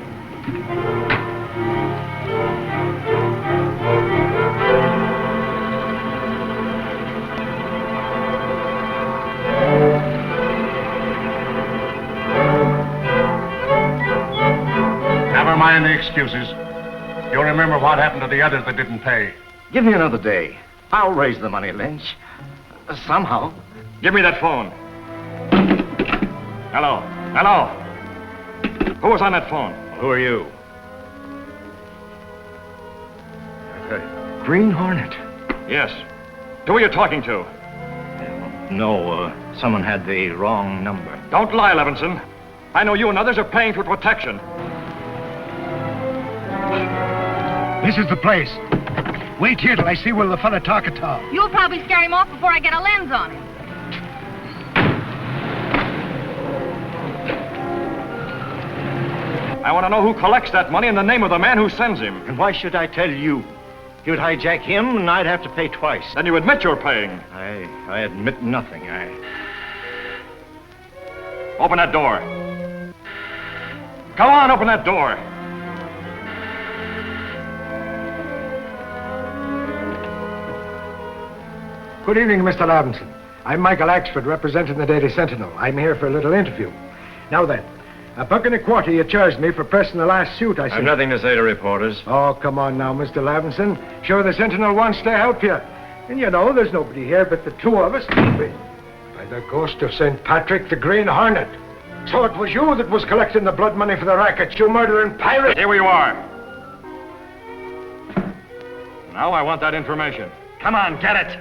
mind the excuses. You'll remember what happened to the others that didn't pay. Give me another day. I'll raise the money, Lynch. Somehow. Give me that phone. Hello. Hello. Who was on that phone? Who are you? Green Hornet. Yes. Who are you talking to? No, someone had the wrong number. Don't lie, Levinson. I know you and others are paying for protection. This is the place. Wait here till I see where the fella talk at all. You'll probably scare him off before I get a lens on him. I want to know who collects that money and the name of the man who sends him. And why should I tell you? He would hijack him, and I'd have to pay twice. Then you admit you're paying. I admit nothing. Open that door. Come on, open that door. Good evening, Mr. Levinson. I'm Michael Axford, representing the Daily Sentinel. I'm here for a little interview. Now then, $1.25 you charged me for pressing the last suit I sent. I've nothing to say to reporters. Oh, come on now, Mr. Levinson. Sure, the Sentinel wants to help you. And you know, there's nobody here but the two of us. By the ghost of St. Patrick, the Green Hornet. So it was you that was collecting the blood money for the rackets, you murdering pirate. Here you are. Now I want that information. Come on, get it.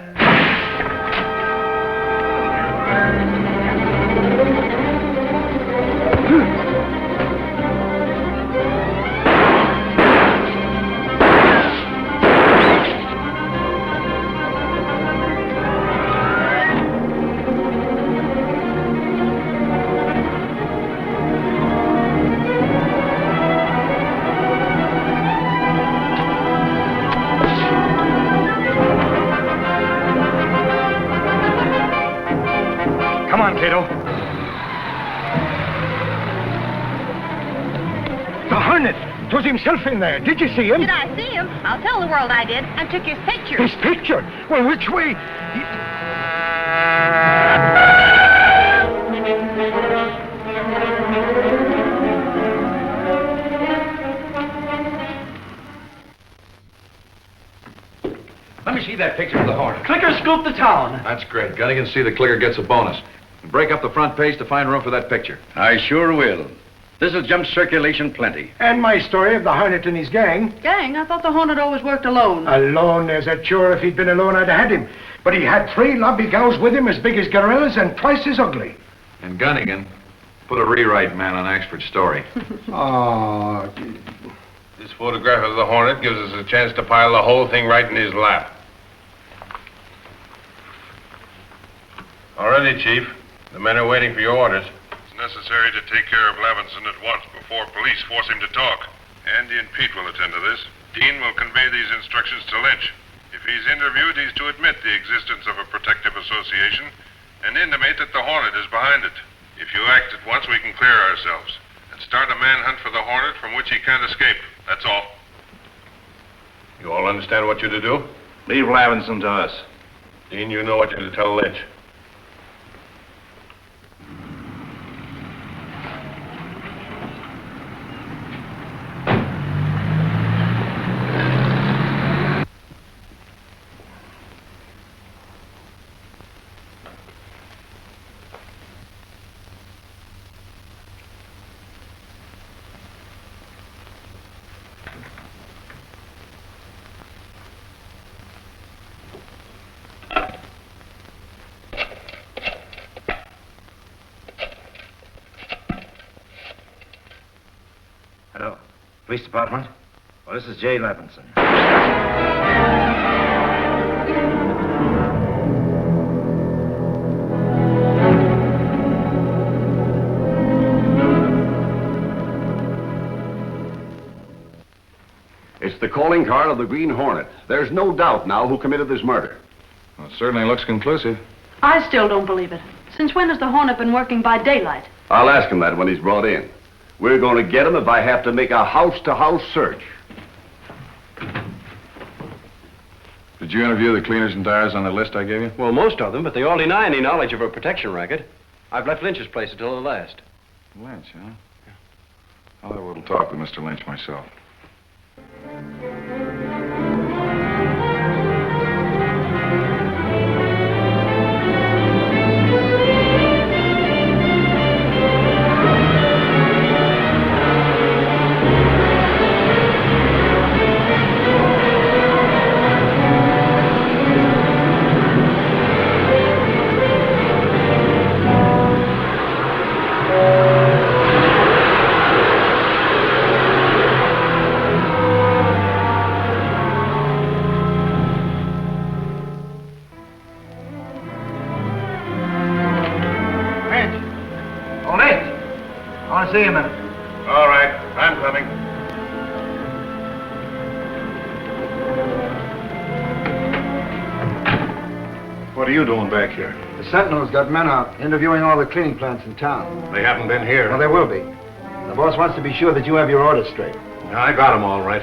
Kato. The Hornet! 'Twas himself in there. Did you see him? Did I see him? I'll tell the world I did. And took his picture. His picture? Well, which way? Let me see that picture of the Hornet. Clicker scooped the town. That's great. Gunnigan, see the clicker gets a bonus. And break up the front page to find room for that picture. I sure will. This'll jump circulation plenty. And my story of the Hornet and his gang. Gang? I thought the Hornet always worked alone. Alone, is it? Sure, if he'd been alone, I'd have had him. But he had 3 lobby gals with him as big as gorillas and twice as ugly. And Gunnigan, put a rewrite man on Axford's story. Oh. This photograph of the Hornet gives us a chance to pile the whole thing right in his lap. All ready, Chief. The men are waiting for your orders. It's necessary to take care of Levinson at once before police force him to talk. Andy and Pete will attend to this. Dean will convey these instructions to Lynch. If he's interviewed, he's to admit the existence of a protective association and intimate that the Hornet is behind it. If you act at once, we can clear ourselves and start a manhunt for the Hornet from which he can't escape. That's all. You all understand what you're to do? Leave Levinson to us. Dean, you know what you're to tell Lynch. Hello. Police Department? Well, this is Jay Levinson. It's the calling card of the Green Hornet. There's no doubt now who committed this murder. Well, it certainly looks conclusive. I still don't believe it. Since when has the Hornet been working by daylight? I'll ask him that when he's brought in. We're going to get him if I have to make a house-to-house search. Did you interview the cleaners and dyers on the list I gave you? Well, most of them, but they all deny any knowledge of a protection racket. I've left Lynch's place until the last. Lynch, huh? I'll have a little talk with Mr. Lynch myself. See you a minute. All right, I'm coming. What are you doing back here? The Sentinel's got men out interviewing all the cleaning plants in town. They haven't been here. Well, they will be. The boss wants to be sure that you have your orders straight. I got them all right.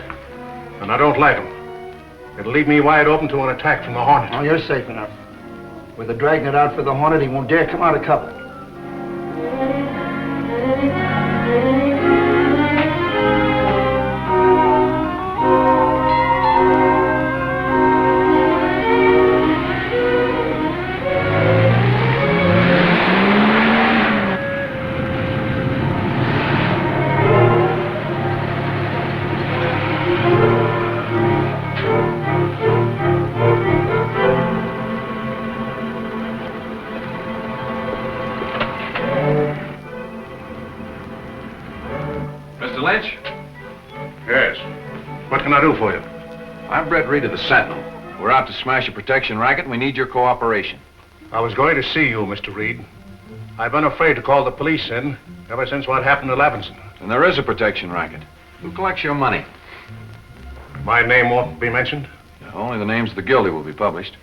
And I don't like them. It'll leave me wide open to an attack from the Hornet. Oh, you're safe enough. With the dragnet out for the Hornet, he won't dare come out of cover. Yes. What can I do for you? I'm Britt Reid of the Sentinel. We're out to smash a protection racket, and we need your cooperation. I was going to see you, Mr. Reid. I've been afraid to call the police in ever since what happened to Levinson. And there is a protection racket. Who collects your money? My name won't be mentioned? Only the names of the guilty will be published.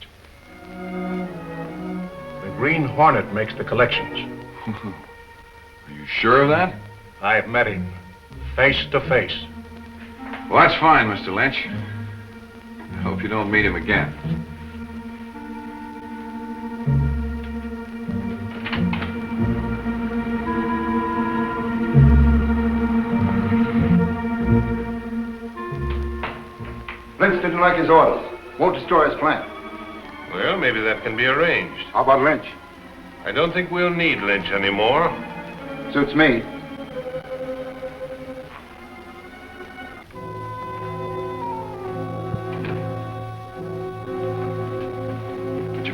The Green Hornet makes the collections. Are you sure of that? I've met him, face to face. Well, that's fine, Mr. Lynch. I hope you don't meet him again. Lynch didn't like his orders. Won't destroy his plant. Well, maybe that can be arranged. How about Lynch? I don't think we'll need Lynch anymore. Suits me.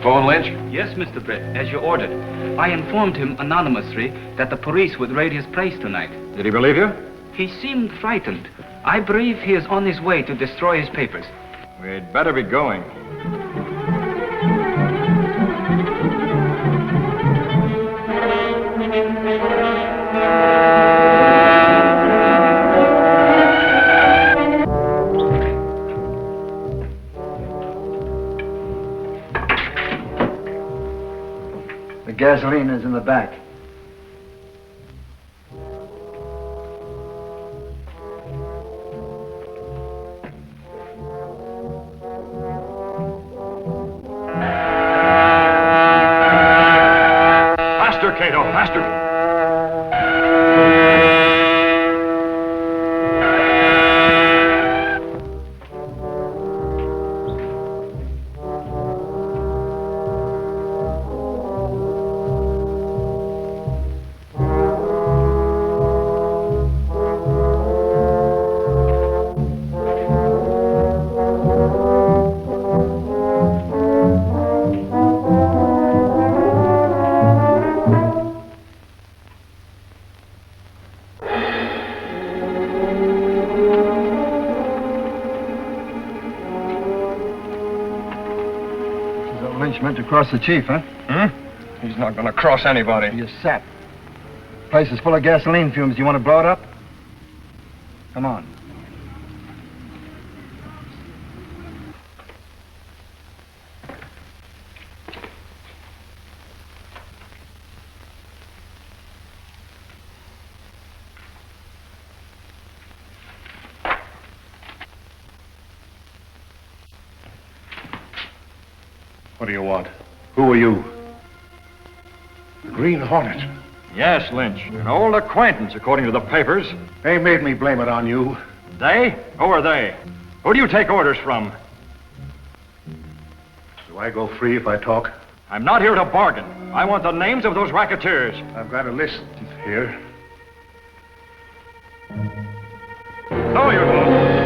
Phone, Lynch? Yes, Mr. Britt, as you ordered. I informed him anonymously that the police would raid his place tonight. Did he believe you? He seemed frightened. I believe he is on his way to destroy his papers. We'd better be going. Gasoline is in the back. Faster, Kato, faster. Meant to cross the chief, huh? He's not going to cross anybody. You're sap. Place is full of gasoline fumes. Do you want to blow it up? Come on. What do you want? Who are you? The Green Hornet. Yes, Lynch. An old acquaintance, according to the papers. They made me blame it on you. They? Who are they? Who do you take orders from? Do I go free if I talk? I'm not here to bargain. I want the names of those racketeers. I've got a list here. So you don't.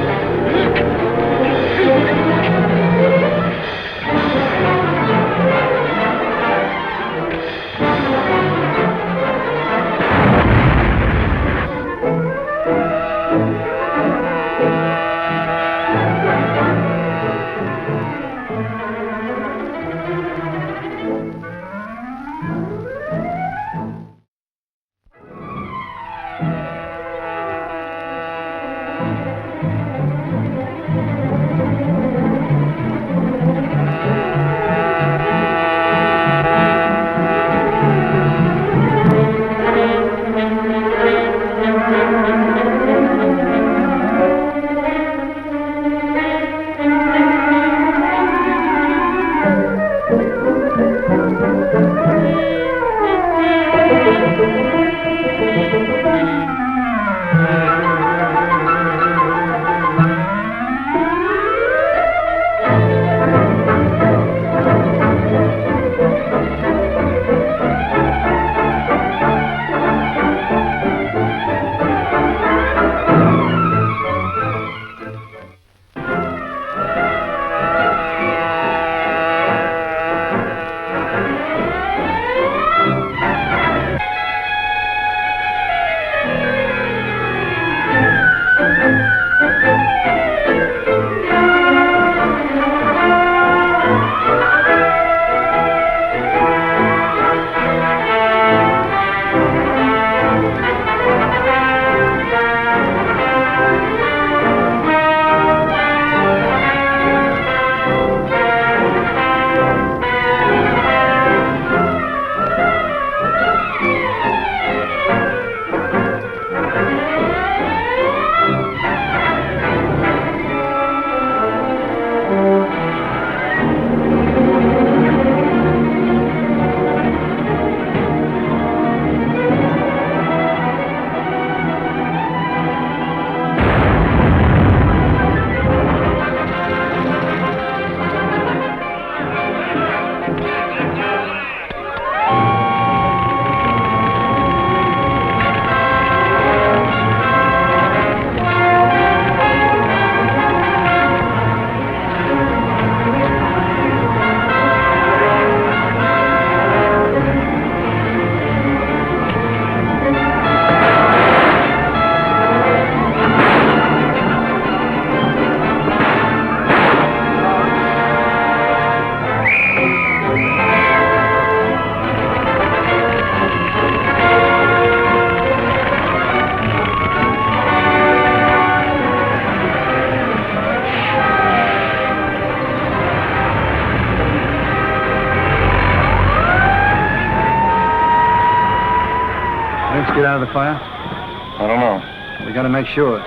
Get out of the fire? I don't know. We gotta make sure.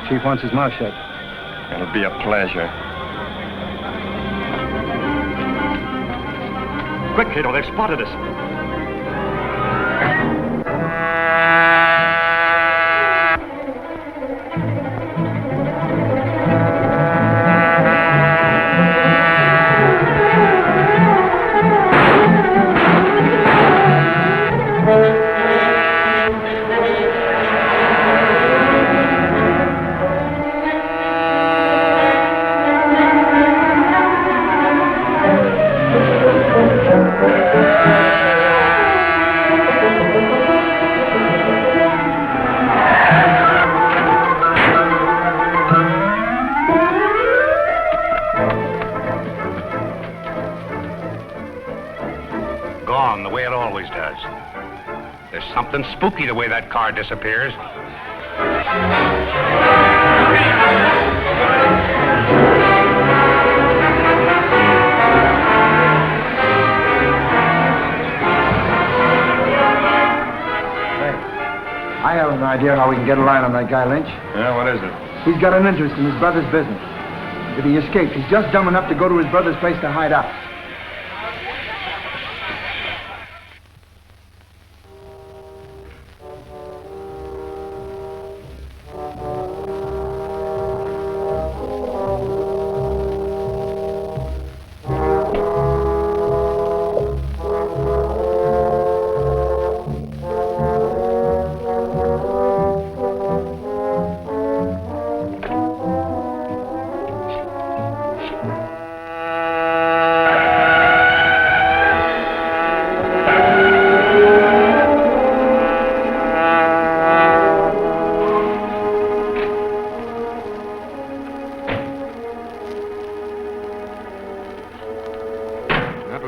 Chief wants his mouth shut. It'll be a pleasure. Quick, Kato, they've spotted us. Gone the way it always does. There's something spooky the way that car disappears. I have an idea how we can get a line on that guy, Lynch. Yeah, what is it? He's got an interest in his brother's business. If he escapes, he's just dumb enough to go to his brother's place to hide out.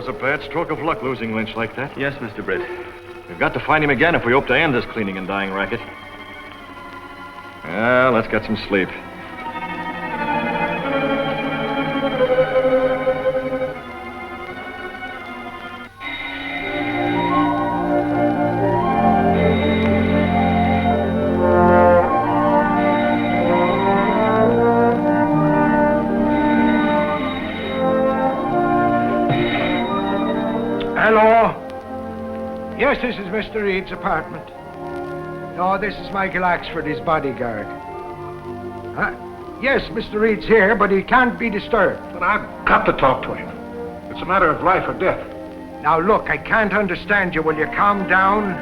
was a bad stroke of luck losing Lynch like that. Yes, Mr. Britt. We've got to find him again if we hope to end this cleaning and dyeing racket. Well, let's get some sleep. Hello? Yes, this is Mr. Reid's apartment. No, this is Michael Axford, his bodyguard. Yes, Mr. Reid's here, but he can't be disturbed. But I've got to talk to him. It's a matter of life or death. Now, look, I can't understand you. Will you calm down?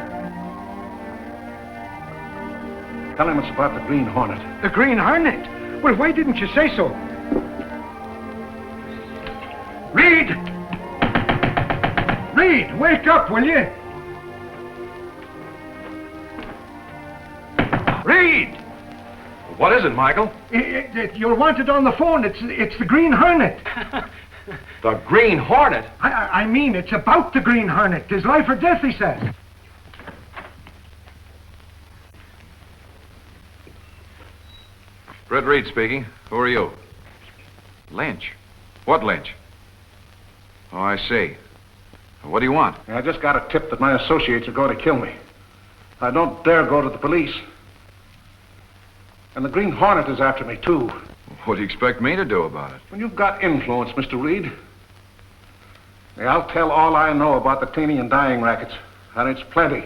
Tell him it's about the Green Hornet. The Green Hornet? Well, why didn't you say so? Reid! Reid, wake up, will you? Reid! What is it, Michael? You're wanted on the phone. It's the Green Hornet. The Green Hornet? I mean, it's about the Green Hornet. There's life or death, he says. Britt Reid speaking. Who are you? Lynch. What Lynch? Oh, I see. What do you want? I just got a tip that my associates are going to kill me. I don't dare go to the police. And the Green Hornet is after me, too. What do you expect me to do about it? When you've got influence, Mr. Reid, I'll tell all I know about the cleaning and dyeing rackets. And it's plenty.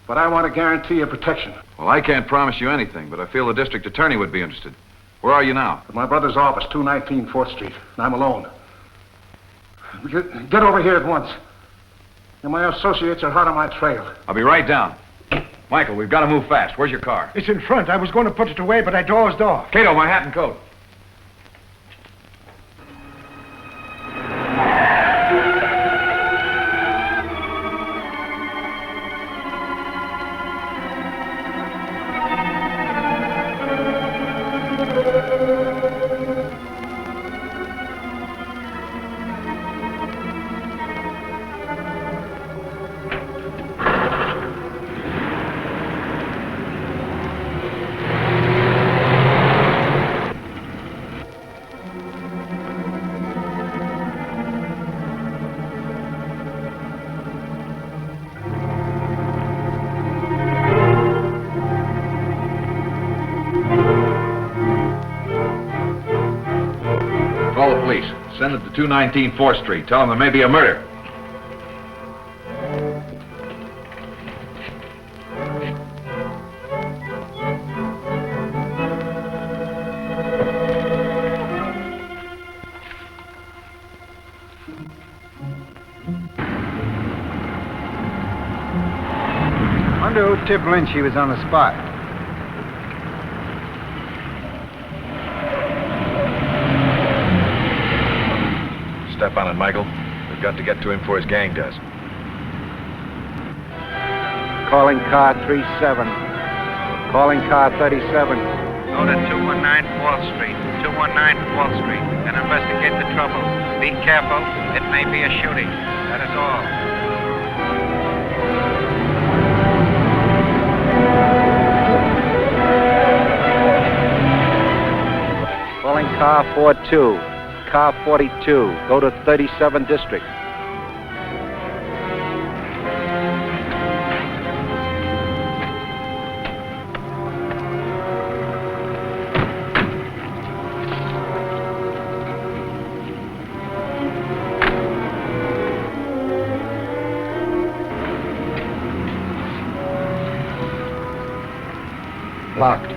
But I want to guarantee your protection. Well, I can't promise you anything, but I feel the district attorney would be interested. Where are you now? At my brother's office, 219 4th Street. And I'm alone. Get over here at once. And my associates are hot on my trail. I'll be right down. Michael, we've got to move fast. Where's your car? It's in front. I was going to put it away, but I dozed off. Kato, my hat and coat. Call the police. Send it to 219 4th Street. Tell them there may be a murder. Wonder who tipped Lynch he was on the spot. Step on it, Michael. We've got to get to him before his gang does. Calling car 37. Calling car 37. Go to 219 4th Street. 219 4th Street. And investigate the trouble. Be careful. It may be a shooting. That is all. Calling car 42. Car 42. Go to 37 District. Locked.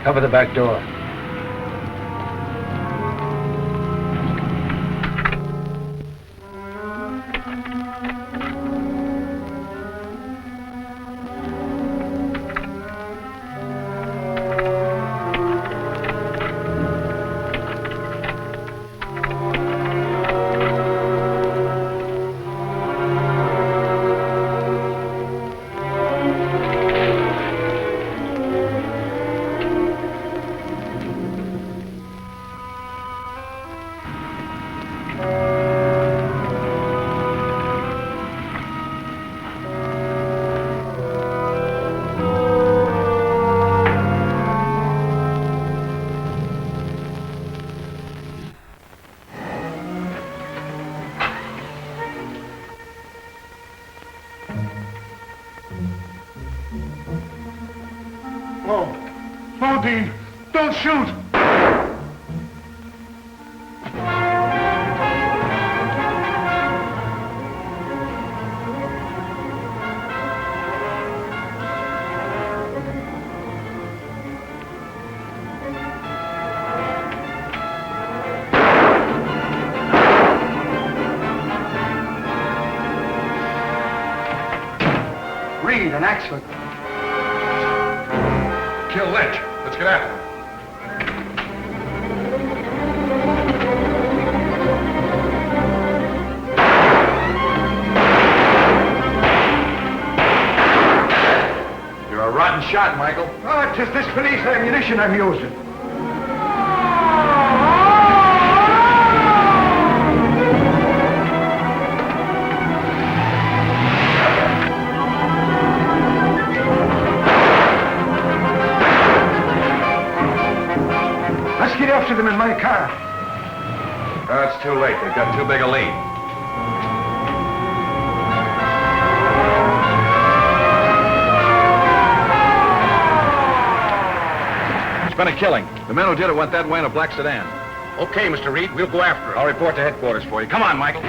Cover the back door. No, Dean. Don't shoot. Reid, an accident. Kill Lynch. Let's get after him. You're a rotten shot, Michael. Oh, it's just this police ammunition I'm using. Let's get after them in my car. Oh, it's too late. They've got too big a lead. It's been a killing. The men who did it went that way in a black sedan. Okay, Mr. Reid, we'll go after him. I'll report to headquarters for you. Come on, Michael.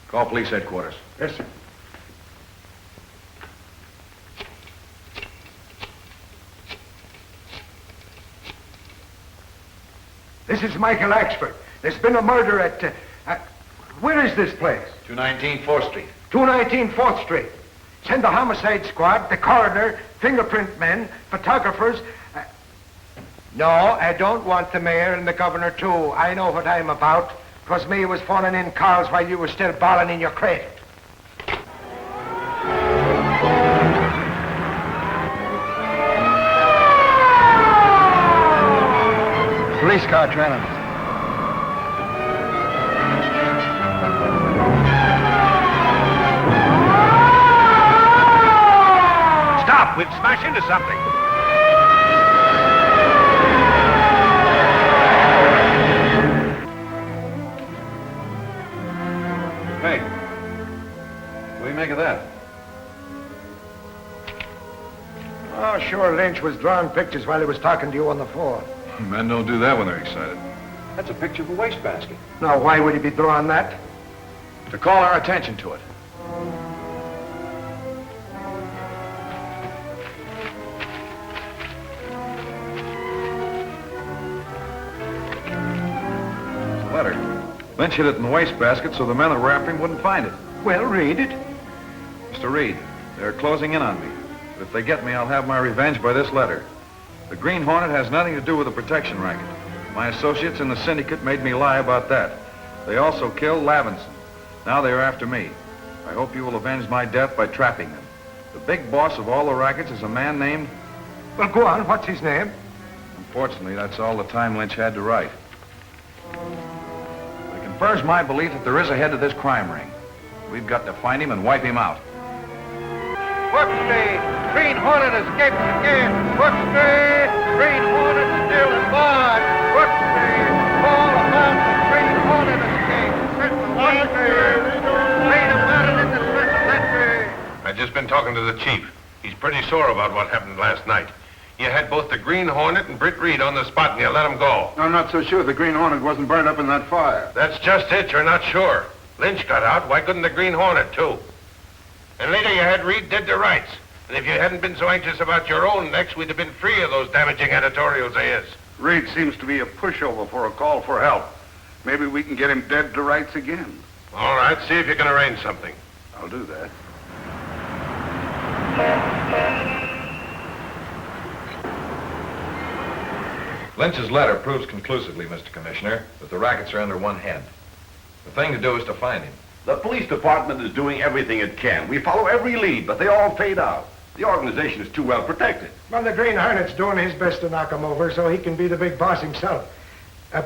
Call police headquarters. Yes, sir. This is Michael Axford. There's been a murder at where is this place? 219 4th Street. 219 4th Street. Send the homicide squad, the coroner, fingerprint men, photographers. No, I don't want the mayor and the governor, too. I know what I'm about. 'Twas me who was phoning in calls while you were still bawling in your crate. Police car trailing. Stop! We've smashed into something. Hey, what do you make of that? Oh, sure, Lynch was drawing pictures while he was talking to you on the phone. Men don't do that when they're excited. That's a picture of a wastebasket. Now, why would he be drawing that? To call our attention to it. It's a letter. Lynch hid it in the wastebasket so the men that were after him wouldn't find it. Well, read it. Mr. Reid, they're closing in on me. But if they get me, I'll have my revenge by this letter. The Green Hornet has nothing to do with the protection racket. My associates in the syndicate made me lie about that. They also killed Lavinson. Now they are after me. I hope you will avenge my death by trapping them. The big boss of all the rackets is a man named... Well, go on. What's his name? Unfortunately, that's all the time Lynch had to write. It confirms my belief that there is a head to this crime ring. We've got to find him and wipe him out. Foot Street! Green Hornet escapes again! Foot Street! Green Hornet still in bond! Foot Street! All about the Green Hornet escape! Foot Street! Read about it in the Sentinel. I've just been talking to the chief. He's pretty sore about what happened last night. You had both the Green Hornet and Britt Reid on the spot and you let them go. I'm not so sure the Green Hornet wasn't burned up in that fire. That's just it. You're not sure. Lynch got out. Why couldn't the Green Hornet, too? And later you had Reid dead to rights. And if you hadn't been so anxious about your own necks, we'd have been free of those damaging editorials of his. Reid seems to be a pushover for a call for help. Maybe we can get him dead to rights again. All right, see if you can arrange something. I'll do that. Lynch's letter proves conclusively, Mr. Commissioner, that the rackets are under one head. The thing to do is to find him. The police department is doing everything it can. We follow every lead, but they all fade out. The organization is too well protected. Well, the Green Hornet's doing his best to knock him over so he can be the big boss himself.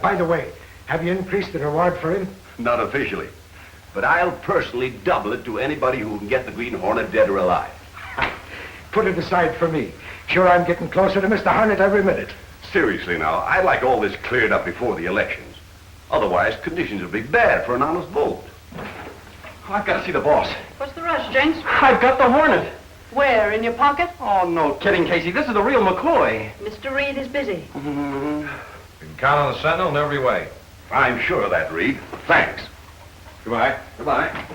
By the way, have you increased the reward for him? Not officially. But I'll personally double it to anybody who can get the Green Hornet dead or alive. Put it aside for me. Sure, I'm getting closer to Mr. Hornet every minute. Seriously now, I'd like all this cleared up before the elections. Otherwise, conditions will be bad for an honest vote. I've got to see the boss. What's the rush, Jenks? I've got the Hornet. Where, in your pocket? Oh, no kidding, Casey. This is the real McCoy. Mr. Reid is busy. You can count on the Sentinel in every way. I'm sure of that, Reid. Thanks. Goodbye. Goodbye.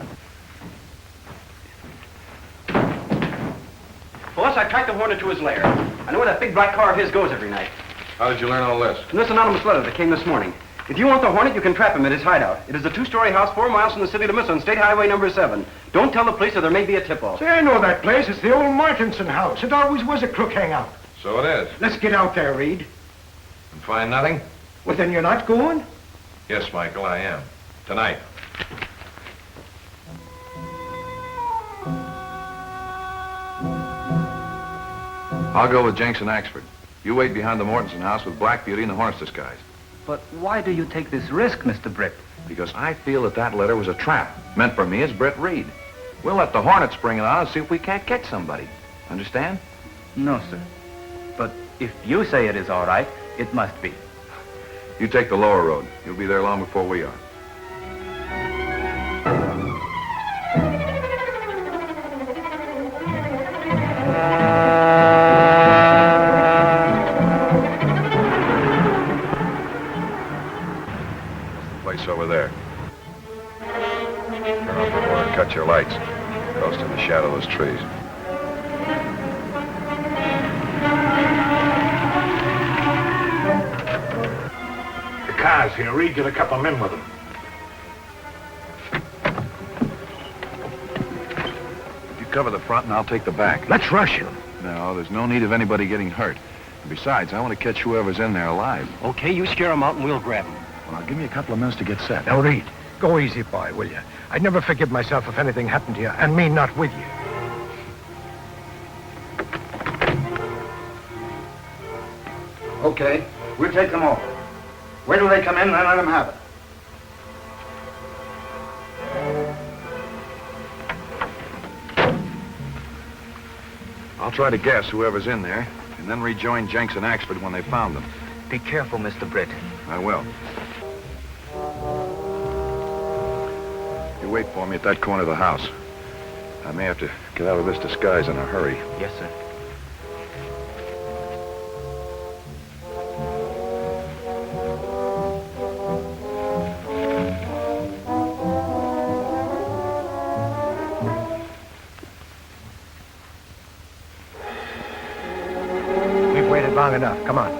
Boss, I tracked the Hornet to his lair. I know where that big black car of his goes every night. How did you learn all this? From this anonymous letter that came this morning. If you want the Hornet, you can trap him at his hideout. It is a 2-story house 4 miles from the city limits on State Highway number 7. Don't tell the police or there may be a tip-off. Say, I know that place. It's the old Martinson house. It always was a crook hangout. So it is. Let's get out there, Reid. And find nothing? Well, then you're not going? Yes, Michael, I am. Tonight. I'll go with Jenks and Axford. You wait behind the Mortensen house with Black Beauty in the Hornet's disguise. But why do you take this risk, Mr. Britt? Because I feel that that letter was a trap, meant for me as Britt Reid. We'll let the Hornets bring it on and see if we can't catch somebody. Understand? No, sir. But if you say it is all right, it must be. You take the lower road. You'll be there long before we are. Place over there. Turn off the water and cut your lights. Coast in the shadow of those trees. The car's here. Reid, get a couple of men with him. You cover the front and I'll take the back. Let's rush him. No, there's no need of anybody getting hurt. And besides, I want to catch whoever's in there alive. Okay, you scare him out and we'll grab him. Well, now give me a couple of minutes to get set. Now, Reid, go easy, boy, will you? I'd never forgive myself if anything happened to you, and me not with you. Okay, we'll take them all. Wait till they come in and then let them have it. I'll try to guess whoever's in there, and then rejoin Jenks and Axford when they found them. Be careful, Mr. Britt. I will. You wait for me at that corner of the house. I may have to get out of this disguise in a hurry. Yes, sir. We've waited long enough. Come on.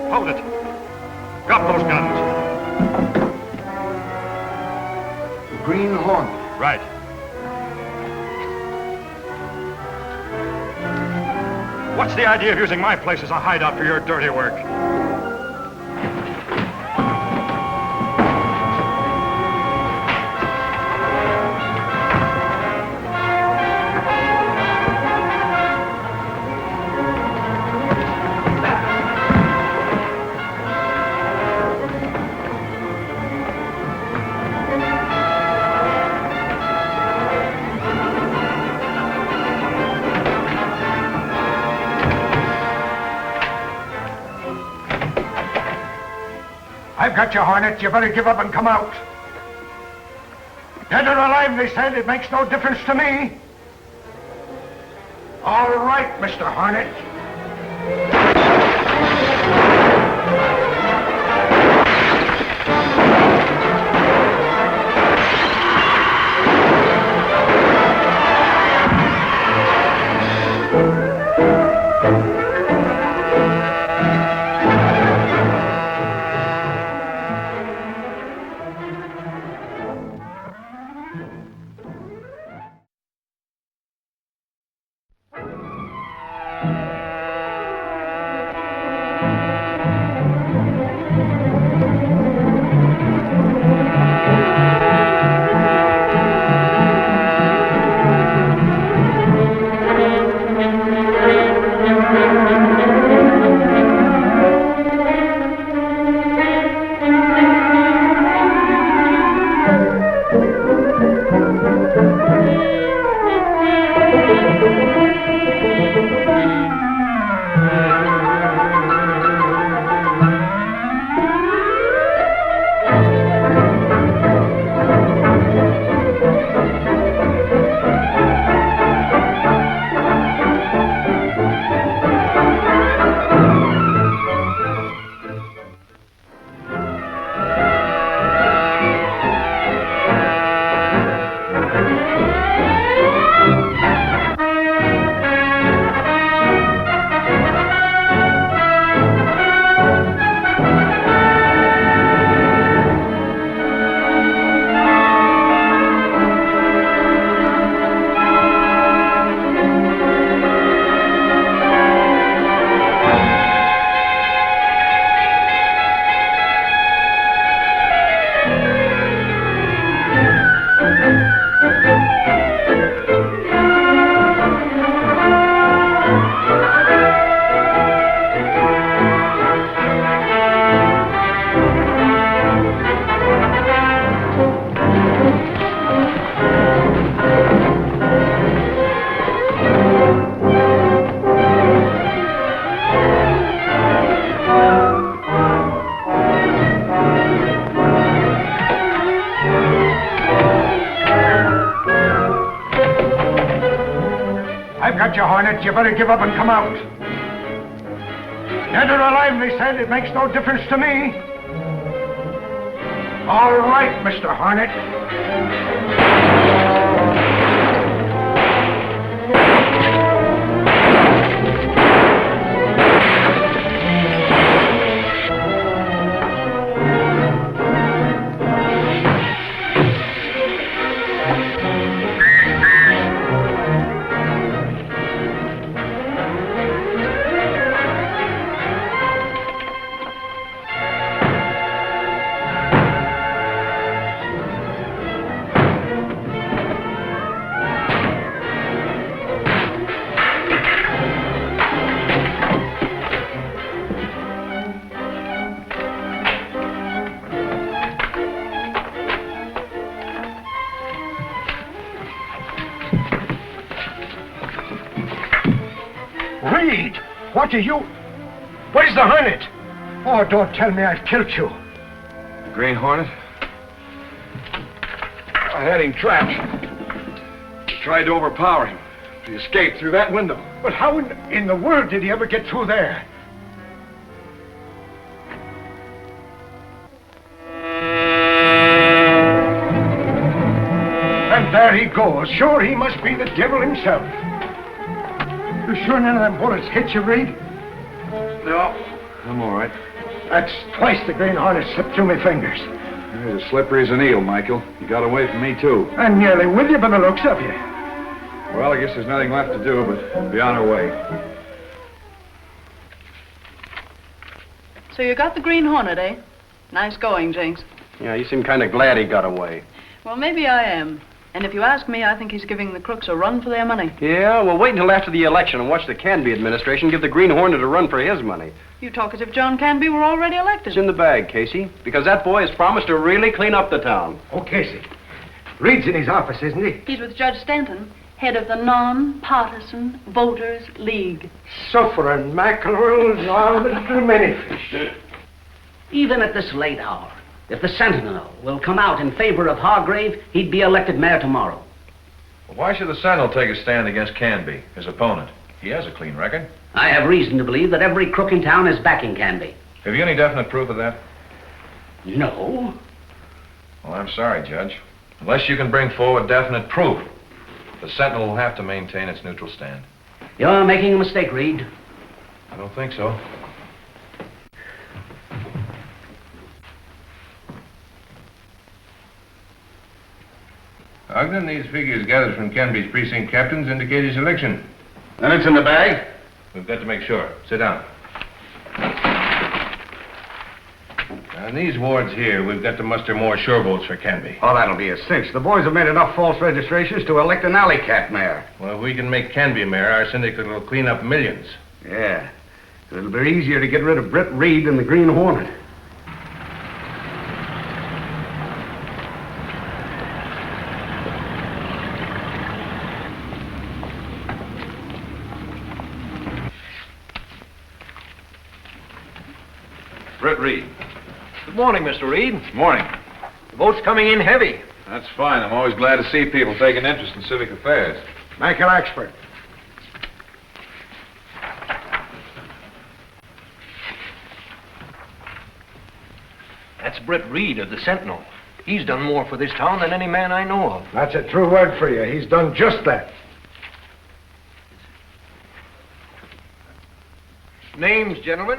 Hold it. Drop those guns. Green Hornet. Right. What's the idea of using my place as a hideout for your dirty work? I've got you, Hornet. You better give up and come out. Dead or alive, they said. It makes no difference to me. All right, Mr. Hornet. Hornet, you better give up and come out. Dead or alive, they said, it makes no difference to me. All right, Mr. Hornet. Reid, what are you... Where's the Hornet? Oh, don't tell me I've killed you. Green Hornet? I had him trapped. Tried to overpower him. He escaped through that window. But how in the world did he ever get through there? And there he goes. Sure, he must be the devil himself. You sure none of them bullets hit you, Reid? No, I'm all right. That's twice the Green Hornet slipped through my fingers. You're as slippery as an eel, Michael. You got away from me, too. I'm nearly with you by the looks of you. Well, I guess there's nothing left to do but be on our way. So you got the Green Hornet, eh? Nice going, Jinx. Yeah, you seem kind of glad he got away. Well, maybe I am. And if you ask me, I think he's giving the crooks a run for their money. Yeah, well, wait until after the election and watch the Canby administration give the Green Hornet a run for his money. You talk as if John Canby were already elected. It's in the bag, Casey, because that boy has promised to really clean up the town. Oh, Casey. Reid's in his office, isn't he? He's with Judge Stanton, head of the Non-Partisan Voters League. Suffering mackerel, now little many fish. Even at this late hour, if the Sentinel will come out in favor of Hargrave, he'd be elected mayor tomorrow. Well, why should the Sentinel take a stand against Canby, his opponent? He has a clean record. I have reason to believe that every crook in town is backing Canby. Have you any definite proof of that? No. Well, I'm sorry, Judge. Unless you can bring forward definite proof, the Sentinel will have to maintain its neutral stand. You're making a mistake, Reid. I don't think so. Ogden, these figures gathered from Canby's precinct captains indicate his election. Then it's in the bag? We've got to make sure. Sit down. On these wards here, we've got to muster more sure votes for Canby. Oh, that'll be a cinch. The boys have made enough false registrations to elect an alley cat mayor. Well, if we can make Canby mayor, our syndicate will clean up millions. Yeah. It'll be easier to get rid of Britt Reid than the Green Hornet. Britt Reid. Good morning, Mr. Reid. Morning. The vote's coming in heavy. That's fine. I'm always glad to see people take an interest in civic affairs. Make your expert. That's Britt Reid of the Sentinel. He's done more for this town than any man I know of. That's a true word for you. He's done just that. Names, gentlemen?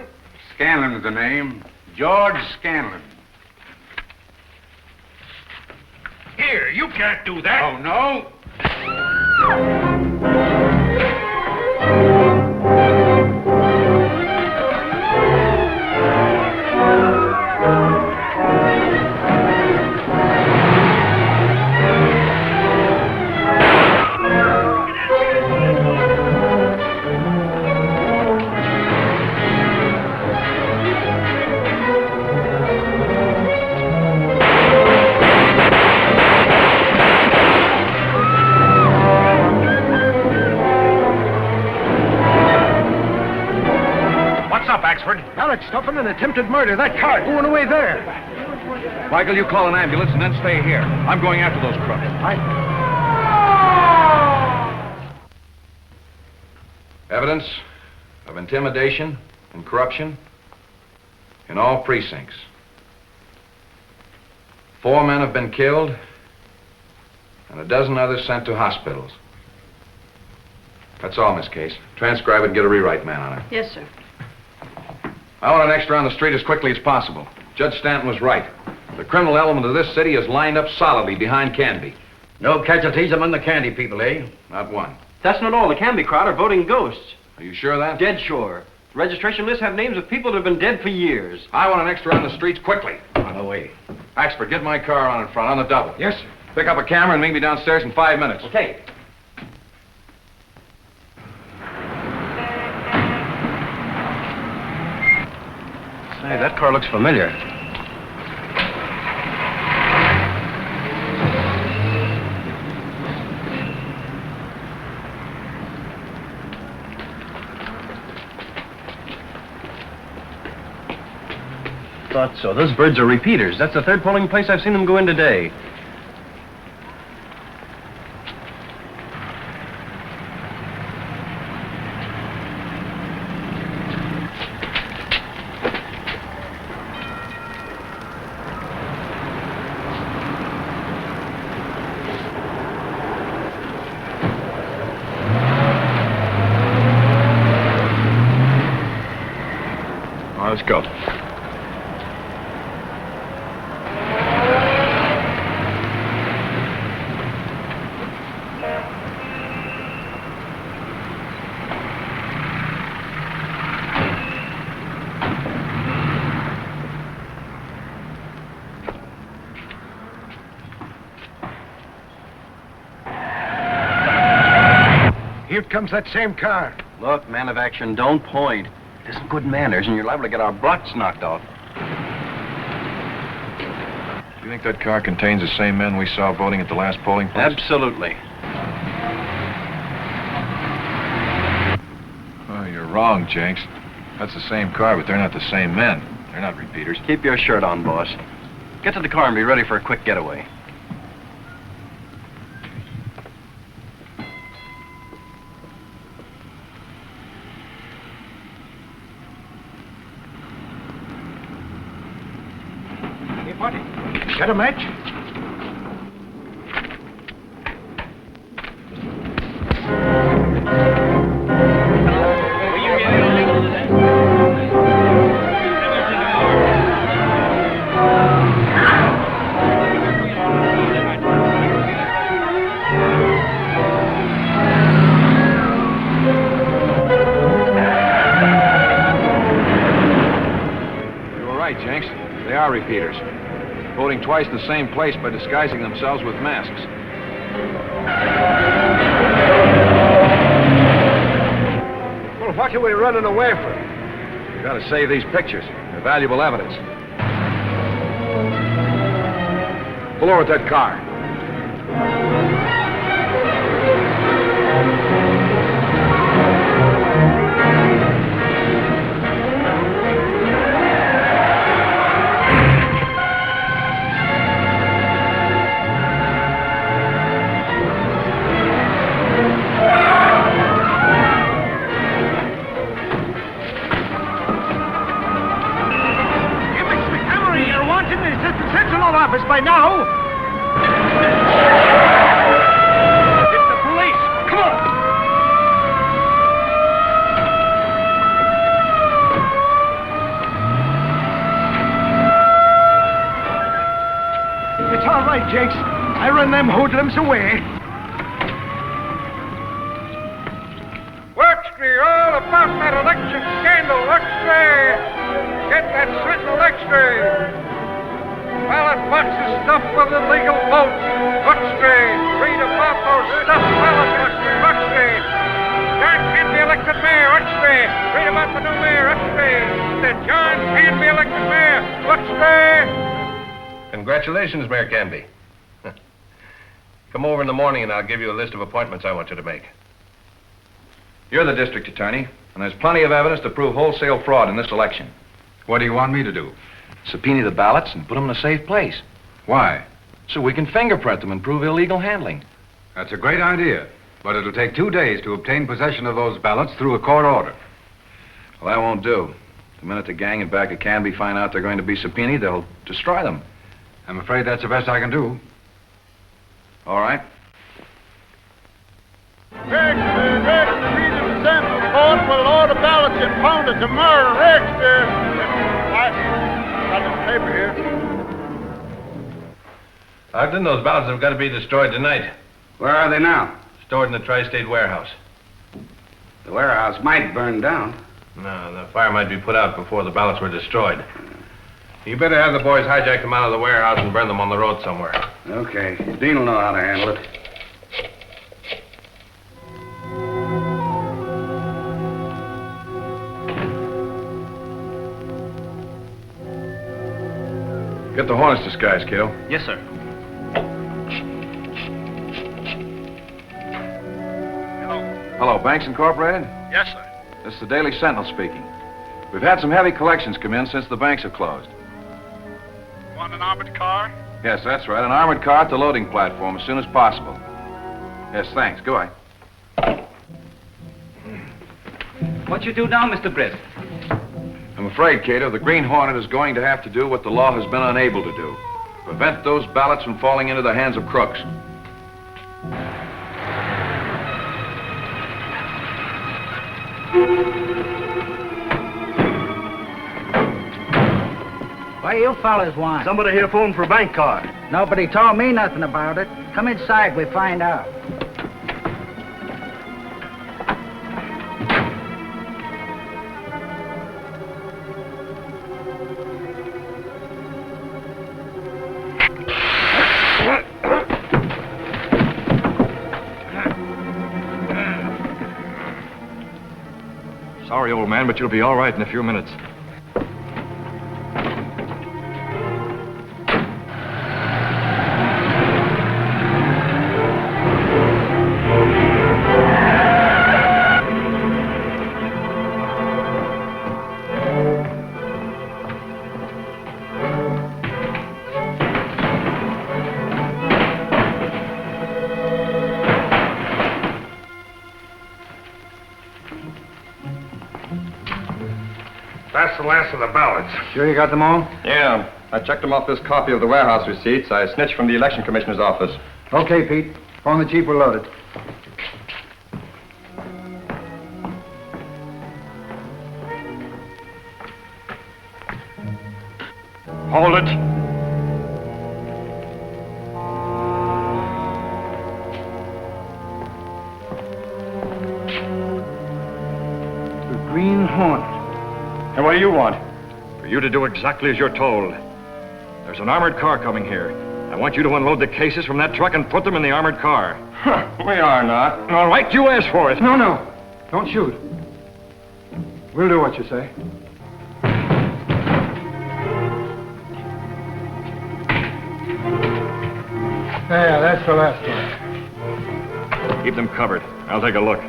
Scanlon's the name. George Scanlon. Here, you can't do that. Oh, no? Now it's stopping an attempted murder. That car going away there. Michael, you call an ambulance and then stay here. I'm going after those crooks. Evidence of intimidation and corruption in all precincts. 4 men have been killed and a dozen others sent to hospitals. That's all, Miss Case. Transcribe it and get a rewrite man on it. Yes, sir. I want an extra on the street as quickly as possible. Judge Stanton was right. The criminal element of this city is lined up solidly behind Canby. No casualties among the Candy people, eh? Not one. That's not all. The Canby crowd are voting ghosts. Are you sure of that? Dead sure. The registration lists have names of people that have been dead for years. I want an extra on the streets quickly. On the way. Expert, get my car on in front, on the double. Yes, sir. Pick up a camera and meet me downstairs in 5 minutes. Okay. Say, that car looks familiar. Thought so. Those birds are repeaters. That's the 3rd polling place I've seen them go in today. Let's go. Here comes that same car. Look, man of action, don't point. It isn't good manners, and you're liable to get our blocks knocked off. Do you think that car contains the same men we saw voting at the last polling place? Absolutely. Oh, you're wrong, Jenks. That's the same car, but they're not the same men. They're not repeaters. Keep your shirt on, boss. Get to the car and be ready for a quick getaway. Got a match? You were right, Jenks. They are repeaters. Voting twice in the same place by disguising themselves with masks. Well, what are we running away from? We gotta save these pictures. They're valuable evidence. Pull over with that car. Sentinel office by now. It's the police. Come on. It's all right, Jakes. I run them hoodlums away. Extra, all about that election scandal. Extra. Get that Sentinel extra. Ballot boxes stuffed with illegal votes. Extra. Read about those stuffed ballot boxes. Extra. John can't be elected mayor. Extra. Read about the new mayor. Extra. That John can be elected mayor. Extra. Congratulations, Mayor Canby. Come over in the morning and I'll give you a list of appointments I want you to make. You're the district attorney, and there's plenty of evidence to prove wholesale fraud in this election. What do you want me to do? Subpoena the ballots and put them in a safe place. Why? So we can fingerprint them and prove illegal handling. That's a great idea. But it'll take 2 days to obtain possession of those ballots through a court order. Well, that won't do. The minute the gang in back of Canby find out they're going to be subpoenaed, they'll destroy them. I'm afraid that's the best I can do. All right. Rexter, read the Sentinel report with all the ballots impounded tomorrow, Rexter. I got this paper here. Ogden, those ballots have got to be destroyed tonight. Where are they now? Stored in the tri-state warehouse. The warehouse might burn down. No, the fire might be put out before the ballots were destroyed. You better have the boys hijack them out of the warehouse and burn them on the road somewhere. Okay. Dean will know how to handle it. Get the Hornet's disguise, Kato. Yes, sir. Hello, Banks Incorporated? Yes, sir. This is the Daily Sentinel speaking. We've had some heavy collections come in since the banks have closed. Want an armored car? Yes, that's right. An armored car at the loading platform as soon as possible. Yes, thanks. Goodbye. What you do now, Mr. Britt? I'm afraid, Kato, the Green Hornet is going to have to do what the law has been unable to do. Prevent those ballots from falling into the hands of crooks. What do you fellas want? Somebody here phoned for a bank card. Nobody told me nothing about it. Come inside, we find out. Sorry, old man, but you'll be all right in a few minutes. That's the last of the ballots. Sure you got them all? Yeah, I checked them off this copy of the warehouse receipts I snitched from the election commissioner's office. Okay, Pete. Phone the chief, we're loaded. Hold it. The Green Hornet. And what do you want? For you to do exactly as you're told. There's an armored car coming here. I want you to unload the cases from that truck and put them in the armored car. We are not. All right, you asked for it. No. Don't shoot. We'll do what you say. Yeah, that's the last one. Keep them covered. I'll take a look.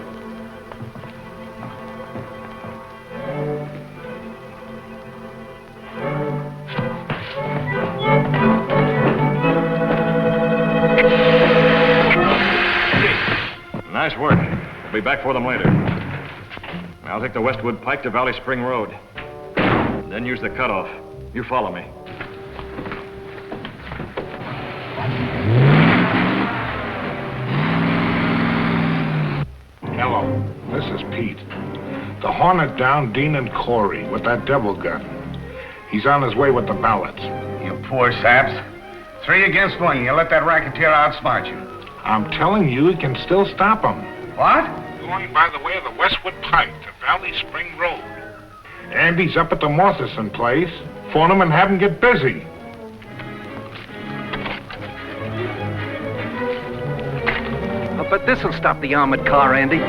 Nice work. We'll be back for them later. I'll take the Westwood Pike to Valley Spring Road. Then use the cutoff. You follow me. Hello, this is Pete. The Hornet down Dean and Corey with that devil gun. He's on his way with the ballots. You poor saps. 3 against 1. You let that racketeer outsmart you. I'm telling you, you can still stop him. What? Going by the way of the Westwood Pike to Valley Spring Road. Andy's up at the Morthison place. Phone him and have him get busy. But this'll stop the armored car, Andy.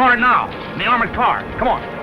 Hornet now. In the armored car. Come on.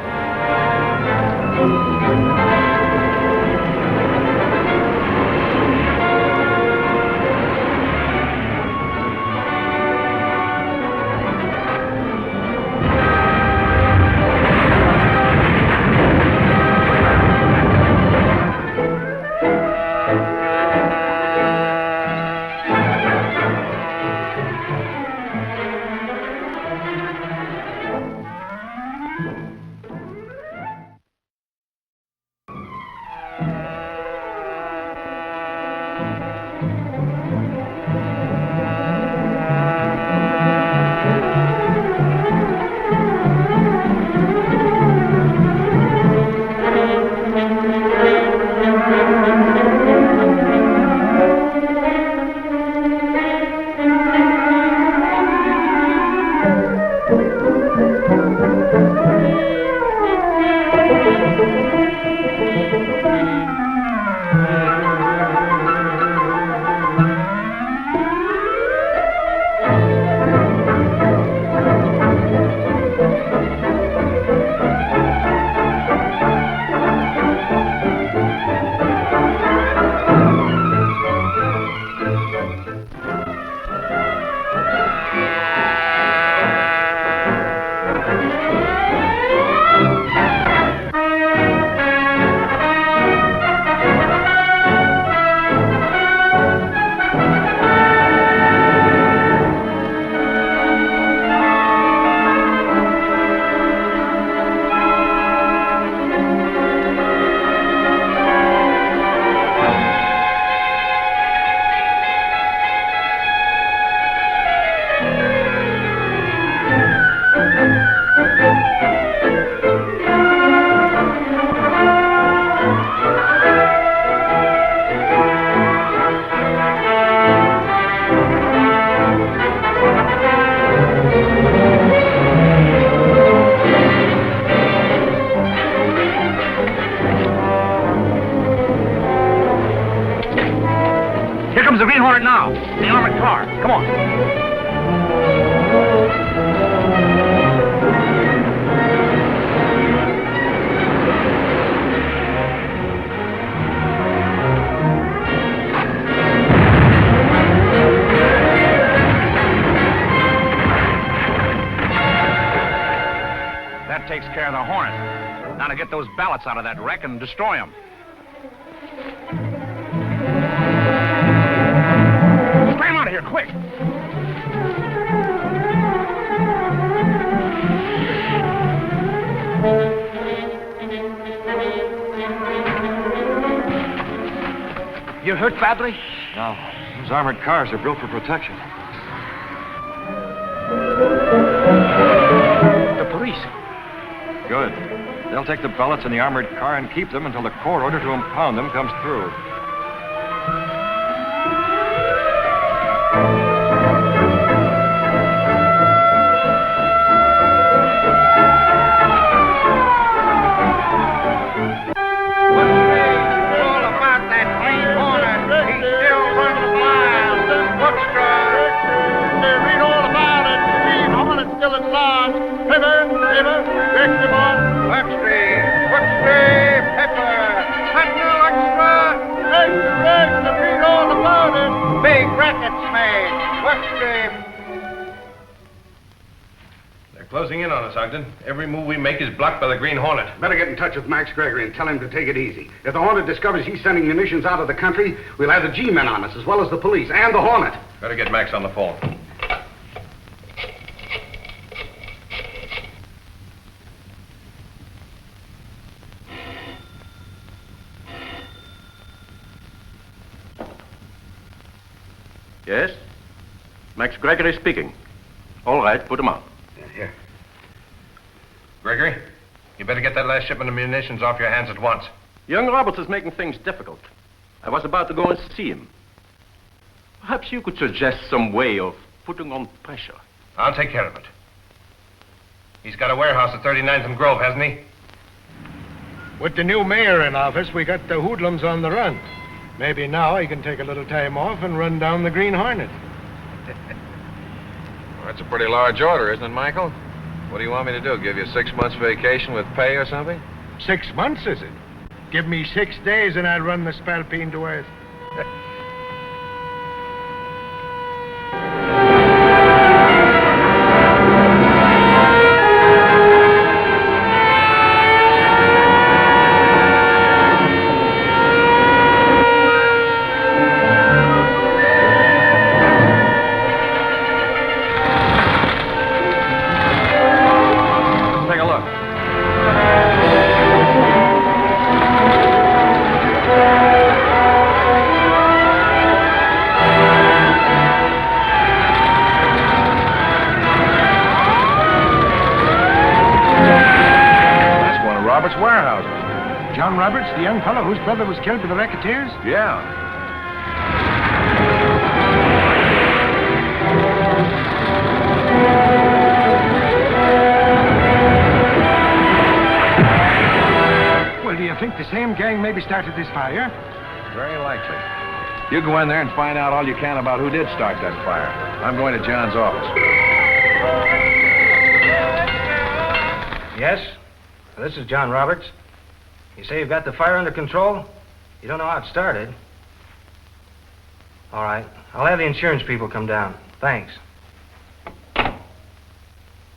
The Green Hornet now. The armored car. Come on. That takes care of the Hornet. Now to get those ballots out of that wreck and destroy them. Climb out of here, quick! You hurt badly? No. Those armored cars are built for protection. The police. Good. They'll take the ballots in the armored car and keep them until the court order to impound them comes through. They're closing in on us, Ogden. Every move we make is blocked by the Green Hornet. Better get in touch with Max Gregory and tell him to take it easy. If the Hornet discovers he's sending munitions out of the country, we'll have the G-men on us, as well as the police and the Hornet. Better get Max on the phone. Yes? Max Gregory speaking. All right, put him on. Here. Gregory, you better get that last shipment of munitions off your hands at once. Young Roberts is making things difficult. I was about to go and see him. Perhaps you could suggest some way of putting on pressure. I'll take care of it. He's got a warehouse at 39th and Grove, hasn't he? With the new mayor in office, we got the hoodlums on the run. Maybe now he can take a little time off and run down the Green Hornet. Well, that's a pretty large order, isn't it, Michael? What do you want me to do? Give you 6 months vacation with pay or something? 6 months, is it? Give me 6 days and I'll run the spalpeen to earth. John Roberts, the young fellow whose brother was killed by the racketeers? Yeah. Well, do you think the same gang maybe started this fire? Very likely. You go in there and find out all you can about who did start that fire. I'm going to John's office. Yes? This is John Roberts. You say you've got the fire under control? You don't know how it started. All right. I'll have the insurance people come down. Thanks.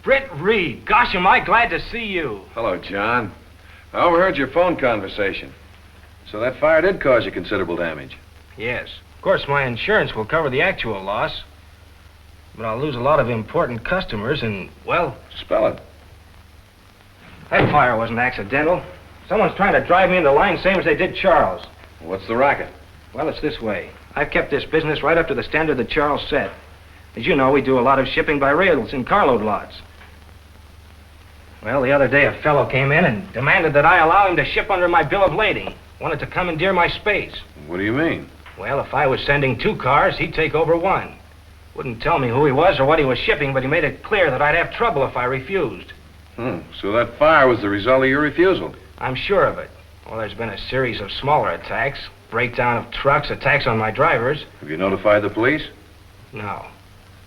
Britt Reid. Gosh, am I glad to see you. Hello, John. I overheard your phone conversation. So that fire did cause you considerable damage. Yes. Of course, my insurance will cover the actual loss. But I'll lose a lot of important customers and, well... Spell it. That fire wasn't accidental. Someone's trying to drive me into line, same as they did Charles. What's the racket? Well, it's this way. I've kept this business right up to the standard that Charles set. As you know, we do a lot of shipping by rails in carload lots. Well, the other day a fellow came in and demanded that I allow him to ship under my bill of lading. Wanted to commandeer my space. What do you mean? Well, if I was sending 2 cars, he'd take over 1. Wouldn't tell me who he was or what he was shipping, but he made it clear that I'd have trouble if I refused. So that fire was the result of your refusal? I'm sure of it. Well, there's been a series of smaller attacks. Breakdown of trucks, attacks on my drivers. Have you notified the police? No.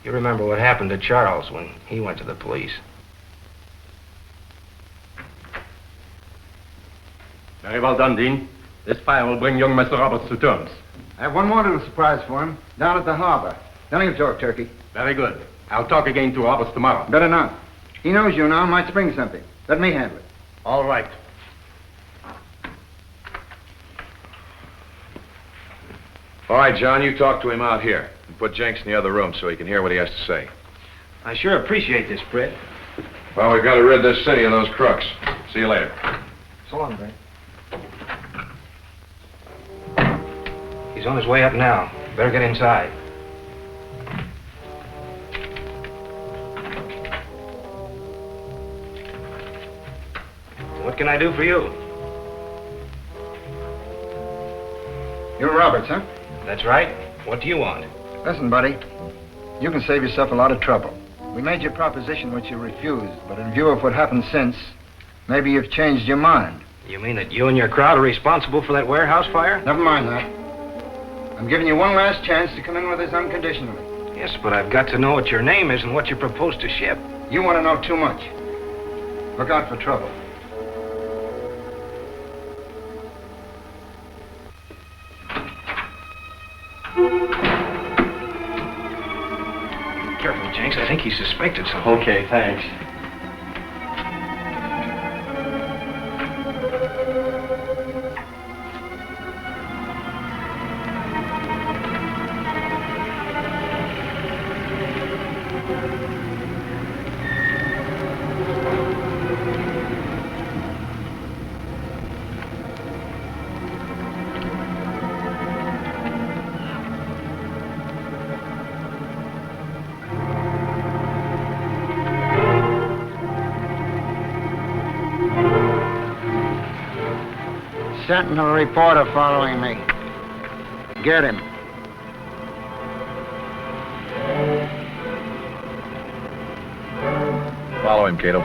You remember what happened to Charles when he went to the police. Very well done, Dean. This fire will bring young Mr. Roberts to terms. I have one more little surprise for him, down at the harbor. Nothing of talk, Turkey. Very good. I'll talk again to Roberts tomorrow. Better not. He knows you now, might spring something. Let me handle it. All right. All right, John, you talk to him out here. And put Jenks in the other room so he can hear what he has to say. I sure appreciate this, Britt. Well, we've got to rid this city of those crooks. See you later. So long, Britt. He's on his way up now. Better get inside. What can I do for you? You're Roberts, huh? That's right. What do you want? Listen, buddy. You can save yourself a lot of trouble. We made your proposition which you refused, but in view of what happened since, maybe you've changed your mind. You mean that you and your crowd are responsible for that warehouse fire? Never mind that. I'm giving you one last chance to come in with us unconditionally. Yes, but I've got to know what your name is and what you propose to ship. You want to know too much. Look out for trouble. Careful, Jenks. I think he suspected something. Okay, thanks. Sentinel reporter following me. Get him. Follow him, Kato.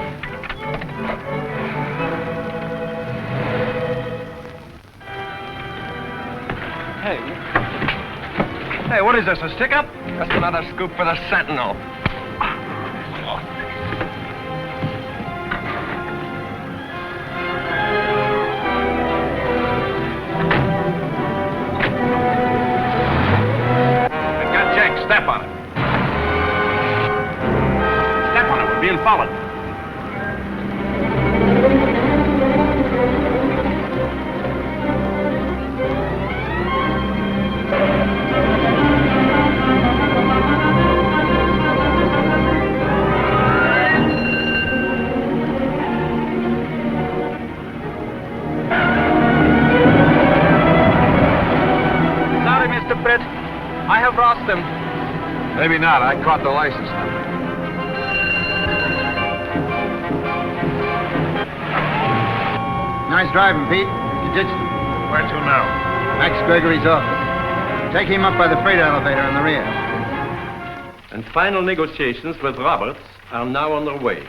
Hey, what is this, a stick-up? That's another scoop for the Sentinel. Maybe not. I caught the license number. Nice driving, Pete. You ditched him. Where to now? Max Gregory's office. Take him up by the freight elevator in the rear. And final negotiations with Roberts are now underway.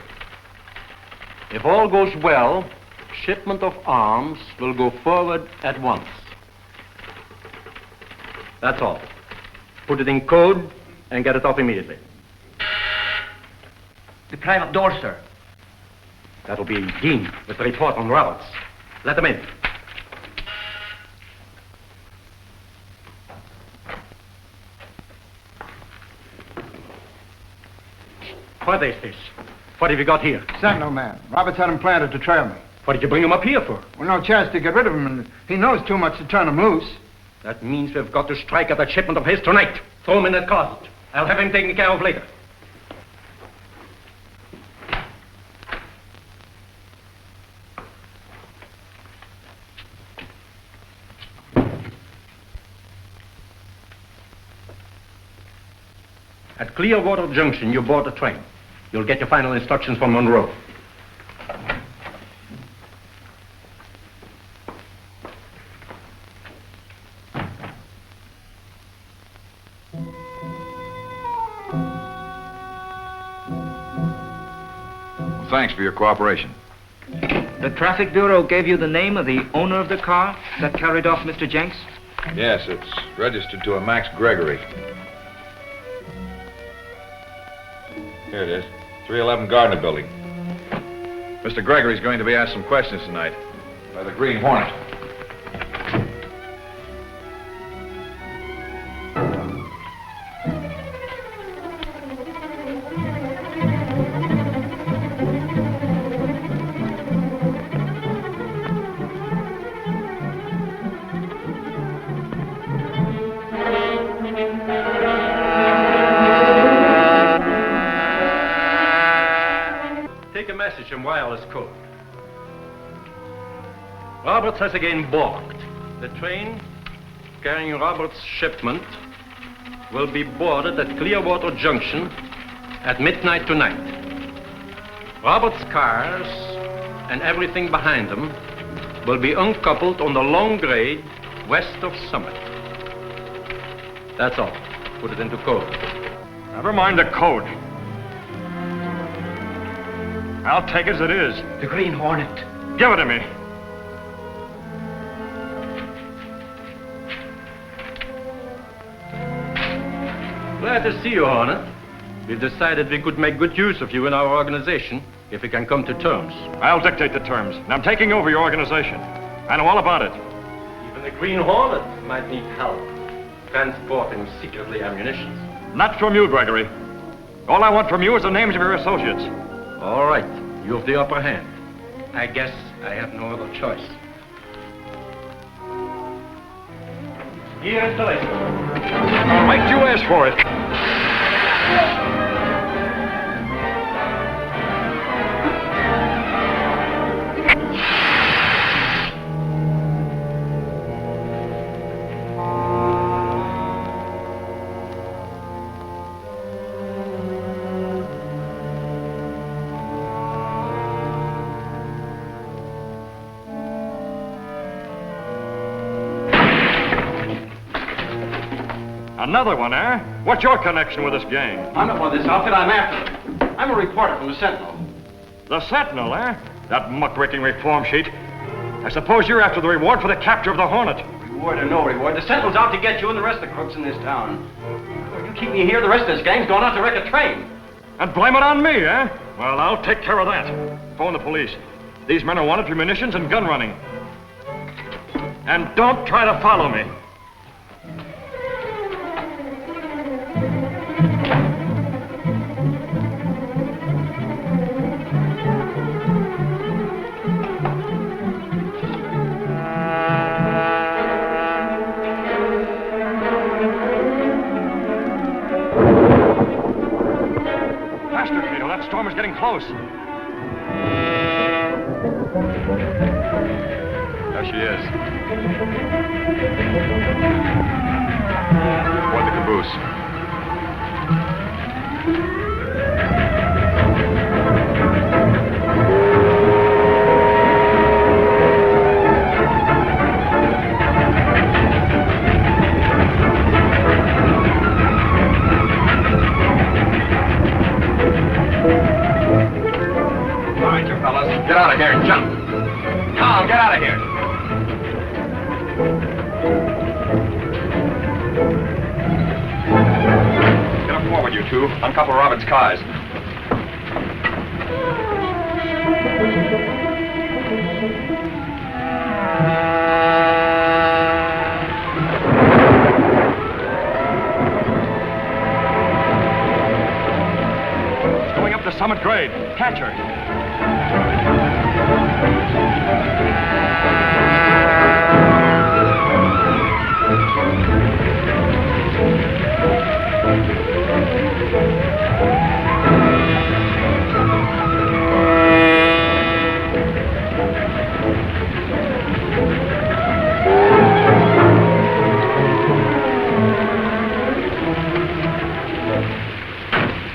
If all goes well, shipment of arms will go forward at once. That's all. Put it in code and get it off immediately. The private door, sir. That'll be Dean with the report on Roberts. Let them in. What is this? What have you got here? Sentinel man. Roberts had him planted to trail me. What did you bring him up here for? Well, no chance to get rid of him, and he knows too much to turn him loose. That means we've got to strike at that shipment of his tonight. Throw him in that closet. I'll have him taken care of later. At Clearwater Junction, you board the train. You'll get your final instructions from Monroe. Thanks for your cooperation. The traffic bureau gave you the name of the owner of the car that carried off Mr. Jenks? Yes, it's registered to a Max Gregory. Here it is. 311 Gardner Building. Mr. Gregory's going to be asked some questions tonight by the Green Hornet. In wireless code. Roberts has again balked. The train carrying Roberts' shipment will be boarded at Clearwater Junction at midnight tonight. Roberts' cars and everything behind them will be uncoupled on the long grade west of Summit. That's all. Put it into code. Never mind the code. I'll take it as it is. The Green Hornet. Give it to me. Glad to see you, Hornet. We've decided we could make good use of you in our organization if we can come to terms. I'll dictate the terms, and I'm taking over your organization. I know all about it. Even the Green Hornet might need help transporting secretly ammunition. Not from you, Gregory. All I want from you is the names of your associates. All right, you have the upper hand. I guess I have no other choice. Here's the list. All right, you asked for it. Another one, eh? What's your connection with this gang? I'm not one of this outfit. I'm after them. I'm a reporter from the Sentinel. The Sentinel, eh? That muckraking reform sheet. I suppose you're after the reward for the capture of the Hornet. Reward or no reward, the Sentinel's out to get you and the rest of the crooks in this town. If you keep me here, the rest of this gang's going out to wreck a train. And blame it on me, eh? Well, I'll take care of that. Phone the police. These men are wanted for munitions and gun running. And don't try to follow me. Storm is getting close. There she is. Toward the caboose. out of here. Get up forward, you two. Uncouple Robert's cars. Going up to Summit Grade. Catch her.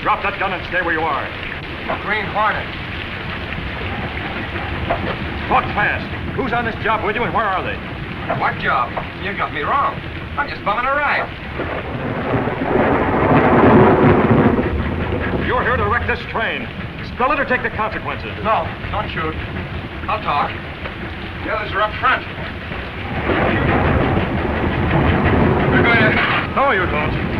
Drop that gun and stay where you are. Green Hornet. Talk fast. Who's on this job with you and where are they? What job? You got me wrong. I'm just bumming a ride. You're here to wreck this train. Spell it or take the consequences. No, don't shoot. I'll talk. The others are up front. We're going to... No, you don't.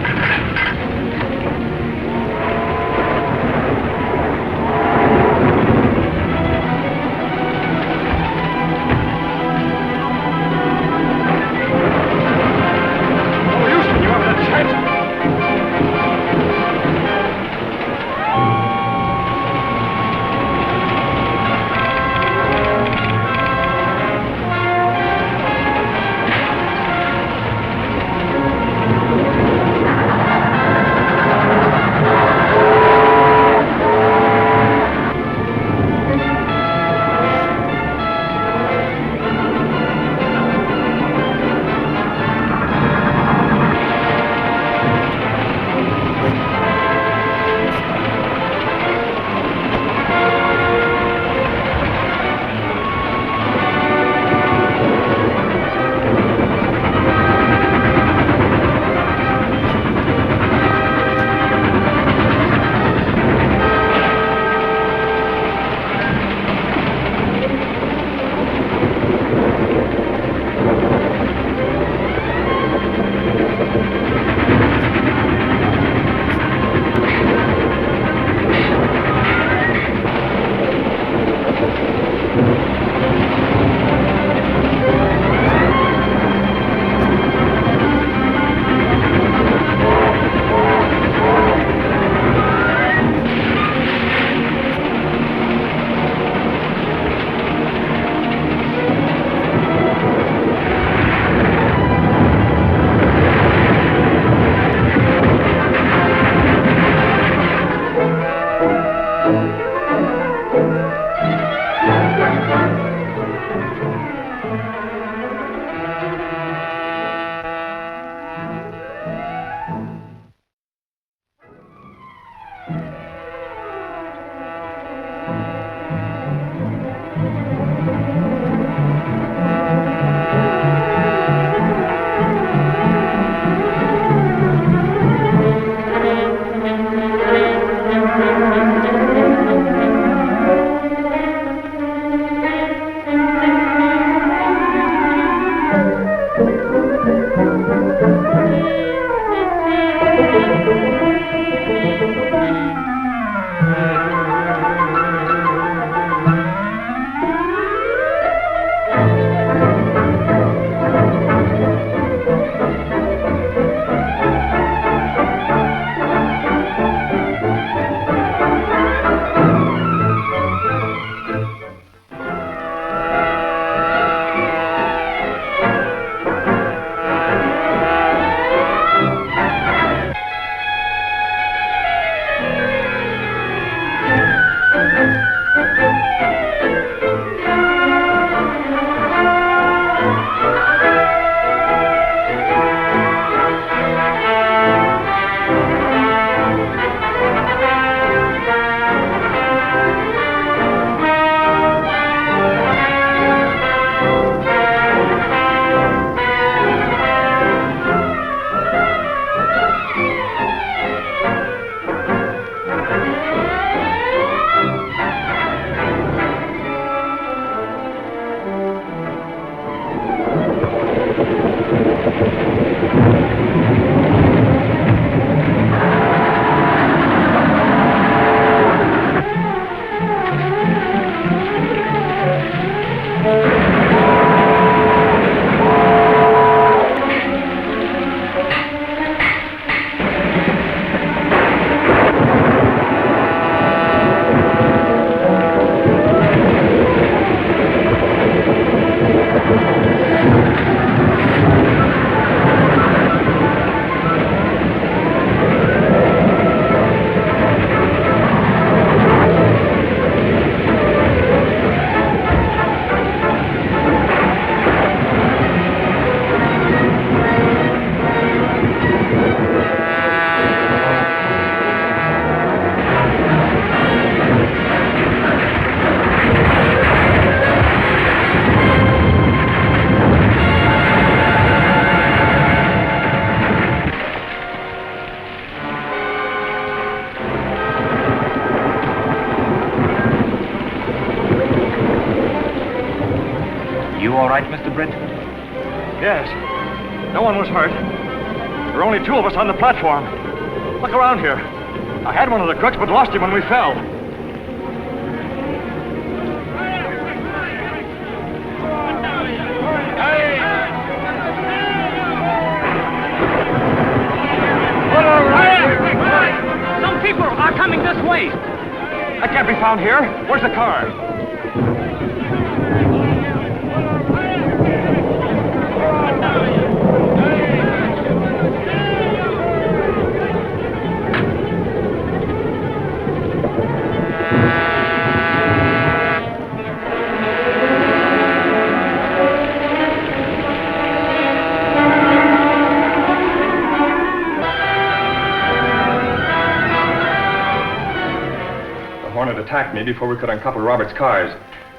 You all right, Mr. Britt? Yes. No one was hurt. There were only two of us on the platform. Look around here. I had one of the crooks, but lost him when we fell. Some people are coming this way. I can't be found here. Where's the car? Attacked me before we could uncouple Robert's cars.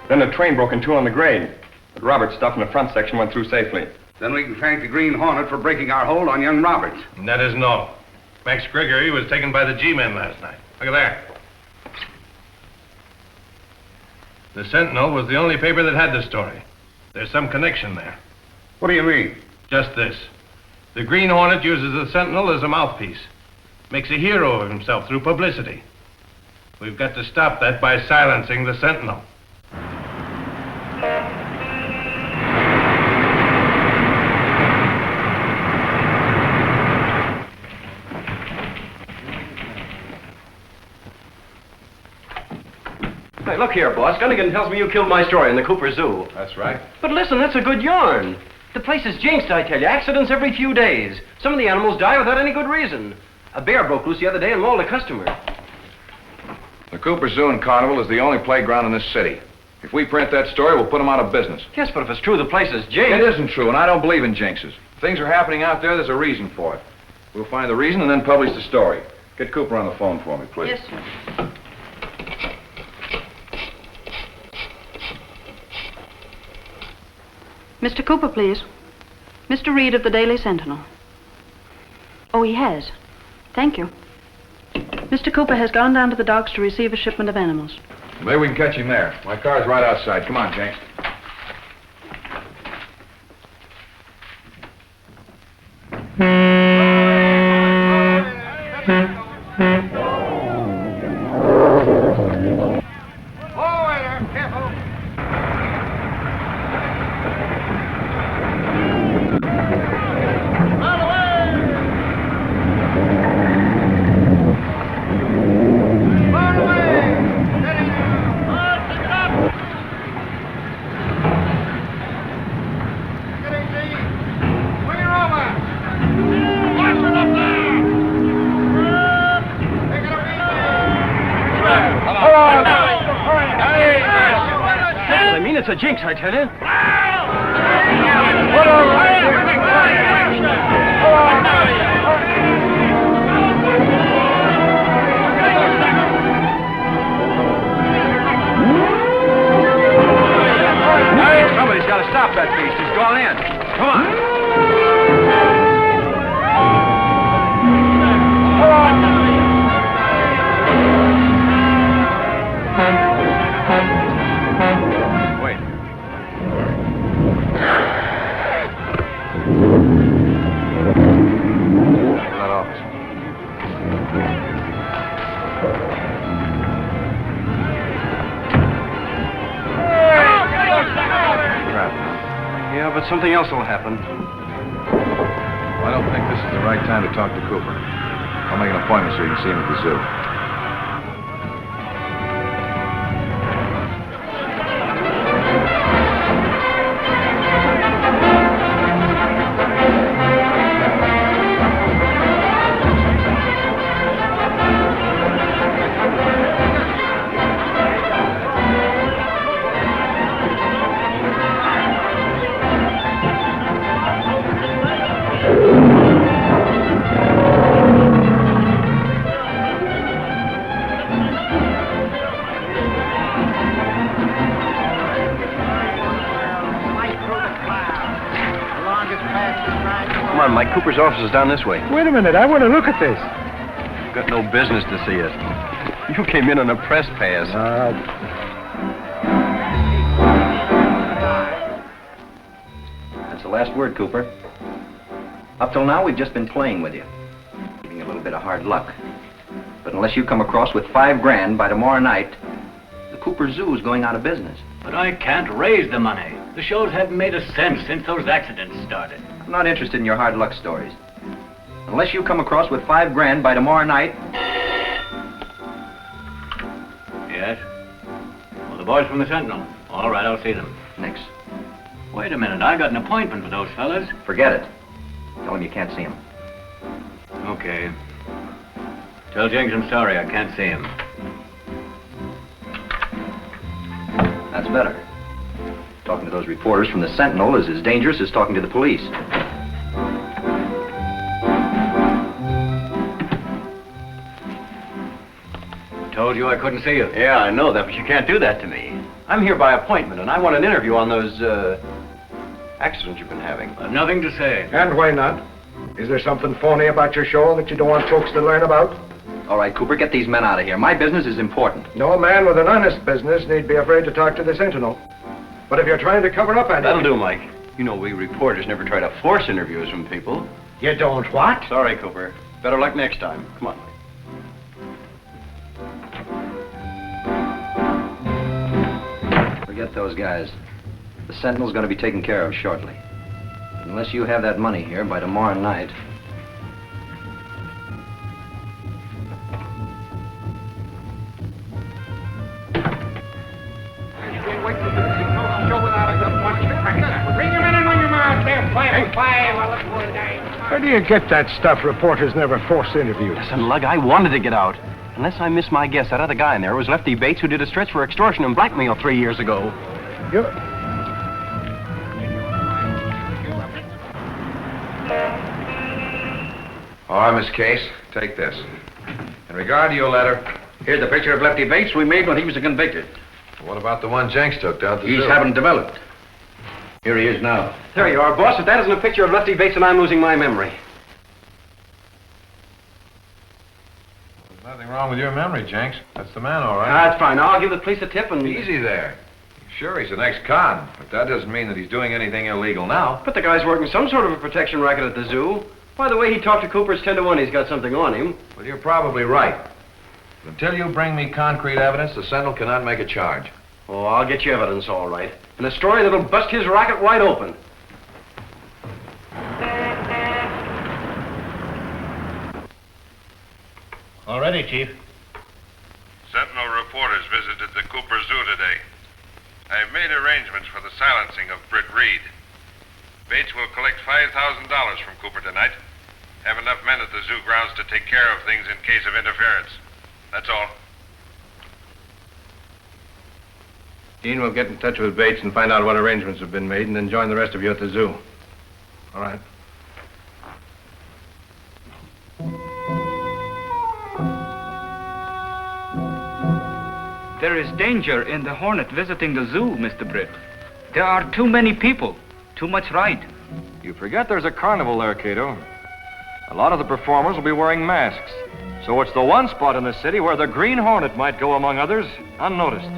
Then the train broke in two on the grade. But Robert's stuff in the front section went through safely. Then we can thank the Green Hornet for breaking our hold on young Roberts. And that isn't all. Max Gregory was taken by the G-men last night. Look at there. The Sentinel was the only paper that had the story. There's some connection there. What do you mean? Just this. The Green Hornet uses the Sentinel as a mouthpiece. Makes a hero of himself through publicity. We've got to stop that by silencing the Sentinel. Hey, look here, boss. Gunnigan tells me you killed my story in the Cooper Zoo. That's right. But listen, that's a good yarn. The place is jinxed, I tell you. Accidents every few days. Some of the animals die without any good reason. A bear broke loose the other day and mauled a customer. The Cooper Zoo and Carnival is the only playground in this city. If we print that story, we'll put them out of business. Yes, but if it's true the place is jinxed... It isn't true, and I don't believe in jinxes. If things are happening out there, there's a reason for it. We'll find the reason and then publish the story. Get Cooper on the phone for me, please. Yes, sir. Mr. Cooper, please. Mr. Reid of the Daily Sentinel. Oh, he has. Thank you. Mr. Cooper has gone down to the docks to receive a shipment of animals. Maybe we can catch him there. My car's right outside. Come on, Jenks. It's a jinx, I tell you. Somebody's got to stop that beast. He's gone in. Come on. But something else will happen. Well, I don't think this is the right time to talk to Cooper. I'll make an appointment so you can see him at the zoo. Mike Cooper's office is down this way. Wait a minute, I want to look at this. You've got no business to see it. You came in on a press pass. last word, Cooper. Up till now, we've just been playing with you. Giving you a little bit of hard luck. But unless you come across with $5,000 by tomorrow night, the Cooper Zoo is going out of business. But I can't raise the money. The shows haven't made a cent since those accidents started. I'm not interested in your hard luck stories. Unless you come across with $5,000 by tomorrow night... Yes? Well, the boys from the Sentinel. All right, I'll see them. Nix. Wait a minute, I got an appointment with those fellas. Forget it. Tell them you can't see them. Okay. Tell Jenks I'm sorry, I can't see him. That's better. Talking to those reporters from the Sentinel is as dangerous as talking to the police. Told you I couldn't see you. Yeah, I know that, but you can't do that to me. I'm here by appointment, and I want an interview on those, accidents you've been having. I've nothing to say. And why not? Is there something phony about your show that you don't want folks to learn about? All right, Cooper, get these men out of here. My business is important. No man with an honest business need be afraid to talk to the Sentinel. But if you're trying to cover up anything... That'll do, Mike. You know we reporters never try to force interviews from people. You don't what? Sorry, Cooper. Better luck next time. Come on, Mike. Forget those guys. The Sentinel's going to be taken care of shortly. But unless you have that money here by tomorrow night... Where do you get that stuff? Reporters never force interviews. Listen, Lug, I wanted to get out. Unless I miss my guess, that other guy in there was Lefty Bates, who did a stretch for extortion and blackmail 3 years ago. You... All right, Miss Case, take this. In regard to your letter... Here's the picture of Lefty Bates we made when he was convicted. What about the one Jenks took down at the zoo? He's haven't developed. Here he is now. There you are, boss. If that isn't a picture of Lefty Bates, then I'm losing my memory. There's nothing wrong with your memory, Jenks. That's the man, all right. That's fine. I'll give the police a tip and... Easy there. Sure, he's an ex-con, but that doesn't mean that he's doing anything illegal now. But the guy's working some sort of a protection racket at the zoo. By the way he talked to Cooper, it's 10 to 1 he's got something on him. Well, you're probably right. But until you bring me concrete evidence, the Sentinel cannot make a charge. Oh, I'll get you evidence, all right. And a story that'll bust his racket wide open. All ready, Chief. Sentinel reporters visited the Cooper Zoo today. I've made arrangements for the silencing of Britt Reid. Bates will collect $5,000 from Cooper tonight. Have enough men at the zoo grounds to take care of things in case of interference. That's all. Dean will get in touch with Bates and find out what arrangements have been made and then join the rest of you at the zoo. All right. There is danger in the Hornet visiting the zoo, Mr. Britt. There are too many people. Too much ride. You forget there's a carnival there, Kato. A lot of the performers will be wearing masks. So it's the one spot in the city where the Green Hornet might go, among others, unnoticed.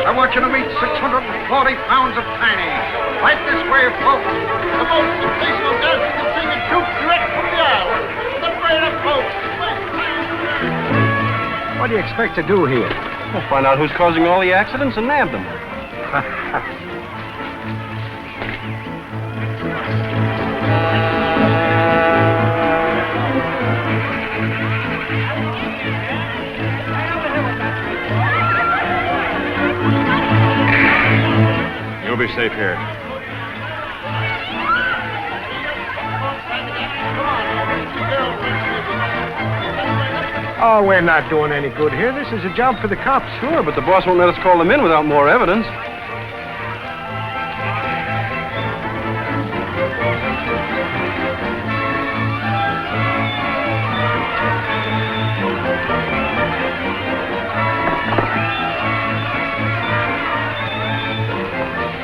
I want you to meet 640 pounds of tiny. Right this way, folks. The most sensational dance you can see in troops direct from the island. The parade of folks. What do you expect to do here? We'll find out who's causing all the accidents and nab them. You'll be safe here. Oh, we're not doing any good here. This is a job for the cops. Sure, but the boss won't let us call them in without more evidence.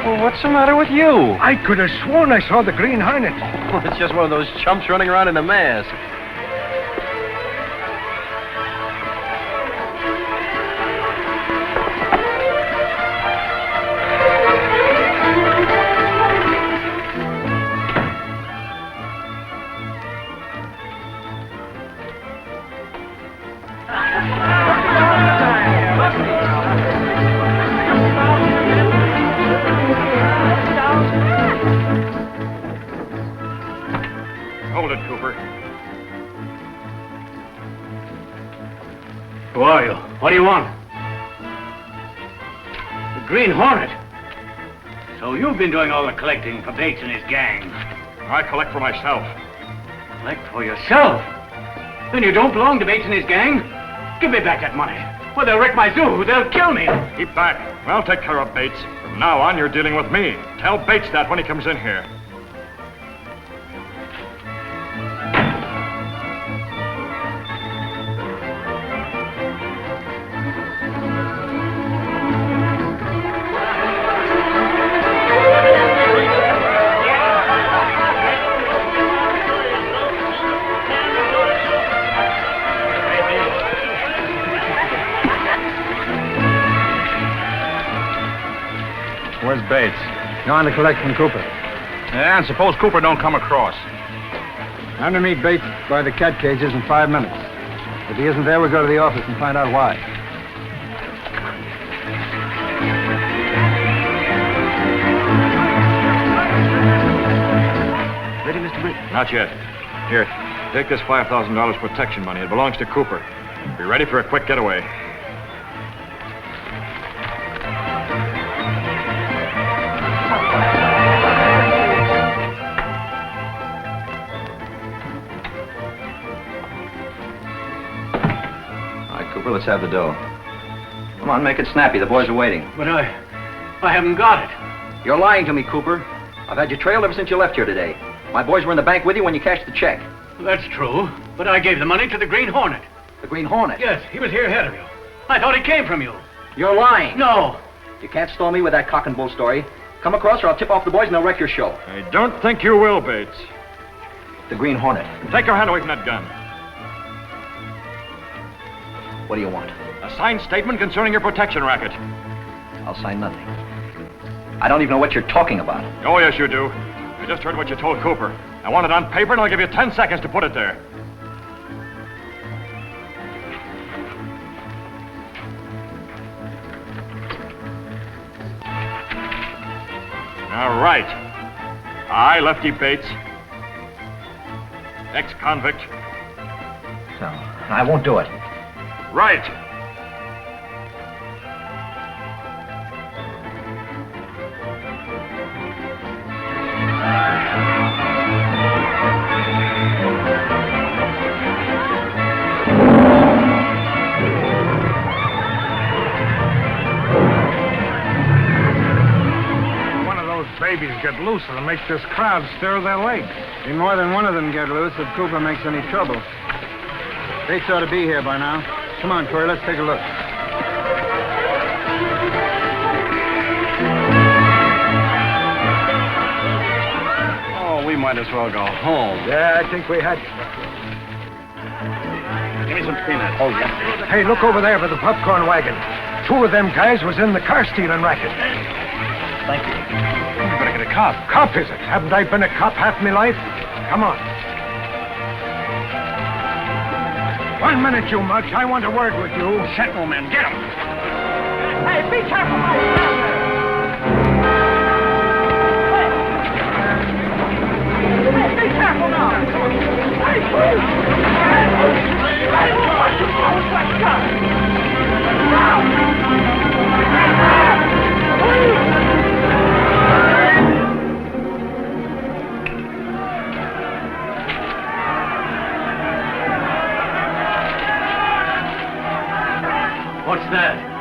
Well, what's the matter with you? I could have sworn I saw the Green Hornet. It's just one of those chumps running around in a mask. Hold it, Cooper. Who are you? What do you want? The Green Hornet? So you've been doing all the collecting for Bates and his gang. I collect for myself. Collect for yourself? Then you don't belong to Bates and his gang? Give me back that money. Well, they'll wreck my zoo. They'll kill me. Keep back. I'll take care of Bates. From now on, you're dealing with me. Tell Bates that when he comes in here. Where's Bates? Going to collect from Cooper. Yeah, and suppose Cooper don't come across. I'm to meet Bates by the cat cages in 5 minutes. If he isn't there, we'll go to the office and find out why. Ready, Mr. Britt? Not yet. Here, take this $5,000 protection money. It belongs to Cooper. Be ready for a quick getaway. Let's have the dough. Come on, make it snappy. The boys are waiting. But I haven't got it. You're lying to me, Cooper. I've had you trailed ever since you left here today. My boys were in the bank with you when you cashed the check. That's true. But I gave the money to the Green Hornet. The Green Hornet? Yes, he was here ahead of you. I thought he came from you. You're lying. No. You can't stall me with that cock and bull story. Come across or I'll tip off the boys and they'll wreck your show. I don't think you will, Bates. The Green Hornet. Take your hand away from that gun. What do you want? A signed statement concerning your protection racket. I'll sign nothing. I don't even know what you're talking about. Oh, yes, you do. I just heard what you told Cooper. I want it on paper, and I'll give you 10 seconds to put it there. All right. I, Lefty Bates, ex-convict. No, I won't do it. Right. One of those babies get loose and make this crowd stir their legs. Be more than one of them get loose if Cooper makes any trouble. Bates ought to be here by now. Come on, Corey, let's take a look. Oh, we might as well go home. Yeah, I think we had. Give me some peanuts. Oh, yeah. Hey, look over there by the popcorn wagon. 2 of them guys was in the car stealing racket. Thank you. You better get a cop. Cop, is it? Haven't I been a cop half my life? Come on. 1 minute, you much. I want a word with you. Sentinel men, get him! Hey, be careful now. Hey, be careful now. Hey, please. What's that?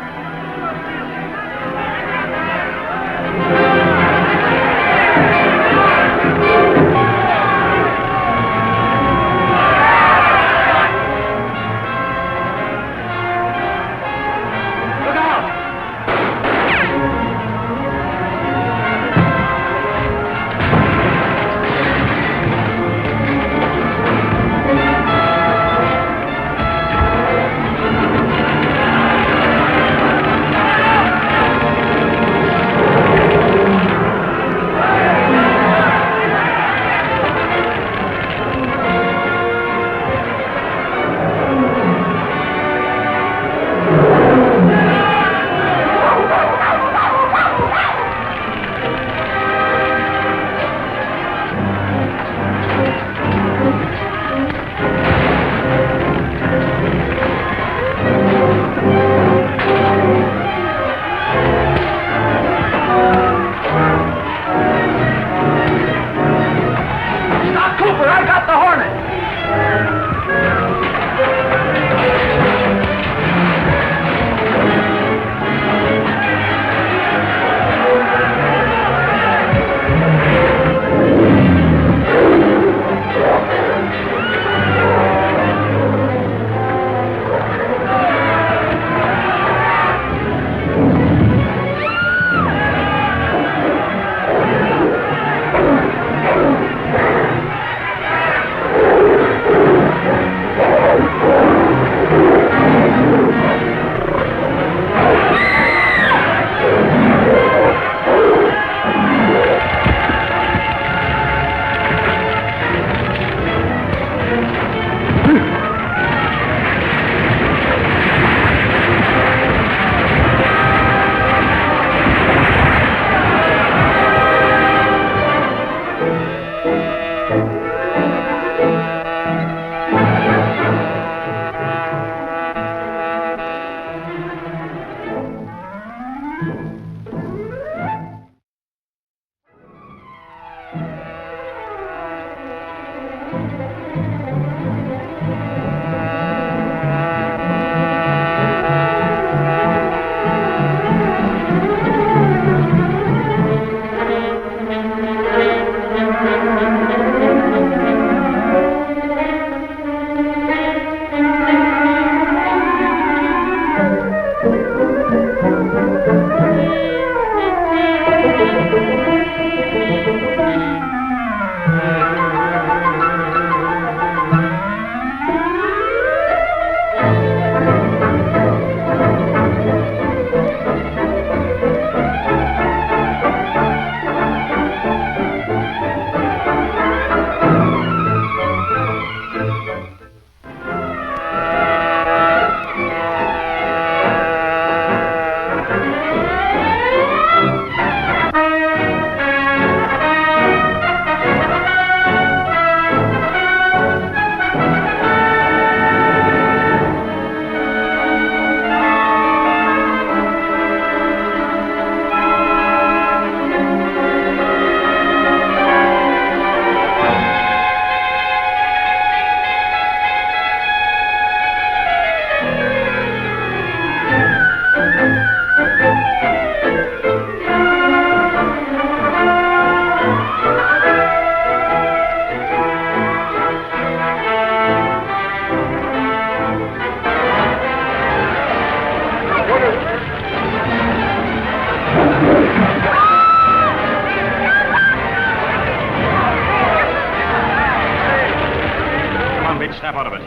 Snap out of it.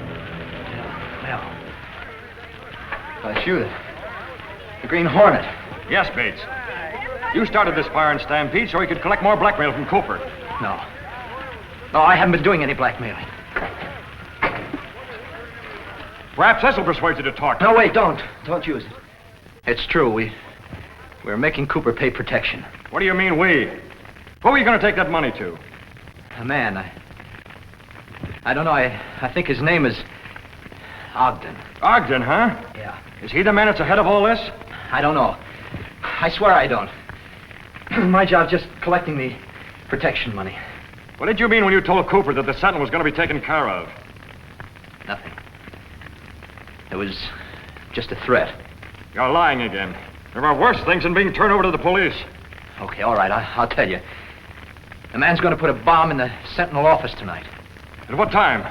Well, shoot it. The Green Hornet. Yes, Bates. You started this fire and stampede so he could collect more blackmail from Cooper. No. No, I haven't been doing any blackmailing. Perhaps this will persuade you to talk. No, wait, don't. Don't use it. It's true. We're making Cooper pay protection. What do you mean, we? Who are you going to take that money to? A man. I don't know. I think his name is Ogden. Ogden, huh? Yeah. Is he the man that's ahead of all this? I don't know. I swear I don't. My job's just collecting the protection money. What did you mean when you told Cooper that the Sentinel was going to be taken care of? Nothing. It was just a threat. You're lying again. There are worse things than being turned over to the police. Okay, all right. I'll tell you. The man's going to put a bomb in the Sentinel office tonight. At what time?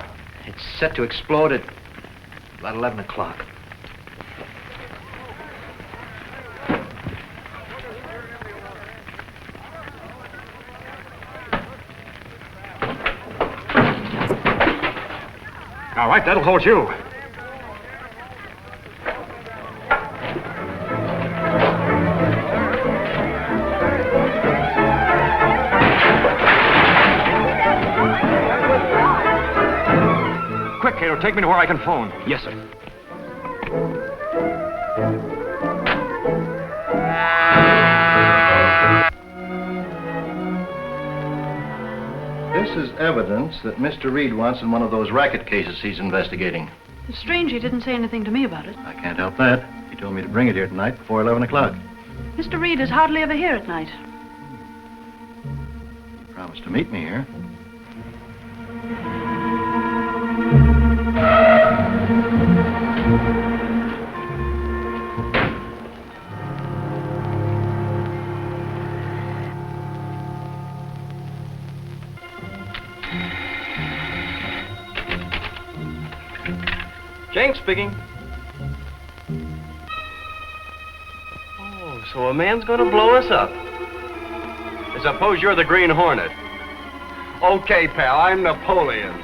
It's set to explode at about 11 o'clock. All right, that'll hold you. Quick, Kato, take me to where I can phone. Yes, sir. This is evidence that Mr. Reid wants in one of those racket cases he's investigating. It's strange he didn't say anything to me about it. I can't help that. He told me to bring it here tonight before 11 o'clock. Mr. Reid is hardly ever here at night. He promised to meet me here. Jenks speaking. Oh, so a man's gonna blow us up. I suppose you're the Green Hornet. Okay, pal, I'm Napoleon.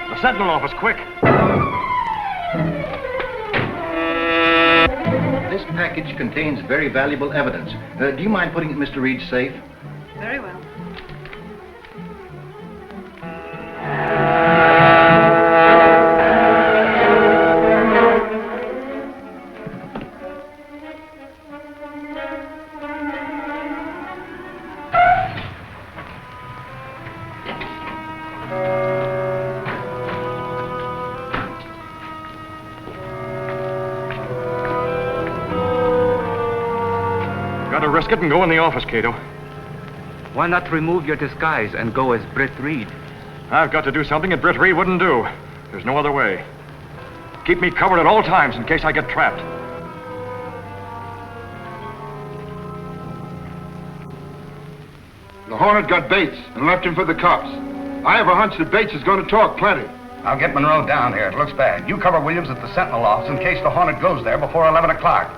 The Sentinel office, quick. This package contains very valuable evidence. Do you mind putting it in Mr. Reid's safe? Very well. Gotta risk it and go in the office, Kato. Why not remove your disguise and go as Britt Reid? I've got to do something that Britt Reid wouldn't do. There's no other way. Keep me covered at all times in case I get trapped. The Hornet got Bates and left him for the cops. I have a hunch that Bates is going to talk plenty. I'll get Monroe down here. It looks bad. You cover Williams at the Sentinel office in case the Hornet goes there before 11 o'clock.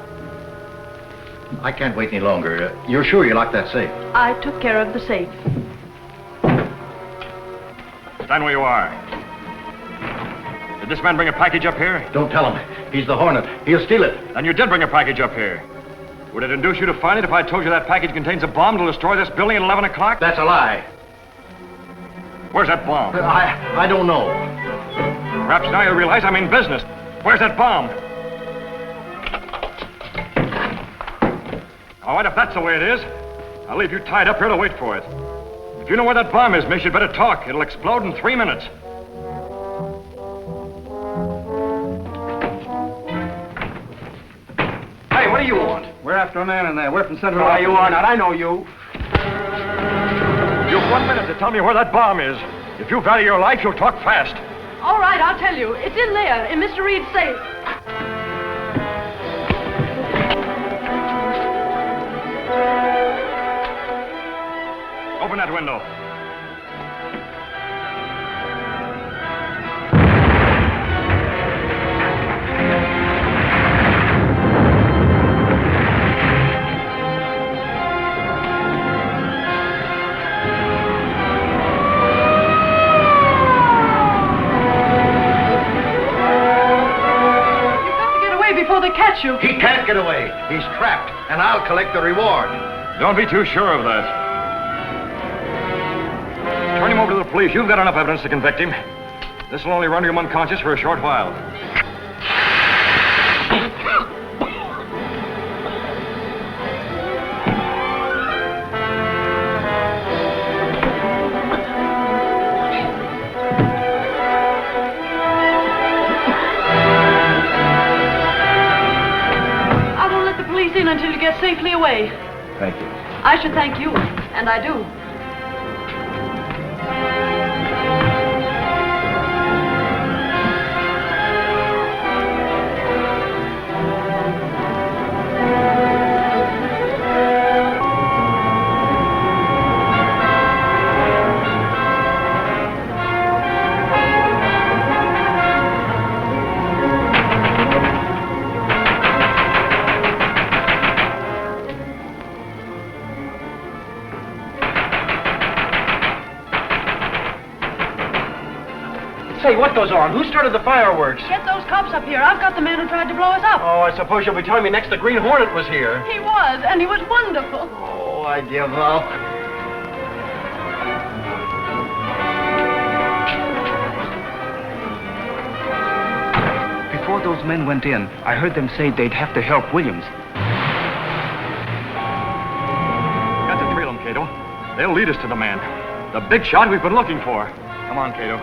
I can't wait any longer. You're sure you locked that safe? I took care of the safe. Stand where you are. Did this man bring a package up here? Don't tell him. He's the Hornet. He'll steal it. Then you did bring a package up here. Would it induce you to find it if I told you that package contains a bomb to destroy this building at 11 o'clock? That's a lie. Where's that bomb? I don't know. Perhaps now you realize I'm in business. Where's that bomb? All right, if that's the way it is, I'll leave you tied up here to wait for it. If you know where that bomb is, miss, you'd better talk. It'll explode in 3 minutes. Hey, what do you want? We're after a man in there. We're from Sentinel. Why, you are not. I know you. You've 1 minute to tell me where that bomb is. If you value your life, you'll talk fast. All right, I'll tell you. It's in there, in Mr. Reid's safe. Open that window. Before they catch you. He can't get away. He's trapped, and I'll collect the reward. Don't be too sure of that. over to the police. You've got enough evidence to convict him. This will only render him unconscious for a short while. Until you get safely away. Thank you. I should thank you, and I do. Say, what goes on? Who started the fireworks? Get those cops up here. I've got the man who tried to blow us up. Oh, I suppose you'll be telling me next the Green Hornet was here. He was, and he was wonderful. Oh, I give up. Before those men went in, I heard them say they'd have to help Williams. Got to trail them, Kato. They'll lead us to the man. The big shot we've been looking for. Come on, Kato.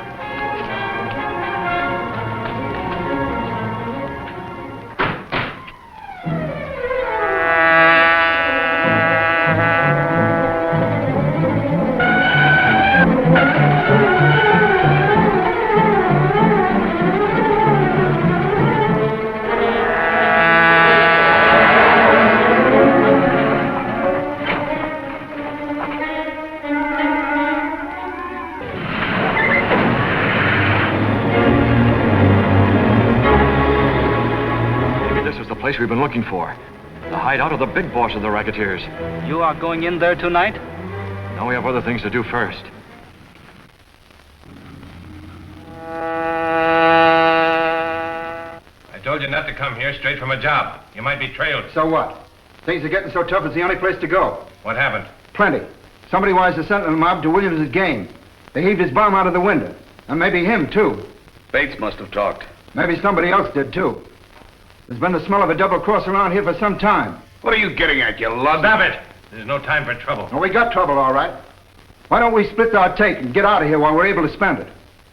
Place we've been looking for. The hideout of the big boss of the racketeers. You are going in there tonight? Now we have other things to do first. I told you not to come here straight from a job. You might be trailed. So what? Things are getting so tough it's the only place to go. What happened? Plenty. Somebody wires the Sentinel mob to Williams' game. They heaved his bomb out of the window. And maybe him, too. Bates must have talked. Maybe somebody else did, too. There's been the smell of a double cross around here for some time. What are you getting at, you lug? Stop it! There's no time for trouble. Well, we got trouble, all right. Why don't we split our take and get out of here while we're able to spend it?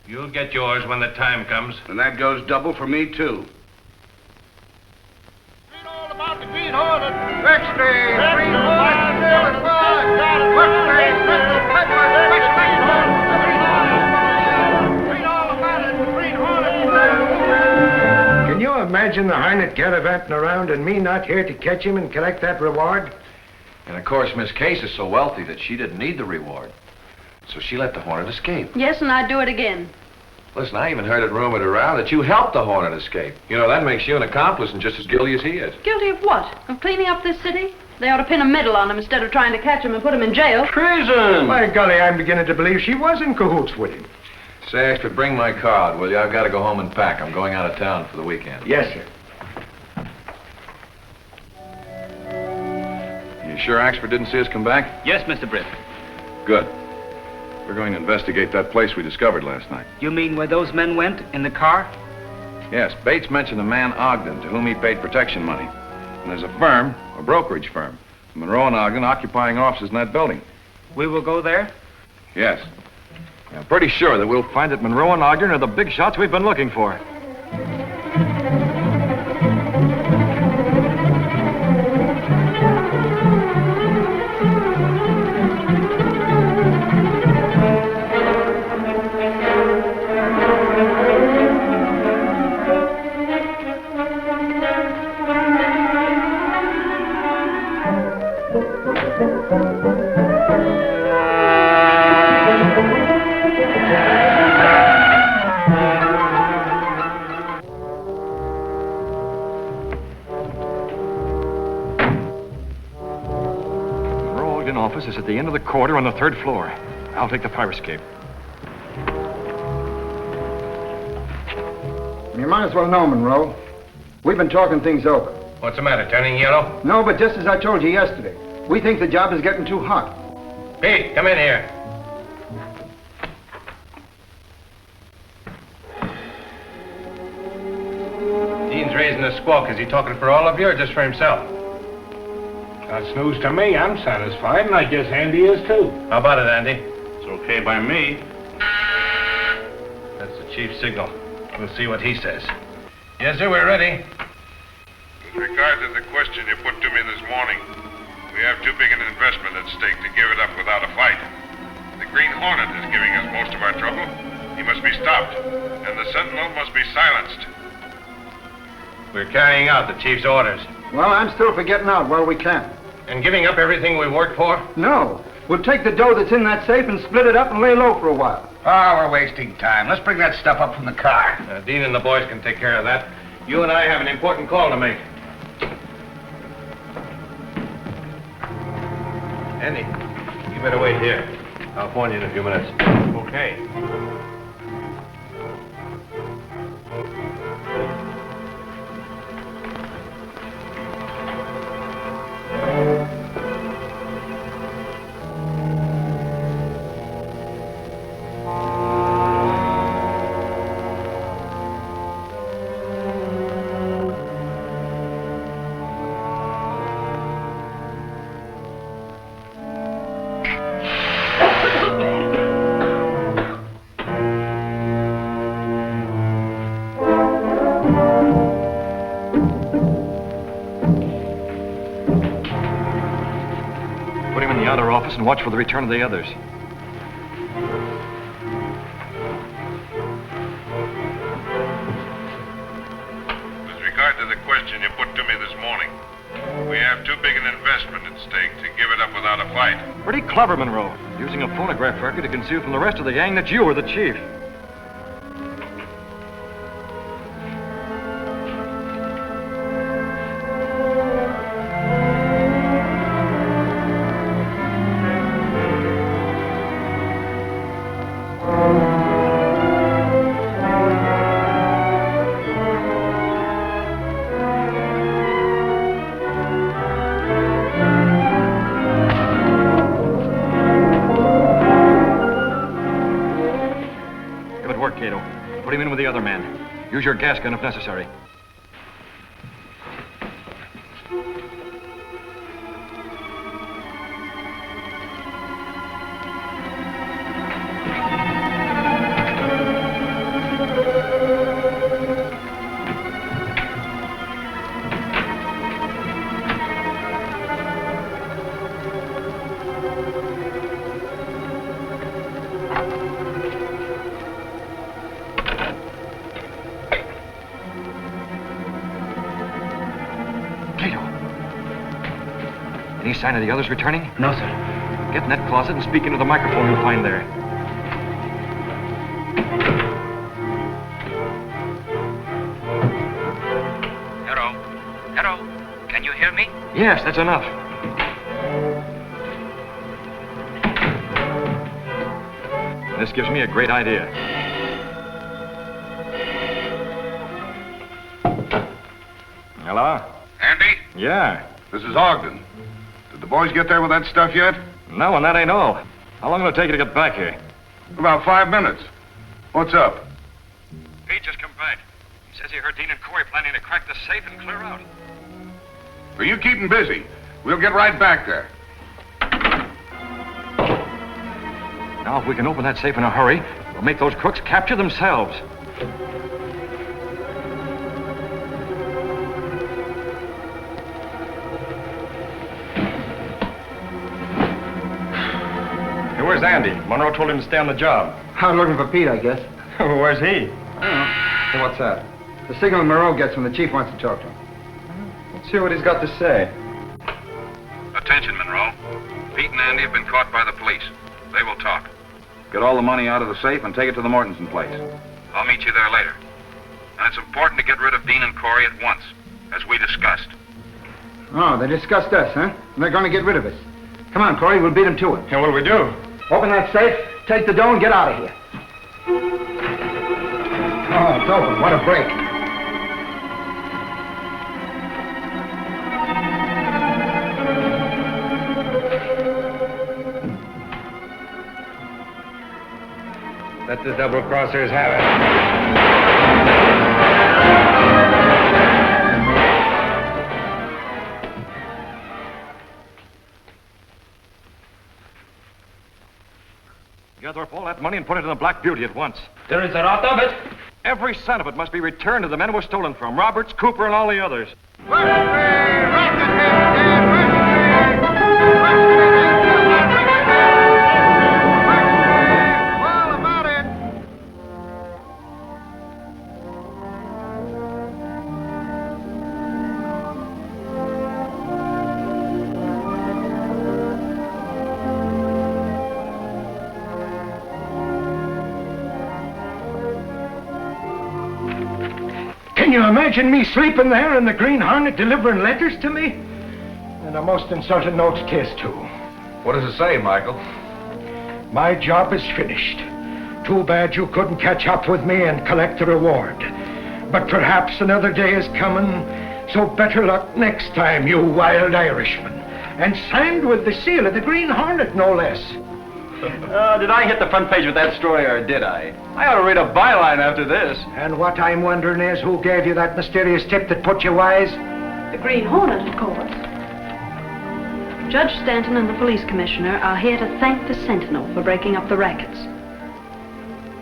You'll get yours when the time comes. And that goes double for me, too. Read all about the Green Hornet. Green Can you imagine the Hornet gallivanting around and me not here to catch him and collect that reward? And of course, Miss Case is so wealthy that she didn't need the reward. So she let the Hornet escape. Yes, and I'd do it again. Listen, I even heard it rumored around that you helped the Hornet escape. You know, that makes you an accomplice and just as guilty as he is. Guilty of what? Of cleaning up this city? They ought to pin a medal on him instead of trying to catch him and put him in jail. Treason! By golly, I'm beginning to believe she was in cahoots with him. Say, Ashford, bring my card, will you? I've got to go home and pack. I'm going out of town for the weekend. Yes, sir. You sure Axford didn't see us come back? Yes, Mr. Britt. Good. We're going to investigate that place we discovered last night. You mean where those men went, in the car? Yes, Bates mentioned a man, Ogden, to whom he paid protection money. And there's a firm, a brokerage firm, Monroe and Ogden, occupying offices in that building. We will go there? Yes. I'm pretty sure that we'll find that Monroe and Ogden are the big shots we've been looking for. Office is at the end of the corridor on the 3rd floor. I'll take the fire escape. You might as well know, Monroe. We've been talking things over. What's the matter, turning yellow? No, but just as I told you yesterday, we think the job is getting too hot. Pete, come in here. raising a squawk? Is he talking for all of you or just for himself? That's news to me. I'm satisfied, and I guess Andy is too. How about it, Andy? It's okay by me. That's the chief's signal. We'll see what he says. Yes, sir, we're ready. With regard to the question you put to me this morning, we have too big an investment at stake to give it up without a fight. The Green Hornet is giving us most of our trouble. He must be stopped, and the Sentinel must be silenced. We're carrying out the chief's orders. Well, I'm still for getting out while we can. And giving up everything we worked for? No. We'll take the dough that's in that safe and split it up and lay low for a while. Oh, we're wasting time. Let's bring that stuff up from the car. Dean and the boys can take care of that. You and I have an important call to make. Andy, you better wait here. I'll phone you in a few minutes. Okay. And watch for the return of the others. With regard to the question you put to me this morning, we have too big an investment at stake to give it up without a fight. Pretty clever, Monroe. Using a phonograph record to conceal from the rest of the gang that you were the chief. Use your gas gun if necessary. Any sign of the others returning? No, sir. Get in that closet and speak into the microphone you'll find there. Hello? Hello? Can you hear me? Yes, that's enough. This gives me a great idea. Hello? Andy? Yeah. This is Ogden. Did the boys get there with that stuff yet? No, and that ain't all. How long will it take you to get back here? About 5 minutes. What's up? Pete just come back. He says he heard Dean and Corey planning to crack the safe and clear out. Are you keeping busy? We'll get right back there. Now, if we can open that safe in a hurry, we'll make those crooks capture themselves. Hey, where's Andy? Monroe told him to stay on the job. I'm looking for Pete, I guess. Where's he? I don't know. Hey, what's that? The signal Monroe gets when the chief wants to talk to him. Let's hear what he's got to say. Attention, Monroe. Pete and Andy have been caught by the police. They will talk. Get all the money out of the safe and take it to the Mortensen place. I'll meet you there later. And it's important to get rid of Dean and Corey at once, as we discussed. Oh, they discussed us, huh? They're going to get rid of us. Come on, Corey, we'll beat them to it. And what do we do? Open that safe, take the dough, and get out of here. Oh, it's open. What a break. Let the double-crossers have it. gather up all that money and put it in the Black Beauty at once. There is a lot of it. Every cent of it must be returned to the men it was stolen from. Roberts, Cooper, and all the others. Can you imagine me sleeping there in the Green Hornet delivering letters to me? And a most insulting note case, too. What does it say, Michael? My job is finished. Too bad you couldn't catch up with me and collect the reward. But perhaps another day is coming, so better luck next time, you wild Irishman. And signed with the seal of the Green Hornet, no less. Did I hit the front page with that story, or did I? I ought to read a byline after this. And what I'm wondering is who gave you that mysterious tip that put you wise? The Green Hornet, of course. Judge Stanton and the police commissioner are here to thank the Sentinel for breaking up the rackets.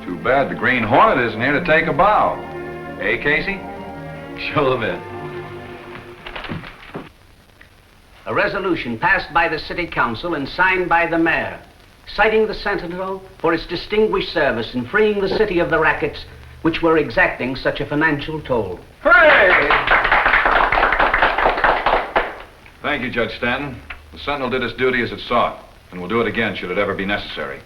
Too bad the Green Hornet isn't here to take a bow. Eh, Casey? Show them in. A resolution passed by the City Council and signed by the Mayor, citing the Sentinel for its distinguished service in freeing the city of the rackets which were exacting such a financial toll. Hooray! Thank you, Judge Stanton. The Sentinel did its duty as it sought, and will do it again should it ever be necessary.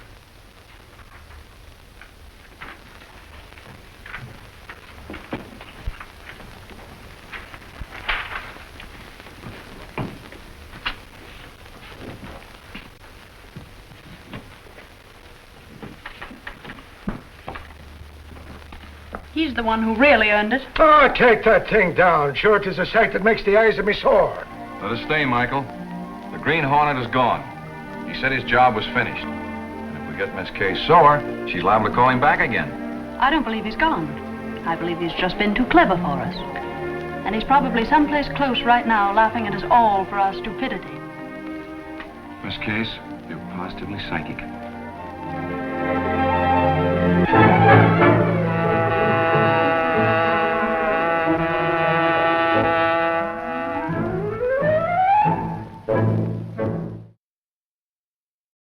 He's the one who really earned it. Oh, take that thing down. Sure, it is a sight that makes the eyes of me sore. Let us stay, Michael. The Green Hornet is gone. He said his job was finished. And if we get Miss Kay sore, she's liable to call him back again. I don't believe he's gone. I believe he's just been too clever for us. And he's probably someplace close right now laughing at us all for our stupidity. Miss Case, you're positively psychic.